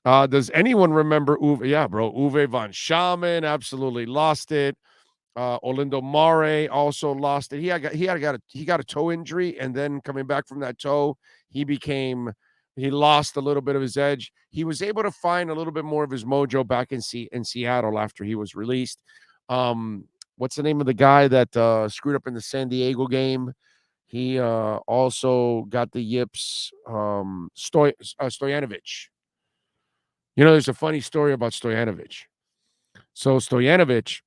Does anyone remember Uwe? Yeah, bro, Uwe von Schaman absolutely lost it. Orlando Mare also lost it. He got a toe injury, and then coming back from that toe, he lost a little bit of his edge. He was able to find a little bit more of his mojo back in Seattle after he was released. What's the name of the guy that screwed up in the San Diego game? He also got the yips. Stoyanovich. You know, there's a funny story about Stoyanovich. So Stoyanovich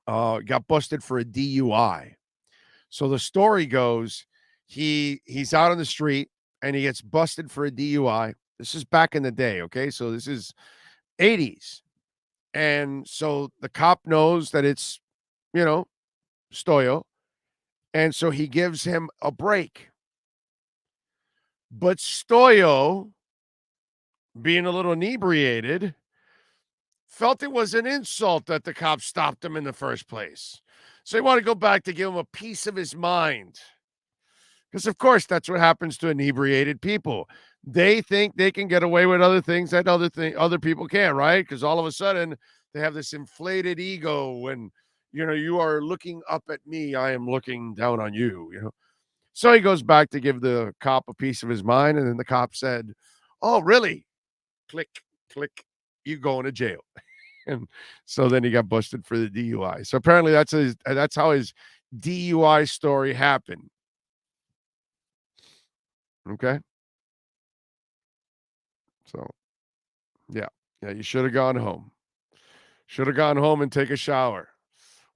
got busted for a DUI. So the story goes, he's out on the street and he gets busted for a DUI. This is back in the day, okay? So this is 80s. And so the cop knows that it's, you know, Stoyo. And so he gives him a break. But Stoyo, being a little inebriated, felt it was an insult that the cop stopped him in the first place. So he wanted to go back to give him a piece of his mind. Because, of course, that's what happens to inebriated people. They think they can get away with other things that other people can't, right? Because all of a sudden, they have this inflated ego and, you know, you are looking up at me, I am looking down on you, you know. So he goes back to give the cop a piece of his mind, and then the cop said, "Oh, really? Click, click. You going to jail." And so then he got busted for the DUI. So apparently that's how his DUI story happened. Okay. So yeah, you should have gone home. Should have gone home and take a shower.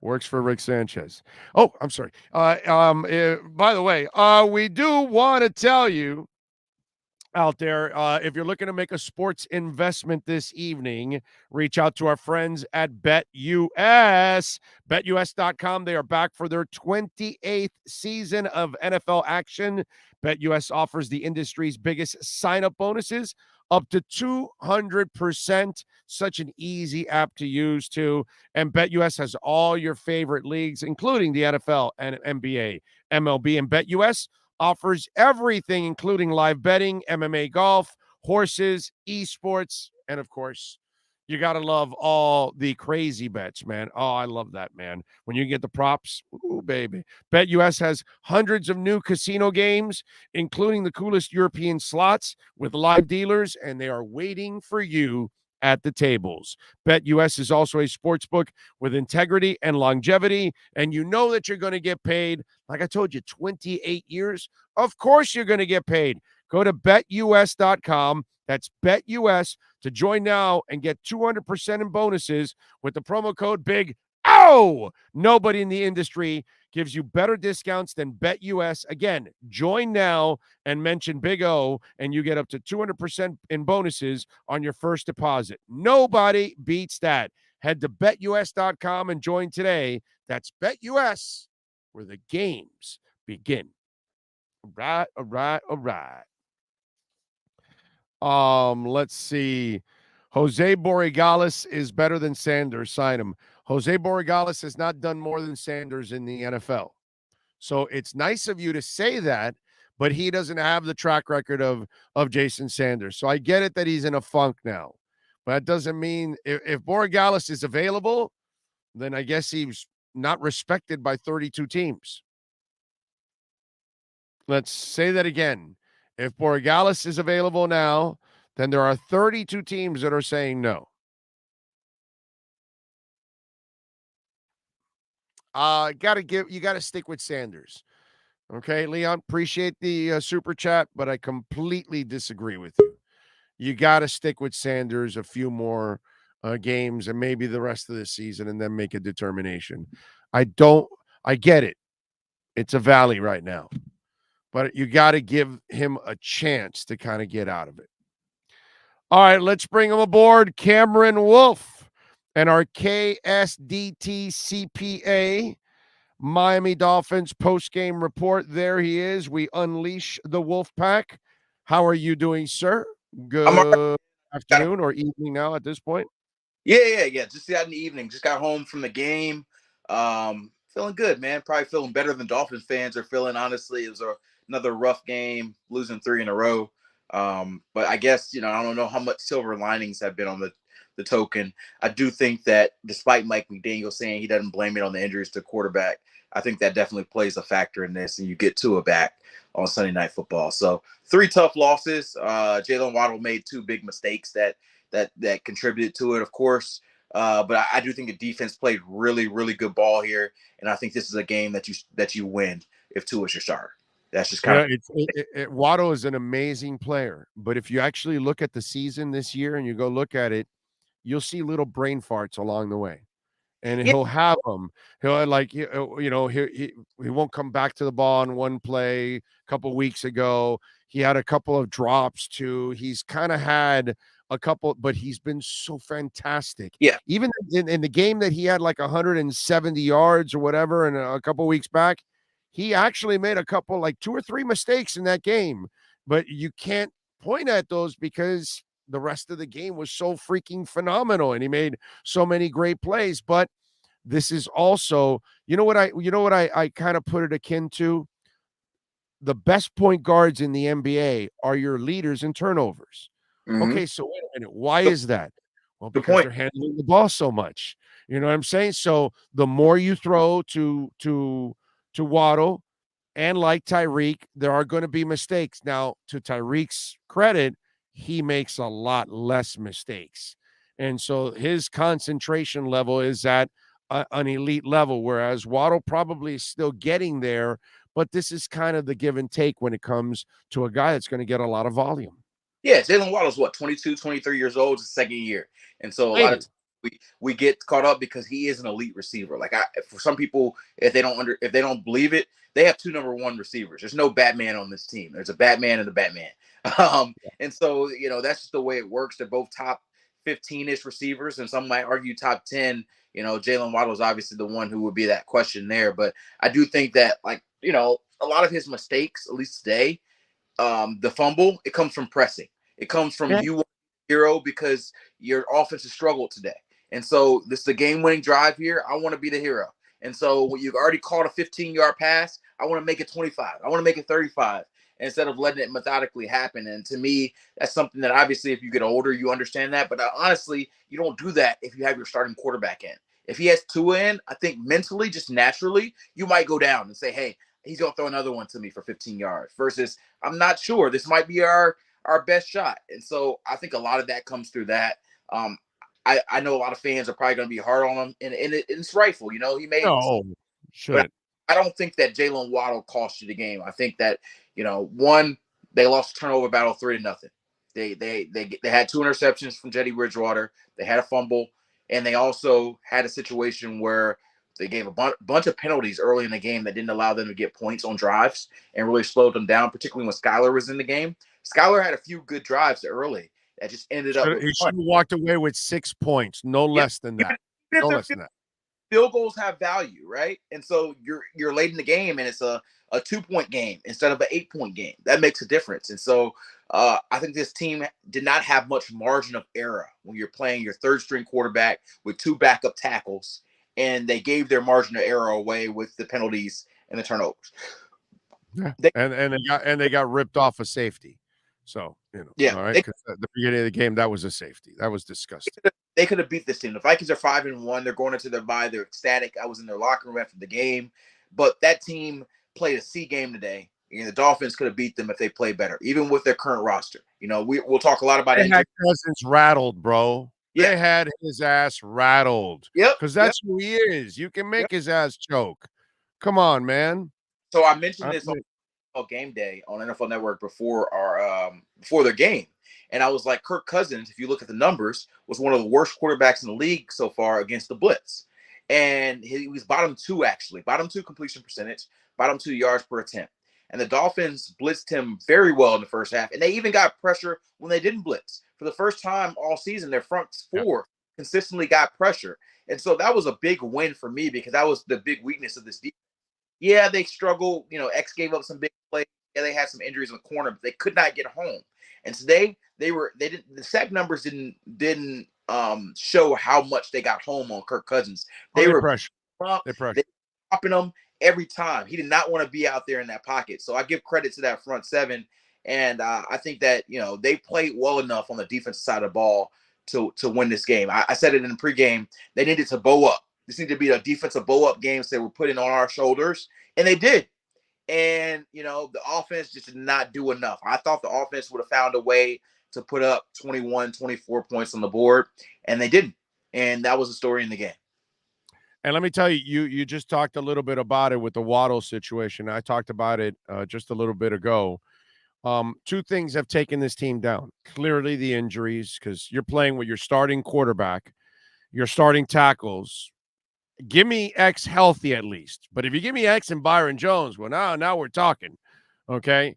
Works for Rick Sanchez. Oh, I'm sorry. By the way, we do want to tell you out there, if you're looking to make a sports investment this evening, reach out to our friends at BetUS. BetUS.com. They are back for their 28th season of NFL action. BetUS offers the industry's biggest sign-up bonuses, up to 200%. Such an easy app to use, too. And BetUS has all your favorite leagues, including the NFL and NBA, MLB. And BetUS offers everything, including live betting, MMA golf, horses, esports, and, of course, You got to love all the crazy bets, man. Oh, I love that, man. When you get the props, ooh, baby. BetUS has hundreds of new casino games, including the coolest European slots with live dealers, and they are waiting for you at the tables. BetUS is also a sports book with integrity and longevity, and you know that you're going to get paid. Like I told you, 28 years. Of course you're going to get paid. Go to betus.com. That's BetUS to join now and get 200% in bonuses with the promo code BIG O. Nobody in the industry gives you better discounts than BetUS. Again, join now and mention Big O, and you get up to 200% in bonuses on your first deposit. Nobody beats that. Head to betus.com and join today. That's BetUS, where the games begin. All right. Let's see. Jose Borregales is better than Sanders. Sign him. Jose Borregales has not done more than Sanders in the NFL. So it's nice of you to say that, but he doesn't have the track record of Jason Sanders. So I get it that he's in a funk now. But that doesn't mean if Borregales is available, then I guess he's not respected by 32 teams. Let's say that again. If Borregales is available now, then there are 32 teams that are saying no. You got to stick with Sanders. Okay, Leon, appreciate the super chat, but I completely disagree with you. You got to stick with Sanders a few more games and maybe the rest of the season and then make a determination. I get it. It's a valley right now. But you got to give him a chance to kind of get out of it. All right, let's bring him aboard. Cameron Wolf and our KSDT CPA Miami Dolphins postgame report. There he is. We unleash the Wolf Pack. How are you doing, sir? Good afternoon or evening now at this point? Yeah. Just out in the evening. Just got home from the game. Feeling good, man. Probably feeling better than Dolphins fans are feeling. Honestly, it was another rough game, losing 3 in a row. But I guess, I don't know how much silver linings have been on the token. I do think that despite Mike McDaniel saying he doesn't blame it on the injuries to quarterback, I think that definitely plays a factor in this, and you get Tua back on Sunday Night Football. So 3 tough losses. Jalen Waddle made 2 big mistakes that contributed to it, of course. But I do think the defense played really, really good ball here, and I think this is a game that you win if Tua is your starter. That's just kind of Waddle is an amazing player, but if you actually look at the season this year and you go look at it, you'll see little brain farts along the way. And he'll have them. He'll he won't come back to the ball in one play. A couple weeks ago, he had a couple of drops too. He's kind of had a couple, but he's been so fantastic. Yeah. Even in the game that he had like 170 yards or whatever, and a couple weeks back, he actually made a couple, like 2 or 3 mistakes in that game. But you can't point at those because the rest of the game was so freaking phenomenal, and he made so many great plays. But this is also, you know what I kind of put it akin to? The best point guards in the NBA are your leaders in turnovers. Mm-hmm. Okay, so wait a minute. Why is that? Well, because they're handling the ball so much. You know what I'm saying? So the more you throw to Waddle, and like Tyreek, there are going to be mistakes. Now, to Tyreek's credit, he makes a lot less mistakes. And so his concentration level is at an elite level, whereas Waddle probably is still getting there. But this is kind of the give and take when it comes to a guy that's going to get a lot of volume. Yeah, Jalen Waddle's 22, 23 years old, it's the second year. And so a lot of we get caught up because he is an elite receiver. Like for some people, if they don't believe it, they have 2 number 1 receivers. There's no Batman on this team. There's a Batman and a Batman. And so, that's just the way it works. They're both top 15-ish receivers, and some might argue top 10. Jalen Waddle is obviously the one who would be that question there. But I do think that, a lot of his mistakes, at least today, the fumble, it comes from pressing. It comes from you hero because your offense has struggled today. And so this is the game-winning drive here. I want to be the hero. And so when you've already caught a 15-yard pass, I want to make it 25. I want to make it 35. instead of letting it methodically happen. And to me, that's something that obviously if you get older, you understand that. But honestly, you don't do that if you have your starting quarterback in. If he has Tua in, I think mentally, just naturally, you might go down and say, hey, he's going to throw another one to me for 15 yards versus I'm not sure. This might be our best shot. And so I think a lot of that comes through that. I know a lot of fans are probably going to be hard on him, and it's rightful. You know, he made Should. I don't think that Jalen Waddle cost you the game. I think that, you know, one, they lost a turnover battle 3-0. They had 2 interceptions from Teddy Bridgewater. They had a fumble, and they also had a situation where they gave a bunch of penalties early in the game that didn't allow them to get points on drives and really slowed them down, particularly when Skyler was in the game. Skyler had a few good drives early that just ended up. He should have walked away with 6 points, no less than that. No less than that. Field goals have value, right? And so you're late in the game, and it's a 2-point game instead of an 8-point game. That makes a difference. And so I think this team did not have much margin of error when you're playing your third-string quarterback with 2 backup tackles, and they gave their margin of error away with the penalties and the turnovers. Yeah, and they got ripped off a safety. So, you know, yeah, all right, because at the beginning of the game, that was a safety. That was disgusting. They could have beat this team. The Vikings are 5-1. They're going into their bye. They're ecstatic. I was in their locker room after the game. But that team played a C game today. And the Dolphins could have beat them if they played better, even with their current roster. You know, we'll talk a lot about it. They had Cousins rattled, bro. Yeah. They had his ass rattled. Yep. Because that's who he is. You can make his ass choke. Come on, man. So I mentioned this on Game Day on NFL Network before their game. And I was like, Kirk Cousins, if you look at the numbers, was one of the worst quarterbacks in the league so far against the blitz. And he was bottom 2, actually. Bottom 2 completion percentage, bottom 2 yards per attempt. And the Dolphins blitzed him very well in the first half. And they even got pressure when they didn't blitz. For the first time all season, their front 4 consistently got pressure. And so that was a big win for me because that was the big weakness of this defense. Yeah, they struggled. You know, X gave up some big plays. Yeah, they had some injuries in the corner, but they could not get home. And today the sack numbers didn't show how much they got home on Kirk Cousins. They were pressure. They dropping him every time. He did not want to be out there in that pocket. So I give credit to that front 7. And I think that, you know, they played well enough on the defensive side of the ball to win this game. I said it in the pregame. They needed to bow up. This needed to be a defensive bow up game. So they were putting on our shoulders, and they did. And, you know, the offense just did not do enough. I thought the offense would have found a way to put up 21, 24 points on the board, and they didn't. And that was the story in the game. And let me tell you, you just talked a little bit about it with the Waddle situation. I talked about it just a little bit ago. 2 things have taken this team down. Clearly the injuries, because you're playing with your starting quarterback, your starting tackles. Give me X healthy at least. But if you give me X and Byron Jones, well, now we're talking. Okay.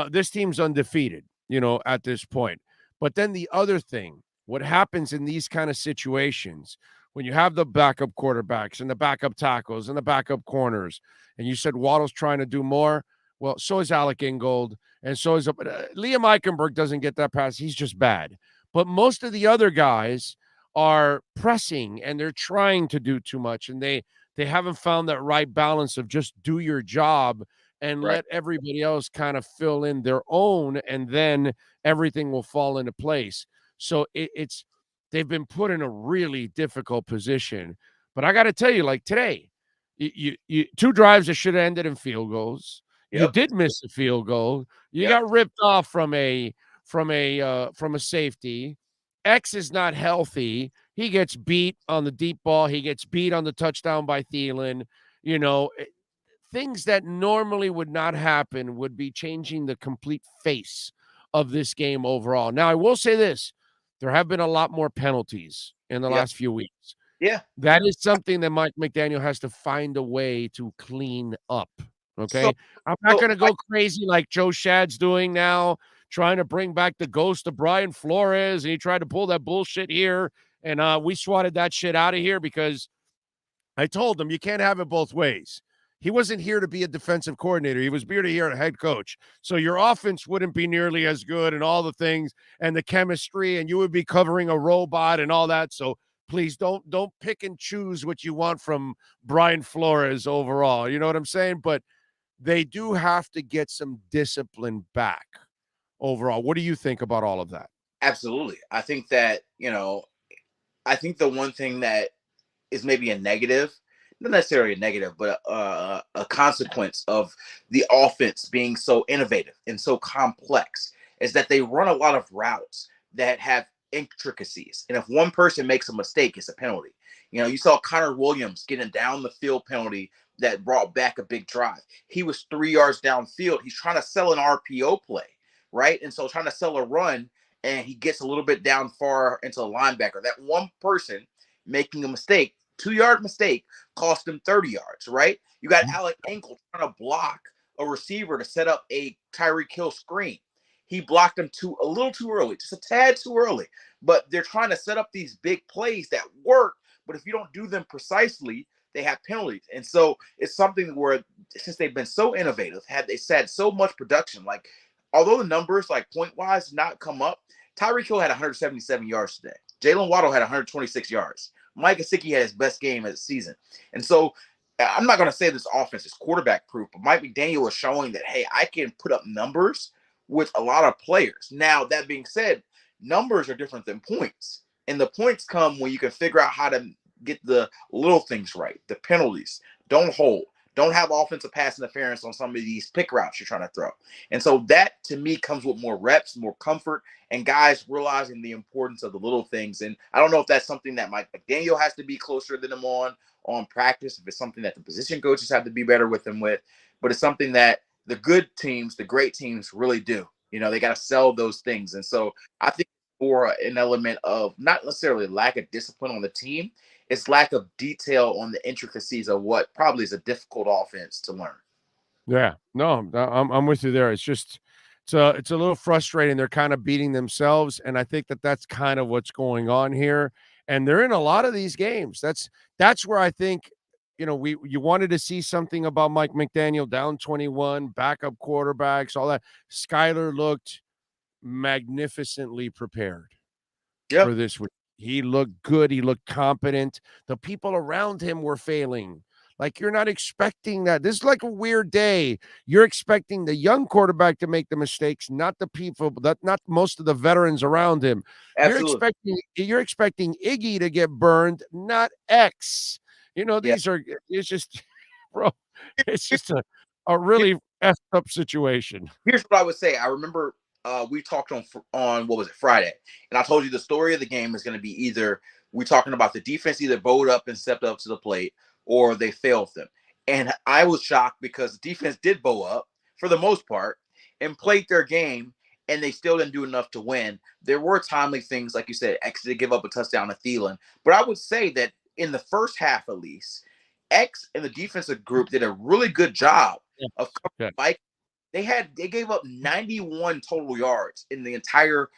This team's undefeated, you know, at this point. But then the other thing, what happens in these kind of situations when you have the backup quarterbacks and the backup tackles and the backup corners, and you said Waddle's trying to do more. Well, so is Alec Ingold, and so is Liam Eichenberg doesn't get that pass. He's just bad. But most of the other guys are pressing and they're trying to do too much, and they haven't found that right balance of just do your job and let everybody else kind of fill in their own, and then everything will fall into place. So they've been put in a really difficult position. But I got to tell you, like today, you 2 drives that should have ended in field goals. Yep. You did miss a field goal. You got ripped off from a safety. X is not healthy. He gets beat on the deep ball. He gets beat on the touchdown by Thielen. You know, things that normally would not happen would be changing the complete face of this game overall. Now, I will say this. There have been a lot more penalties in the last few weeks. Yeah. That is something that Mike McDaniel has to find a way to clean up. Okay. So, I'm not going to go crazy like Joe Shad's doing now, trying to bring back the ghost of Brian Flores. And he tried to pull that bullshit here. And we swatted that shit out of here because I told him you can't have it both ways. He wasn't here to be a defensive coordinator. He was here to be a head coach. So your offense wouldn't be nearly as good and all the things and the chemistry, and you would be covering a robot and all that. So please don't pick and choose what you want from Brian Flores overall. You know what I'm saying? But they do have to get some discipline back overall. What do you think about all of that? Absolutely. I think that, I think the one thing that is maybe a negative, not necessarily a negative, but a consequence of the offense being so innovative and so complex is that they run a lot of routes that have intricacies. And if one person makes a mistake, it's a penalty. You saw Connor Williams getting down the field penalty that brought back a big drive. He was 3 yards downfield. He's trying to sell an RPO play, right? And so trying to sell a run, and he gets a little bit down far into the linebacker. That one person making a mistake, 2-yard mistake, cost him 30 yards, right? You got Alec Ankle trying to block a receiver to set up a Tyreek Hill screen. He blocked him a little too early, just a tad too early. But they're trying to set up these big plays that work, but if you don't do them precisely, they have penalties. And so it's something where, since they've been so innovative, they had so much production, like, although the numbers, like point-wise, not come up, Tyreek Hill had 177 yards today. Jalen Waddle had 126 yards. Mike Gesicki had his best game of the season. And so I'm not going to say this offense is quarterback proof, but Mike McDaniel is showing that, hey, I can put up numbers with a lot of players. Now, that being said, numbers are different than points. And the points come when you can figure out how to get the little things right, the penalties, don't hold, don't have offensive pass interference on some of these pick routes you're trying to throw. And so that, to me, comes with more reps, more comfort, and guys realizing the importance of the little things. And I don't know if that's something that Mike McDaniel has to be closer than him on practice, if it's something that the position coaches have to be better with him with, but it's something that the good teams, the great teams really do. They got to sell those things. And so I think for an element of not necessarily lack of discipline on the team, it's lack of detail on the intricacies of what probably is a difficult offense to learn. Yeah, no, I'm with you there. It's just, it's a little frustrating. They're kind of beating themselves, and I think that's kind of what's going on here. And they're in a lot of these games. That's where I think, you wanted to see something about Mike McDaniel, down 21, backup quarterbacks, all that. Skyler looked magnificently prepared for this week. He looked good. He looked competent. The people around him were failing. Like, you're not expecting that. This is like a weird day. You're expecting the young quarterback to make the mistakes, not the people, not most of the veterans around him. Absolutely. You're expecting Iggy to get burned, not X. It's just, bro, it's just a really effed up situation. Here's what I would say. I remember we talked on what was it, Friday, and I told you the story of the game is going to be either we're talking about the defense either bowed up and stepped up to the plate, or they failed them. And I was shocked because the defense did bow up for the most part and played their game, and they still didn't do enough to win. There were timely things, like you said, X did give up a touchdown to Thielen. But I would say that in the first half, at least, X and the defensive group did a really good job of covering Mike. They gave up 91 total yards in the entire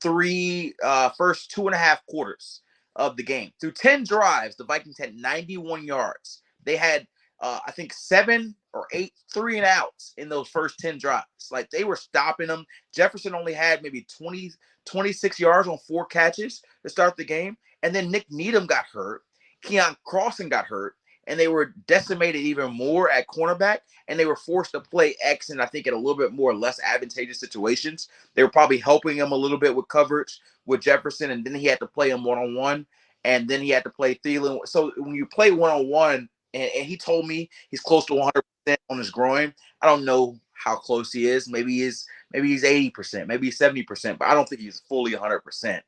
first 2.5 quarters of the game. Through 10 drives, the Vikings had 91 yards. They had, I think, 7 or 8 3-and-outs in those first 10 drives. Like, they were stopping them. Jefferson only had maybe 26 yards on 4 catches to start the game. And then Nick Needham got hurt. Keon Crossan got hurt. And they were decimated even more at cornerback, and they were forced to play X, and I think in a little bit more less advantageous situations. They were probably helping him a little bit with coverage with Jefferson, and then he had to play him one-on-one, and then he had to play Thielen. So when you play one-on-one, and he told me he's close to 100% on his groin. I don't know how close he is. Maybe he's 80%, maybe he's 70%, but I don't think he's fully 100%.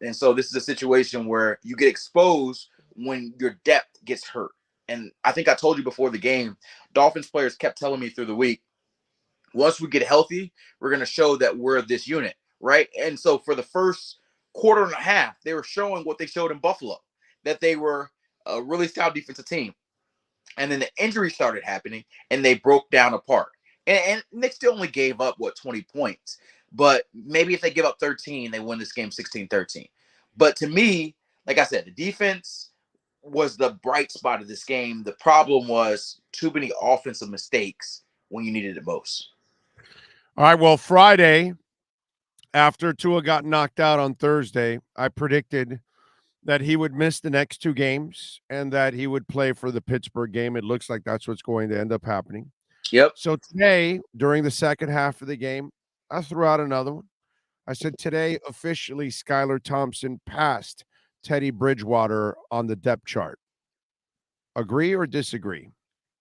And so this is a situation where you get exposed when your depth gets hurt. And I think I told you before the game, Dolphins players kept telling me through the week, once we get healthy, we're going to show that we're this unit, right? And so for the first quarter and a half, they were showing what they showed in Buffalo, that they were a really stout defensive team. And then the injuries started happening, and they broke down apart. And they still only gave up, 20 points. But maybe if they give up 13, they win this game 16-13. But to me, like I said, the defense was the bright spot of this game. The problem was too many offensive mistakes when you needed it most. All right, well, Friday, after Tua got knocked out on Thursday, I predicted that he would miss the next 2 games and that he would play for the Pittsburgh game. It looks like that's what's going to end up happening. Yep. So today, during the second half of the game, I threw out another one. I said today, officially, Skylar Thompson passed Teddy Bridgewater on the depth chart. Agree or disagree?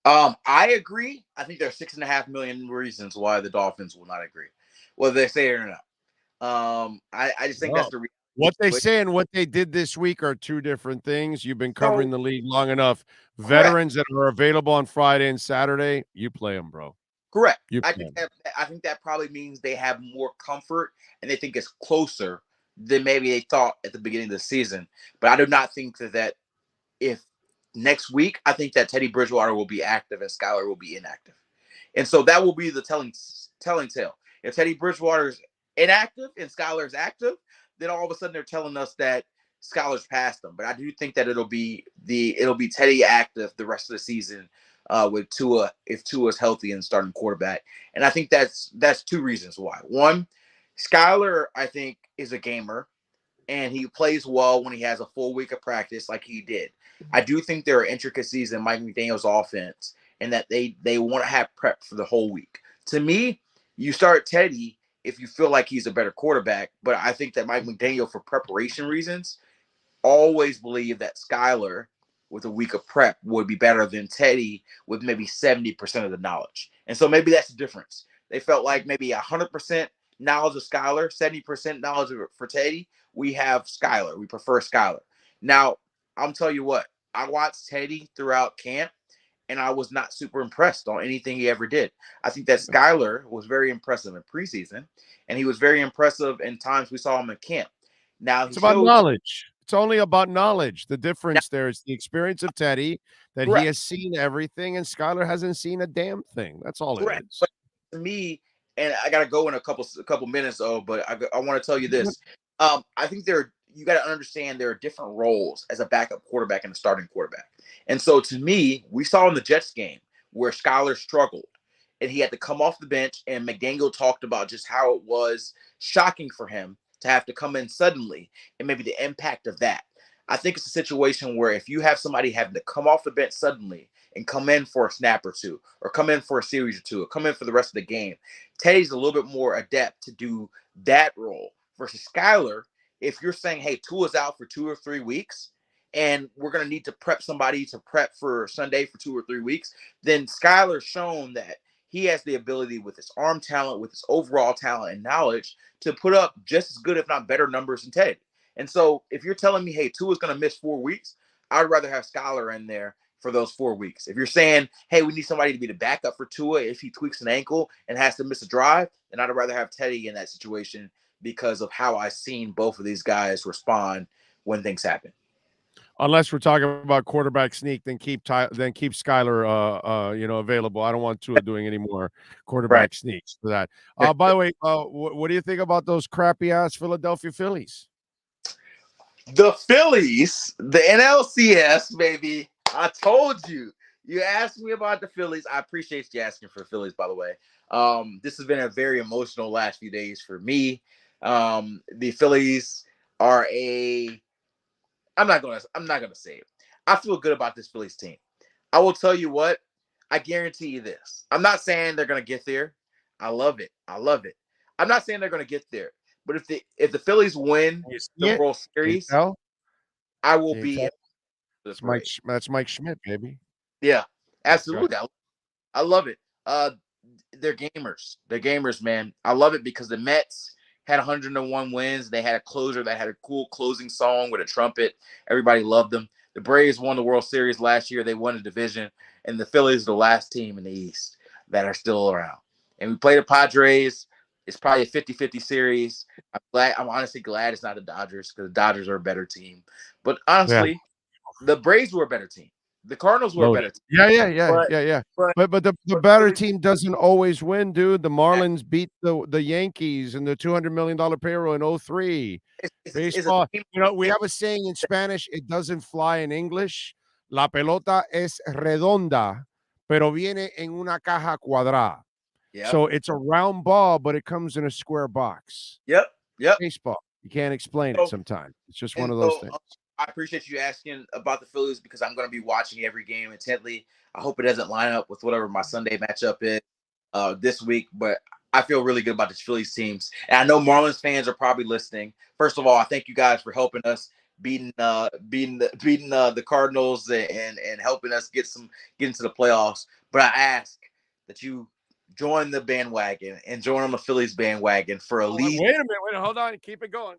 I agree. I think there are 6.5 million reasons why the Dolphins will not agree, whether they say it or not. I just think that's the reason. What they say and what they did this week are two different things. You've been covering the league long enough. Veterans that are available on Friday and Saturday, you play them, bro. Correct. You I play think that probably means they have more comfort and they think it's closer than maybe they thought at the beginning of the season. But I do not think that if next week, I think that Teddy Bridgewater will be active and Skylar will be inactive. And so that will be the telling tale. If Teddy Bridgewater is inactive and Skylar is active, then all of a sudden they're telling us that Skylar's passed them. But I do think that it'll be Teddy active the rest of the season with Tua, if Tua is healthy and starting quarterback. And I think that's two reasons why. One, Skylar, I think, is a gamer, and he plays well when he has a full week of practice like he did. I do think there are intricacies in Mike McDaniel's offense and that they want to have prep for the whole week. To me, you start Teddy if you feel like he's a better quarterback, but I think that Mike McDaniel, for preparation reasons, always believed that Skylar with a week of prep would be better than Teddy with maybe 70% of the knowledge. And so maybe that's the difference. They felt like maybe 100% knowledge of Skylar, 70% knowledge for Teddy. We have Skylar. We prefer Skylar. Now, I'm telling you what, I watched Teddy throughout camp, and I was not super impressed on anything he ever did. I think that Skylar was very impressive in preseason, and he was very impressive in times we saw him in camp. Now, it's about knowledge. It's only about knowledge. The difference there is the experience of Teddy, that he has seen everything, and Skylar hasn't seen a damn thing. That's all it is. But to me, and I got to go in a couple minutes, but I want to tell you this. I think you got to understand there are different roles as a backup quarterback and a starting quarterback. And so to me, we saw in the Jets game where Skylar struggled and he had to come off the bench, and McDaniel talked about just how it was shocking for him to have to come in suddenly and maybe the impact of that. I think it's a situation where if you have somebody having to come off the bench suddenly and come in for a snap or two, or come in for a series or two, or come in for the rest of the game, Teddy's a little bit more adept to do that role versus Skylar. If you're saying, hey, Tua's out for 2 or 3 weeks, and we're going to need to prep somebody to prep for Sunday for 2 or 3 weeks, then Skylar's shown that he has the ability with his arm talent, with his overall talent and knowledge to put up just as good, if not better, numbers than Teddy. And so if you're telling me, hey, Tua's going to miss 4 weeks, I'd rather have Skylar in there for those 4 weeks. If you're saying, hey, we need somebody to be the backup for Tua if he tweaks an ankle and has to miss a drive, then I'd rather have Teddy in that situation because of how I've seen both of these guys respond when things happen. Unless we're talking about quarterback sneak, then keep Skylar available. I don't want Tua doing any more quarterback sneaks for that. By the way, what do you think about those crappy ass Philadelphia Phillies? The Phillies, the NLCS, baby. I told you. You asked me about the Phillies. I appreciate you asking for the Phillies, by the way. This has been a very emotional last few days for me. The Phillies are I'm not gonna say it. I feel good about this Phillies team. I will tell you what, I guarantee you this. I'm not saying they're gonna get there. I love it. I'm not saying they're gonna get there. But if the Phillies win the World Series, I will be. That's Mike Schmidt, baby. Yeah, absolutely. I love it. They're gamers. They're gamers, man. I love it because the Mets had 101 wins. They had a closer that had a cool closing song with a trumpet. Everybody loved them. The Braves won the World Series last year. They won the division. And the Phillies are the last team in the East that are still around. And we play the Padres. It's probably a 50-50 series. I'm honestly glad it's not the Dodgers because the Dodgers are a better team. But honestly, the Braves were a better team. The Cardinals were a better team. Yeah. But the better team doesn't always win, dude. The Marlins beat the Yankees and the $200 million payroll in 2003. Baseball, we have a saying in Spanish. It doesn't fly in English. La pelota es redonda, pero viene en una caja cuadrada. Yep. So it's a round ball, but it comes in a square box. Yep. Baseball. You can't explain it sometimes. It's just one of those things. I appreciate you asking about the Phillies because I'm going to be watching every game intently. I hope it doesn't line up with whatever my Sunday matchup is this week, but I feel really good about the Phillies teams. And I know Marlins fans are probably listening. First of all, I thank you guys for helping us beating the Cardinals and helping us get into the playoffs. But I ask that you join the bandwagon and join on the Phillies bandwagon for at least. Wait a minute. Hold on. Keep it going.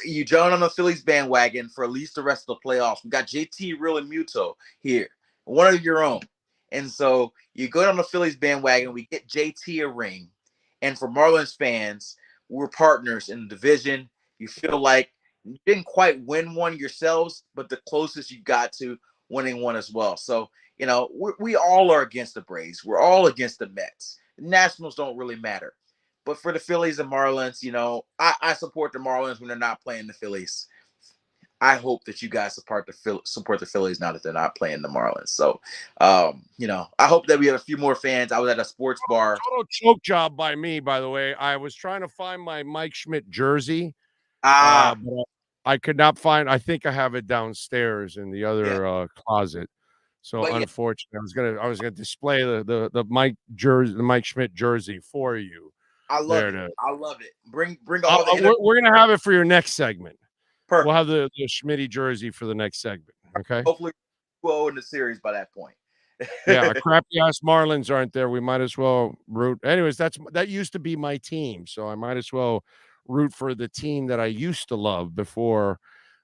You join on the Phillies bandwagon for at least the rest of the playoffs. We got JT Real and Muto here, one of your own. And so you go on the Phillies bandwagon, we get JT a ring. And for Marlins fans, we're partners in the division. You feel like you didn't quite win one yourselves, but the closest you got to winning one as well. So, we all are against the Braves. We're all against the Mets. The Nationals don't really matter. But for the Phillies and Marlins, I support the Marlins when they're not playing the Phillies. I hope that you guys support the Phillies now that they're not playing the Marlins. So, I hope that we have a few more fans. I was at a sports bar. Total choke job by me, by the way. I was trying to find my Mike Schmidt jersey. But I could not find. I think I have it downstairs in the other closet. So unfortunately, I was gonna display the Mike Schmidt jersey for you. I love it. I love it. Bring all the. We're gonna have it for your next segment. Perfect. We'll have the Schmitty jersey for the next segment. Okay. Hopefully, we'll in the series by that point. Yeah, crappy ass Marlins aren't there. We might as well root. Anyways, that used to be my team, so I might as well root for the team that I used to love before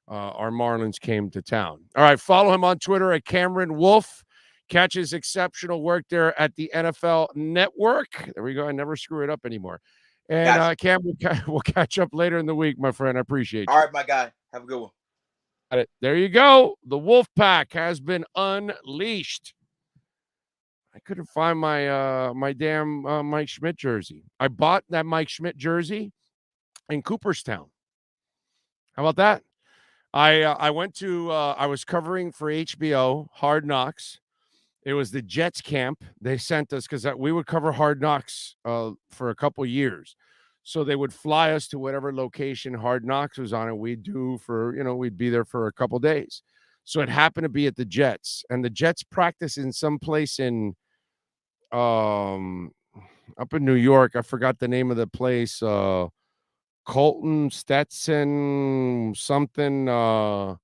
our Marlins came to town. All right, follow him on Twitter at Cameron Wolf. Catch his exceptional work there at the NFL Network. There we go. I never screw it up anymore. And Cam, we'll catch up later in the week, my friend. I appreciate you. All right, my guy. Have a good one. Got it. There you go. The Wolf Pack has been unleashed. I couldn't find my damn Mike Schmidt jersey. I bought that Mike Schmidt jersey in Cooperstown. How about that? I went to I was covering for HBO Hard Knocks. It was the Jets camp. They sent us because we would cover Hard Knocks for a couple years. So they would fly us to whatever location Hard Knocks was on, and we'd be there for a couple days. So it happened to be at the Jets, and the Jets practice in some place in up in New York. I forgot the name of the place. Colton, Stetson, something. Oh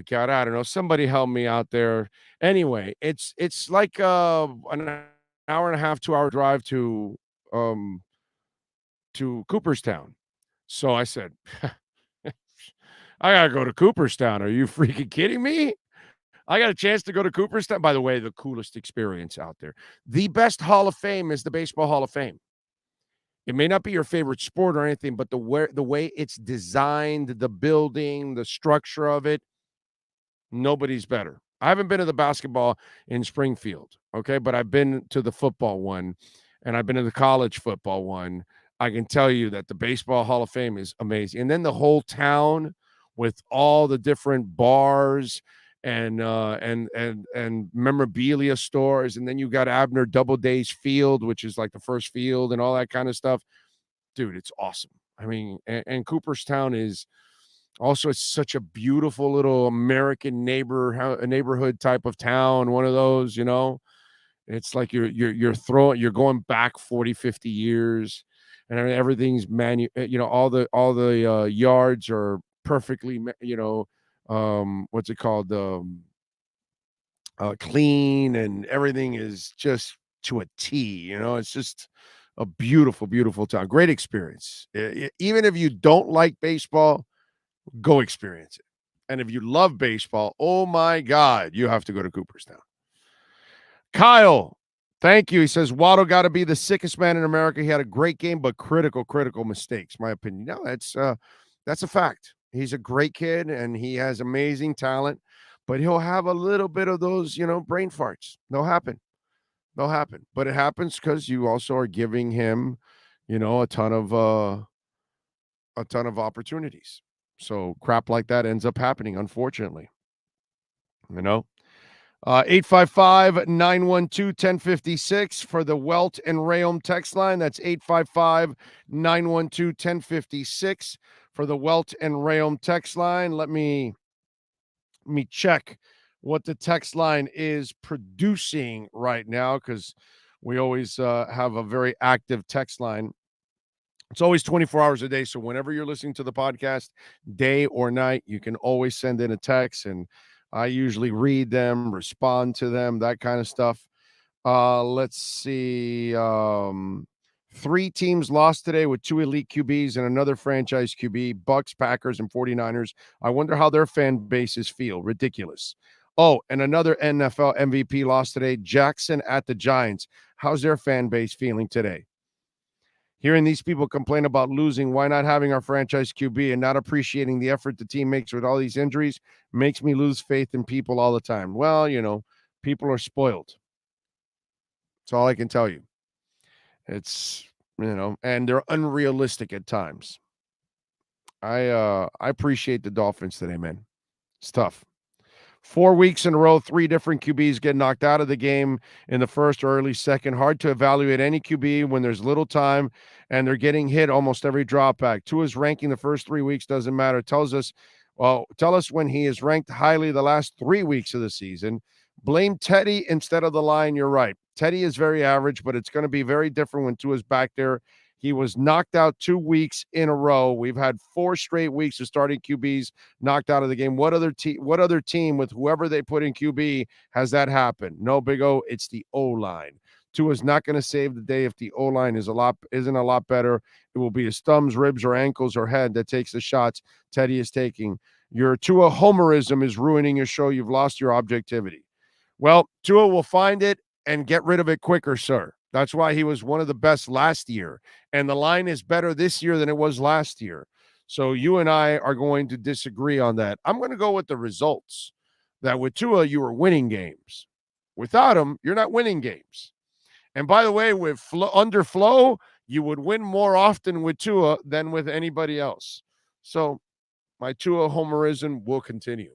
God, I don't know. Somebody help me out there. Anyway, it's like an hour and a half, 2 hour drive to Cooperstown. So I said, I gotta go to Cooperstown. Are you freaking kidding me? I got a chance to go to Cooperstown. By the way, the coolest experience out there. The best Hall of Fame is the Baseball Hall of Fame. It may not be your favorite sport or anything, but the way it's designed, the building, the structure of it, nobody's better. I haven't been to the basketball in Springfield, okay, but I've been to the football one, and I've been to the college football one. I can tell you that the Baseball Hall of Fame is amazing. And then the whole town with all the different bars and memorabilia stores, and then you got Abner Doubleday's Field, which is like the first field and all that kind of stuff. Dude, it's awesome. I mean, and Cooperstown is also, it's such a beautiful little American neighborhood type of town. One of those, it's like you're going back 40, 50 years, and everything's all the yards are perfectly, what's it called? Clean, and everything is just to a T. It's just a beautiful, beautiful town. Great experience. Even if you don't like baseball, go experience it. And if you love baseball, oh my God, you have to go to Cooperstown. Kyle, thank you. He says, Waddle got to be the sickest man in America. He had a great game, but critical mistakes, my opinion. No, that's a fact. He's a great kid, and he has amazing talent, but he'll have a little bit of those, brain farts. They'll happen. But it happens because you also are giving him, a ton of opportunities. So crap like that ends up happening, unfortunately. 855-912-1056 for the Welt and Rayom text line. That's 855-912-1056 for the Welt and Rayom text line. Let me check what the text line is producing right now, because we always have a very active text line. It's always 24 hours a day. So whenever you're listening to the podcast, day or night, you can always send in a text, and I usually read them, respond to them, that kind of stuff. Let's see. 3 teams lost today with 2 elite QBs and another franchise QB, Bucks, Packers, and 49ers. I wonder how their fan bases feel. Ridiculous. Oh, and another NFL MVP lost today, Jackson at the Giants. How's their fan base feeling today? Hearing these people complain about losing, why not having our franchise QB, and not appreciating the effort the team makes with all these injuries makes me lose faith in people all the time. Well, people are spoiled. That's all I can tell you. It's, and they're unrealistic at times. I appreciate the Dolphins today, man. It's tough. 4 weeks in a row, 3 different QBs get knocked out of the game in the first or early second. Hard to evaluate any QB when there's little time and they're getting hit almost every drop back. Tua's ranking the first 3 weeks doesn't matter. Tell us when he is ranked highly the last 3 weeks of the season. Blame Teddy instead of the line. You're right. Teddy is very average, but it's going to be very different when Tua's back there. He was knocked out 2 weeks in a row. We've had 4 straight weeks of starting QBs knocked out of the game. What other team with whoever they put in QB has that happen? No, Big O, it's the O-line. Tua's not going to save the day if the O-line isn't a lot better. It will be his thumbs, ribs, or ankles or head that takes the shots Teddy is taking. Your Tua homerism is ruining your show. You've lost your objectivity. Well, Tua will find it and get rid of it quicker, sir. That's why he was one of the best last year. And the line is better this year than it was last year. So you and I are going to disagree on that. I'm going to go with the results. That with Tua, you were winning games. Without him, you're not winning games. And by the way, with under flow, you would win more often with Tua than with anybody else. So my Tua homerism will continue.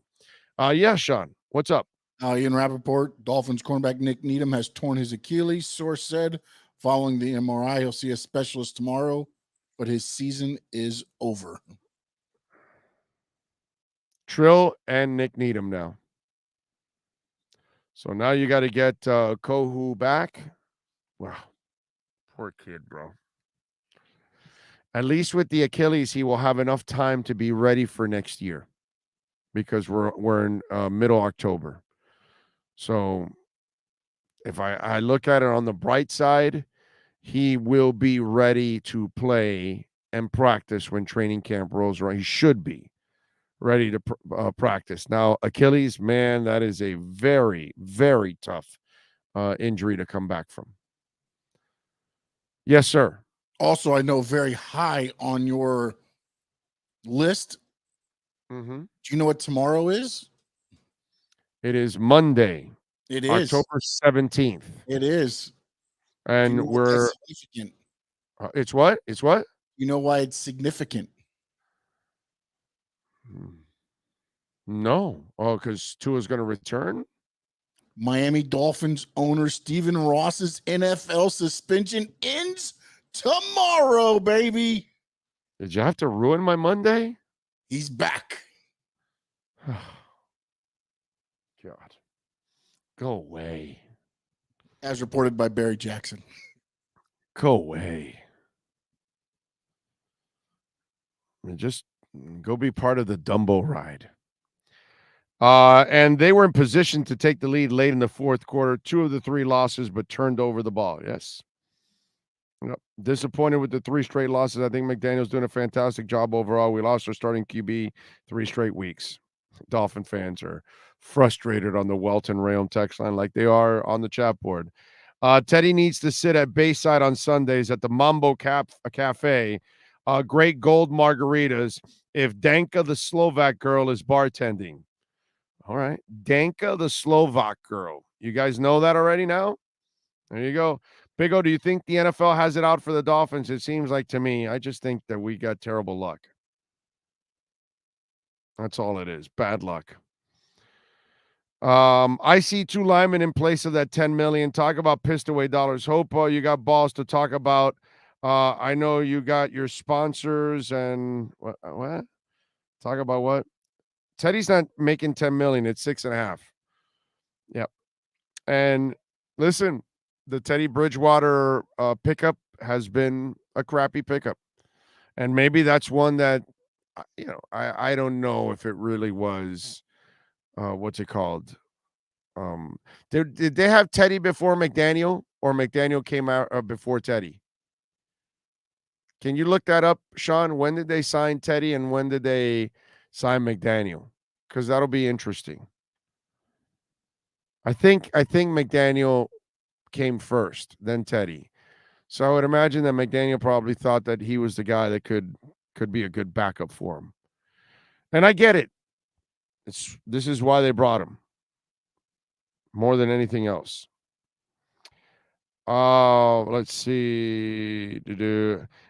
Yeah, Sean, what's up? Ian Rappaport, Dolphins cornerback Nick Needham has torn his Achilles. Source said following the MRI, he'll see a specialist tomorrow, but his season is over. Trill and Nick Needham now. So now you got to get Kohu back. Wow. Poor kid, bro. At least with the Achilles, he will have enough time to be ready for next year, because we're in middle October. So if I look at it on the bright side, he will be ready to play and practice when training camp rolls around. He should be ready to practice. Now, Achilles, man, that is a very, very tough injury to come back from. Yes, sir. Also, I know very high on your list. Mm-hmm. Do you know what tomorrow is? It is Monday. It is October 17th. It is. And you know we're significant? It's what? It's what? You know why it's significant? No. Oh, because Tua's going to return? Miami Dolphins owner Stephen Ross's NFL suspension ends tomorrow, baby. Did you have to ruin my Monday? He's back. God. Go away. As reported by Barry Jackson. Go away. I mean, just go be part of the Dumbo ride. And they were in position to take the lead late in the fourth quarter. 2 of the 3 losses, but turned over the ball. Yes. Yep. Disappointed with the 3 straight losses. I think McDaniel's doing a fantastic job overall. We lost our starting QB 3 straight weeks. Dolphin fans are frustrated on the Welton Rayom text line like they are on the chat board. Teddy needs to sit at Bayside on Sundays at the Mambo Cafe. Great gold margaritas if Danka the Slovak girl is bartending. All right. Danka the Slovak girl. You guys know that already now? There you go. Big O, do you think the NFL has it out for the Dolphins? It seems like to me. I just think that we got terrible luck. That's all it is. Bad luck. I see 2 linemen in place of that $10 million. Talk about pissed away dollars. Hope you got balls to talk about I know you got your sponsors and what? Talk about what? Teddy's not making 10 million. It's 6.5. Yep. And listen, the Teddy Bridgewater pickup has been a crappy pickup. And maybe that's one that, I don't know if it really was, what's it called? Did they have Teddy before McDaniel, or McDaniel came out before Teddy? Can you look that up, Sean? When did they sign Teddy and when did they sign McDaniel? Because that'll be interesting. I think McDaniel came first, then Teddy. So I would imagine that McDaniel probably thought that he was the guy that could be a good backup for him. And I get it. This is why they brought him more than anything else. Let's see.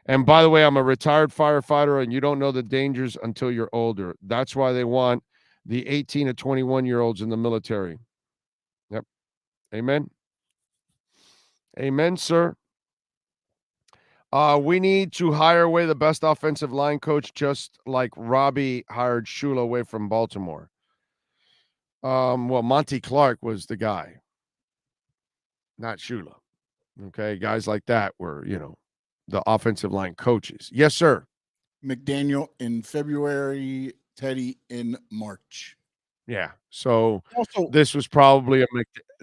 And by the way, I'm a retired firefighter, and you don't know the dangers until you're older. That's why they want the 18 to 21-year-olds in the military. Yep. Amen. Amen, sir. We need to hire away the best offensive line coach, just like Robbie hired Shula away from Baltimore. Well, Monty Clark was the guy, not Shula. Okay, guys like that were, the offensive line coaches. Yes, sir. McDaniel in February, Teddy in March. Yeah. So Also, this was probably a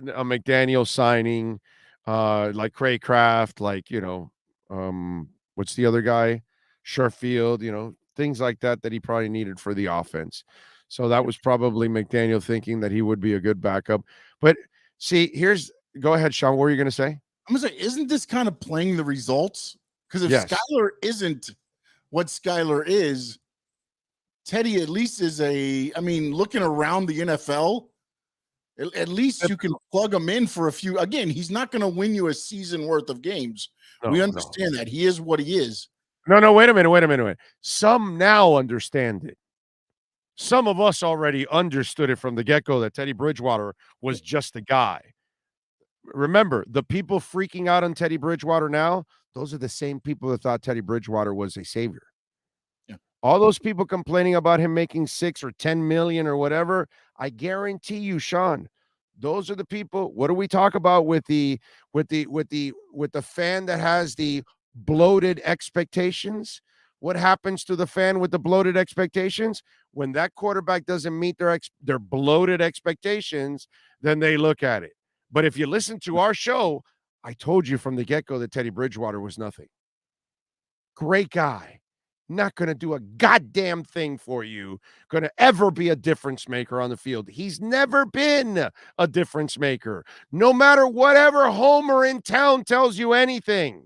McDaniel signing, like Craycraft, like, what's the other guy? Sherfield, things like that he probably needed for the offense. So that was probably McDaniel thinking that he would be a good backup. But see, go ahead, Sean. What were you going to say? I'm going to say, isn't this kind of playing the results? Because if Yes. Skyler isn't what Skyler is, Teddy at least is looking around the NFL, at least you can plug him in for a few. Again, he's not going to win you a season worth of games. We understand that. He is what he is. No, wait a minute. Some now understand it. Some of us already understood it from the get-go that Teddy Bridgewater was just a guy. Remember, the people freaking out on Teddy Bridgewater now, those are the same people that thought Teddy Bridgewater was a savior. Yeah. All those people complaining about him making 6 or 10 million or whatever, I guarantee you, Sean, those are the people. What do we talk about with the fan that has the bloated expectations? What happens to the fan with the bloated expectations? When that quarterback doesn't meet their bloated expectations, then they look at it. But if you listen to our show, I told you from the get-go that Teddy Bridgewater was nothing. Great guy. Not going to do a goddamn thing for you. Going to ever be a difference maker on the field. He's never been a difference maker. No matter whatever homer in town tells you anything.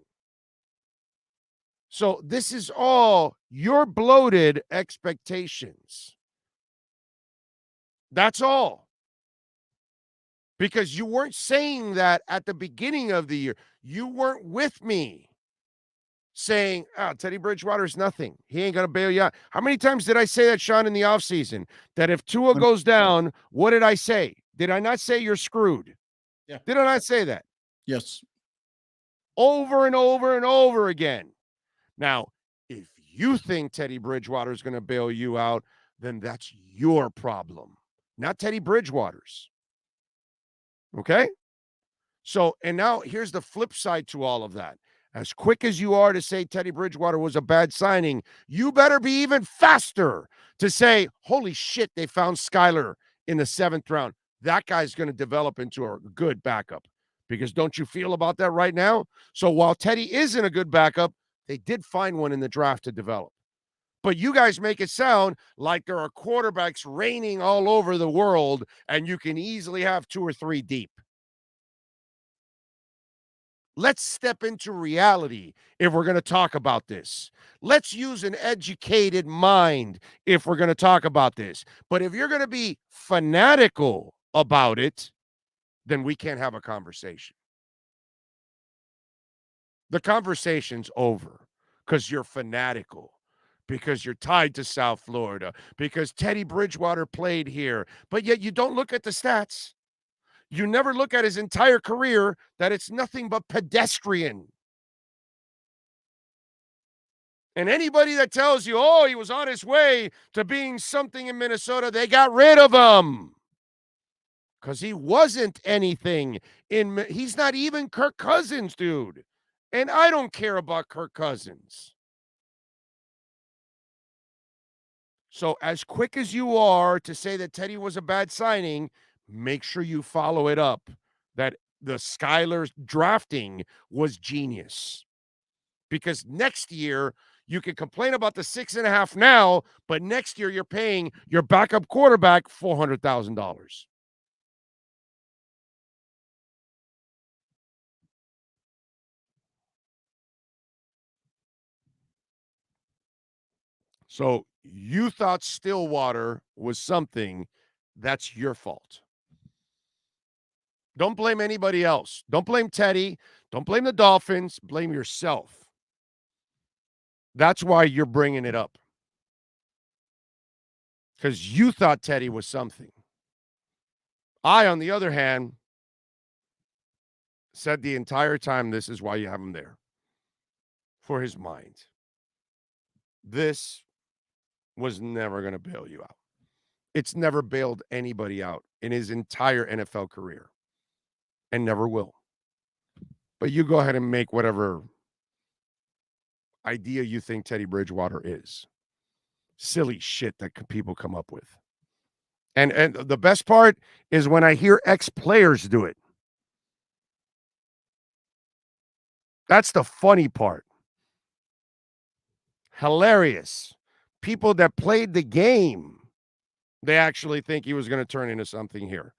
So this is all your bloated expectations. That's all. Because you weren't saying that at the beginning of the year. You weren't with me saying, Teddy Bridgewater is nothing. He ain't going to bail you out. How many times did I say that, Sean, in the offseason? That if Tua goes down, what did I say? Did I not say you're screwed? Yeah. Did I not say that? Yes. Over and over and over again. Now, if you think Teddy Bridgewater is going to bail you out, then that's your problem, not Teddy Bridgewater's. Okay? So, and now here's the flip side to all of that. As quick as you are to say Teddy Bridgewater was a bad signing, you better be even faster to say, holy shit, they found Skyler in the 7th round. That guy's going to develop into a good backup. Because don't you feel about that right now? So while Teddy isn't a good backup, they did find one in the draft to develop. But you guys make it sound like there are quarterbacks raining all over the world and you can easily have 2 or 3 deep. Let's step into reality if we're going to talk about this. Let's use an educated mind if we're going to talk about this. But if you're going to be fanatical about it, then we can't have a conversation. The conversation's over because you're fanatical, because you're tied to South Florida, because Teddy Bridgewater played here, but yet you don't look at the stats. You never look at his entire career, that it's nothing but pedestrian. And anybody that tells you, oh, he was on his way to being something in Minnesota, they got rid of him. Because he wasn't anything he's not even Kirk Cousins, dude. And I don't care about Kirk Cousins. So as quick as you are to say that Teddy was a bad signing, make sure you follow it up that the Skyler's drafting was genius. Because next year, you can complain about the 6.5 now, but next year you're paying your backup quarterback $400,000. So you thought Stillwater was something, that's your fault. Don't blame anybody else. Don't blame Teddy. Don't blame the Dolphins. Blame yourself. That's why you're bringing it up. Because you thought Teddy was something. I, on the other hand, said the entire time this is why you have him there. For his mind. This was never going to bail you out. It's never bailed anybody out in his entire NFL career. And never will. But you go ahead and make whatever idea you think Teddy Bridgewater is. Silly shit that people come up with. And the best part is when I hear ex-players do it. That's the funny part. Hilarious. People that played the game, they actually think he was going to turn into something here.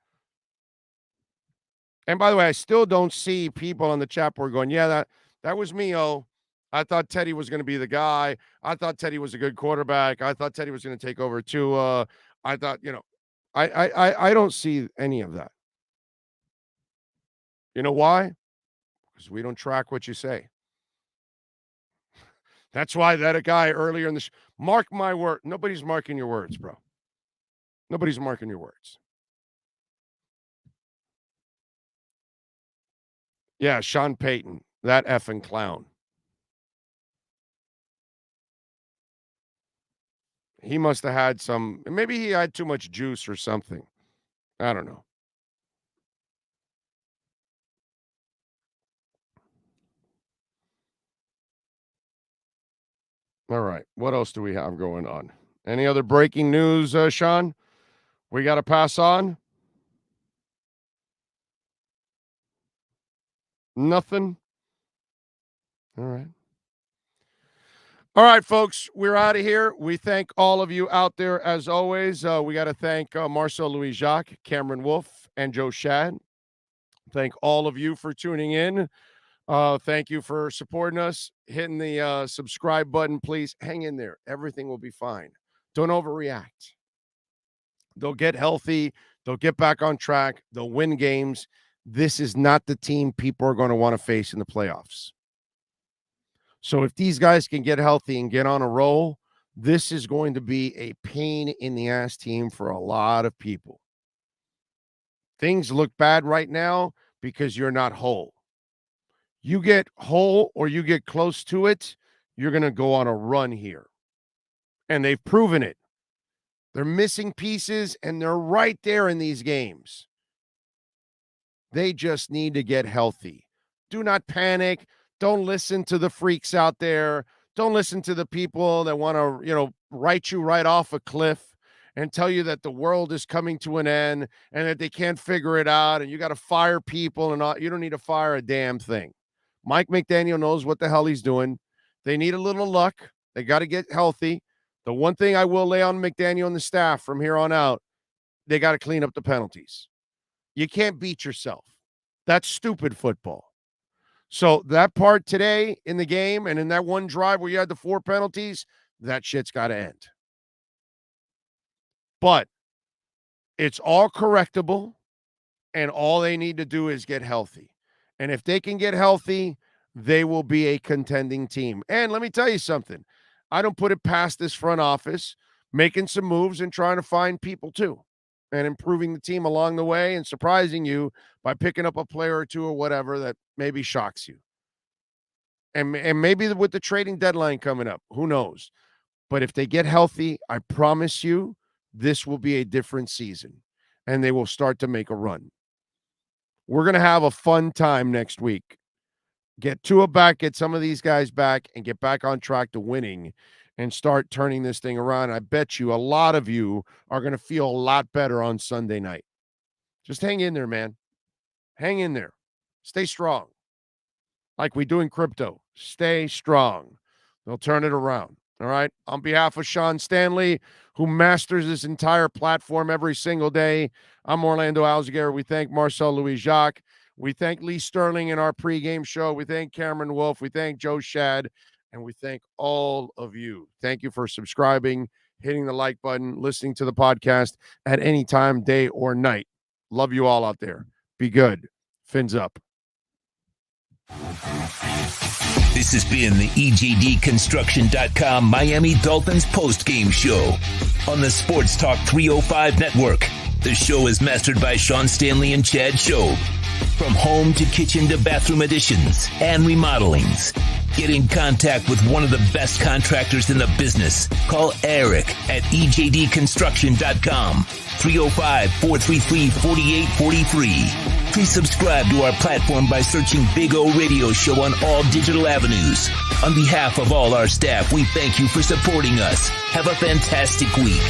And by the way, I still don't see people on the chat board going, yeah, that was me, oh. I thought Teddy was going to be the guy. I thought Teddy was a good quarterback. I thought Teddy was going to take over Tua. I thought, I don't see any of that. You know why? Because we don't track what you say. That's why that guy earlier in the mark my word. Nobody's marking your words, bro. Nobody's marking your words. Yeah, Sean Payton, that effing clown. He must have had maybe he had too much juice or something. I don't know. All right. What else do we have going on? Any other breaking news, Sean? We got to pass on? Nothing? All right. All right, folks, we're out of here. We thank all of you out there, as always. We got to thank Marcel Louis-Jacques, Cameron Wolf, and Joe Shad. Thank all of you for tuning in. Thank you for supporting us. Hitting the subscribe button, please. Hang in there. Everything will be fine. Don't overreact. They'll get healthy. They'll get back on track. They'll win games. This is not the team people are going to want to face in the playoffs. So if these guys can get healthy and get on a roll, this is going to be a pain in the ass team for a lot of people. Things look bad right now because you're not whole. You get whole or you get close to it, you're going to go on a run here. And they've proven it. They're missing pieces, and they're right there in these games. They just need to get healthy. Do not panic. Don't listen to the freaks out there. Don't listen to the people that want to, write you right off a cliff and tell you that the world is coming to an end and that they can't figure it out and you got to fire people and all. You don't need to fire a damn thing. Mike McDaniel knows what the hell he's doing. They need a little luck. They got to get healthy. The one thing I will lay on McDaniel and the staff from here on out, they got to clean up the penalties. You can't beat yourself. That's stupid football. So that part today in the game and in that one drive where you had the 4 penalties, that shit's got to end. But it's all correctable, and all they need to do is get healthy. And if they can get healthy, they will be a contending team. And let me tell you something. I don't put it past this front office making some moves and trying to find people too and improving the team along the way and surprising you by picking up a player or two or whatever that maybe shocks you. And maybe with the trading deadline coming up, who knows? But if they get healthy, I promise you, this will be a different season, and they will start to make a run. We're going to have a fun time next week. Get Tua back, get some of these guys back, and get back on track to winning and start turning this thing around. I bet you a lot of you are going to feel a lot better on Sunday night. Just hang in there, man. Hang in there. Stay strong. Like we do in crypto. Stay strong. They'll turn it around. All right. On behalf of Sean Stanley, who masters this entire platform every single day, I'm Orlando Alzugaray. We thank Marcel Louis-Jacques. We thank Lee Sterling in our pregame show. We thank Cameron Wolf. We thank Joe Shad. And we thank all of you. Thank you for subscribing, hitting the like button, listening to the podcast at any time, day or night. Love you all out there. Be good. Fins up. This has been the EJDconstruction.com Miami Dolphins Postgame Show on the Sports Talk 305 Network. The show is mastered by Sean Stanley and Chad Show. From home to kitchen to bathroom additions and remodelings. Get in contact with one of the best contractors in the business. Call Eric at EJDconstruction.com. 305-433-4843. Please subscribe to our platform by searching Big O Radio Show on all digital avenues. On behalf of all our staff, we thank you for supporting us. Have a fantastic week.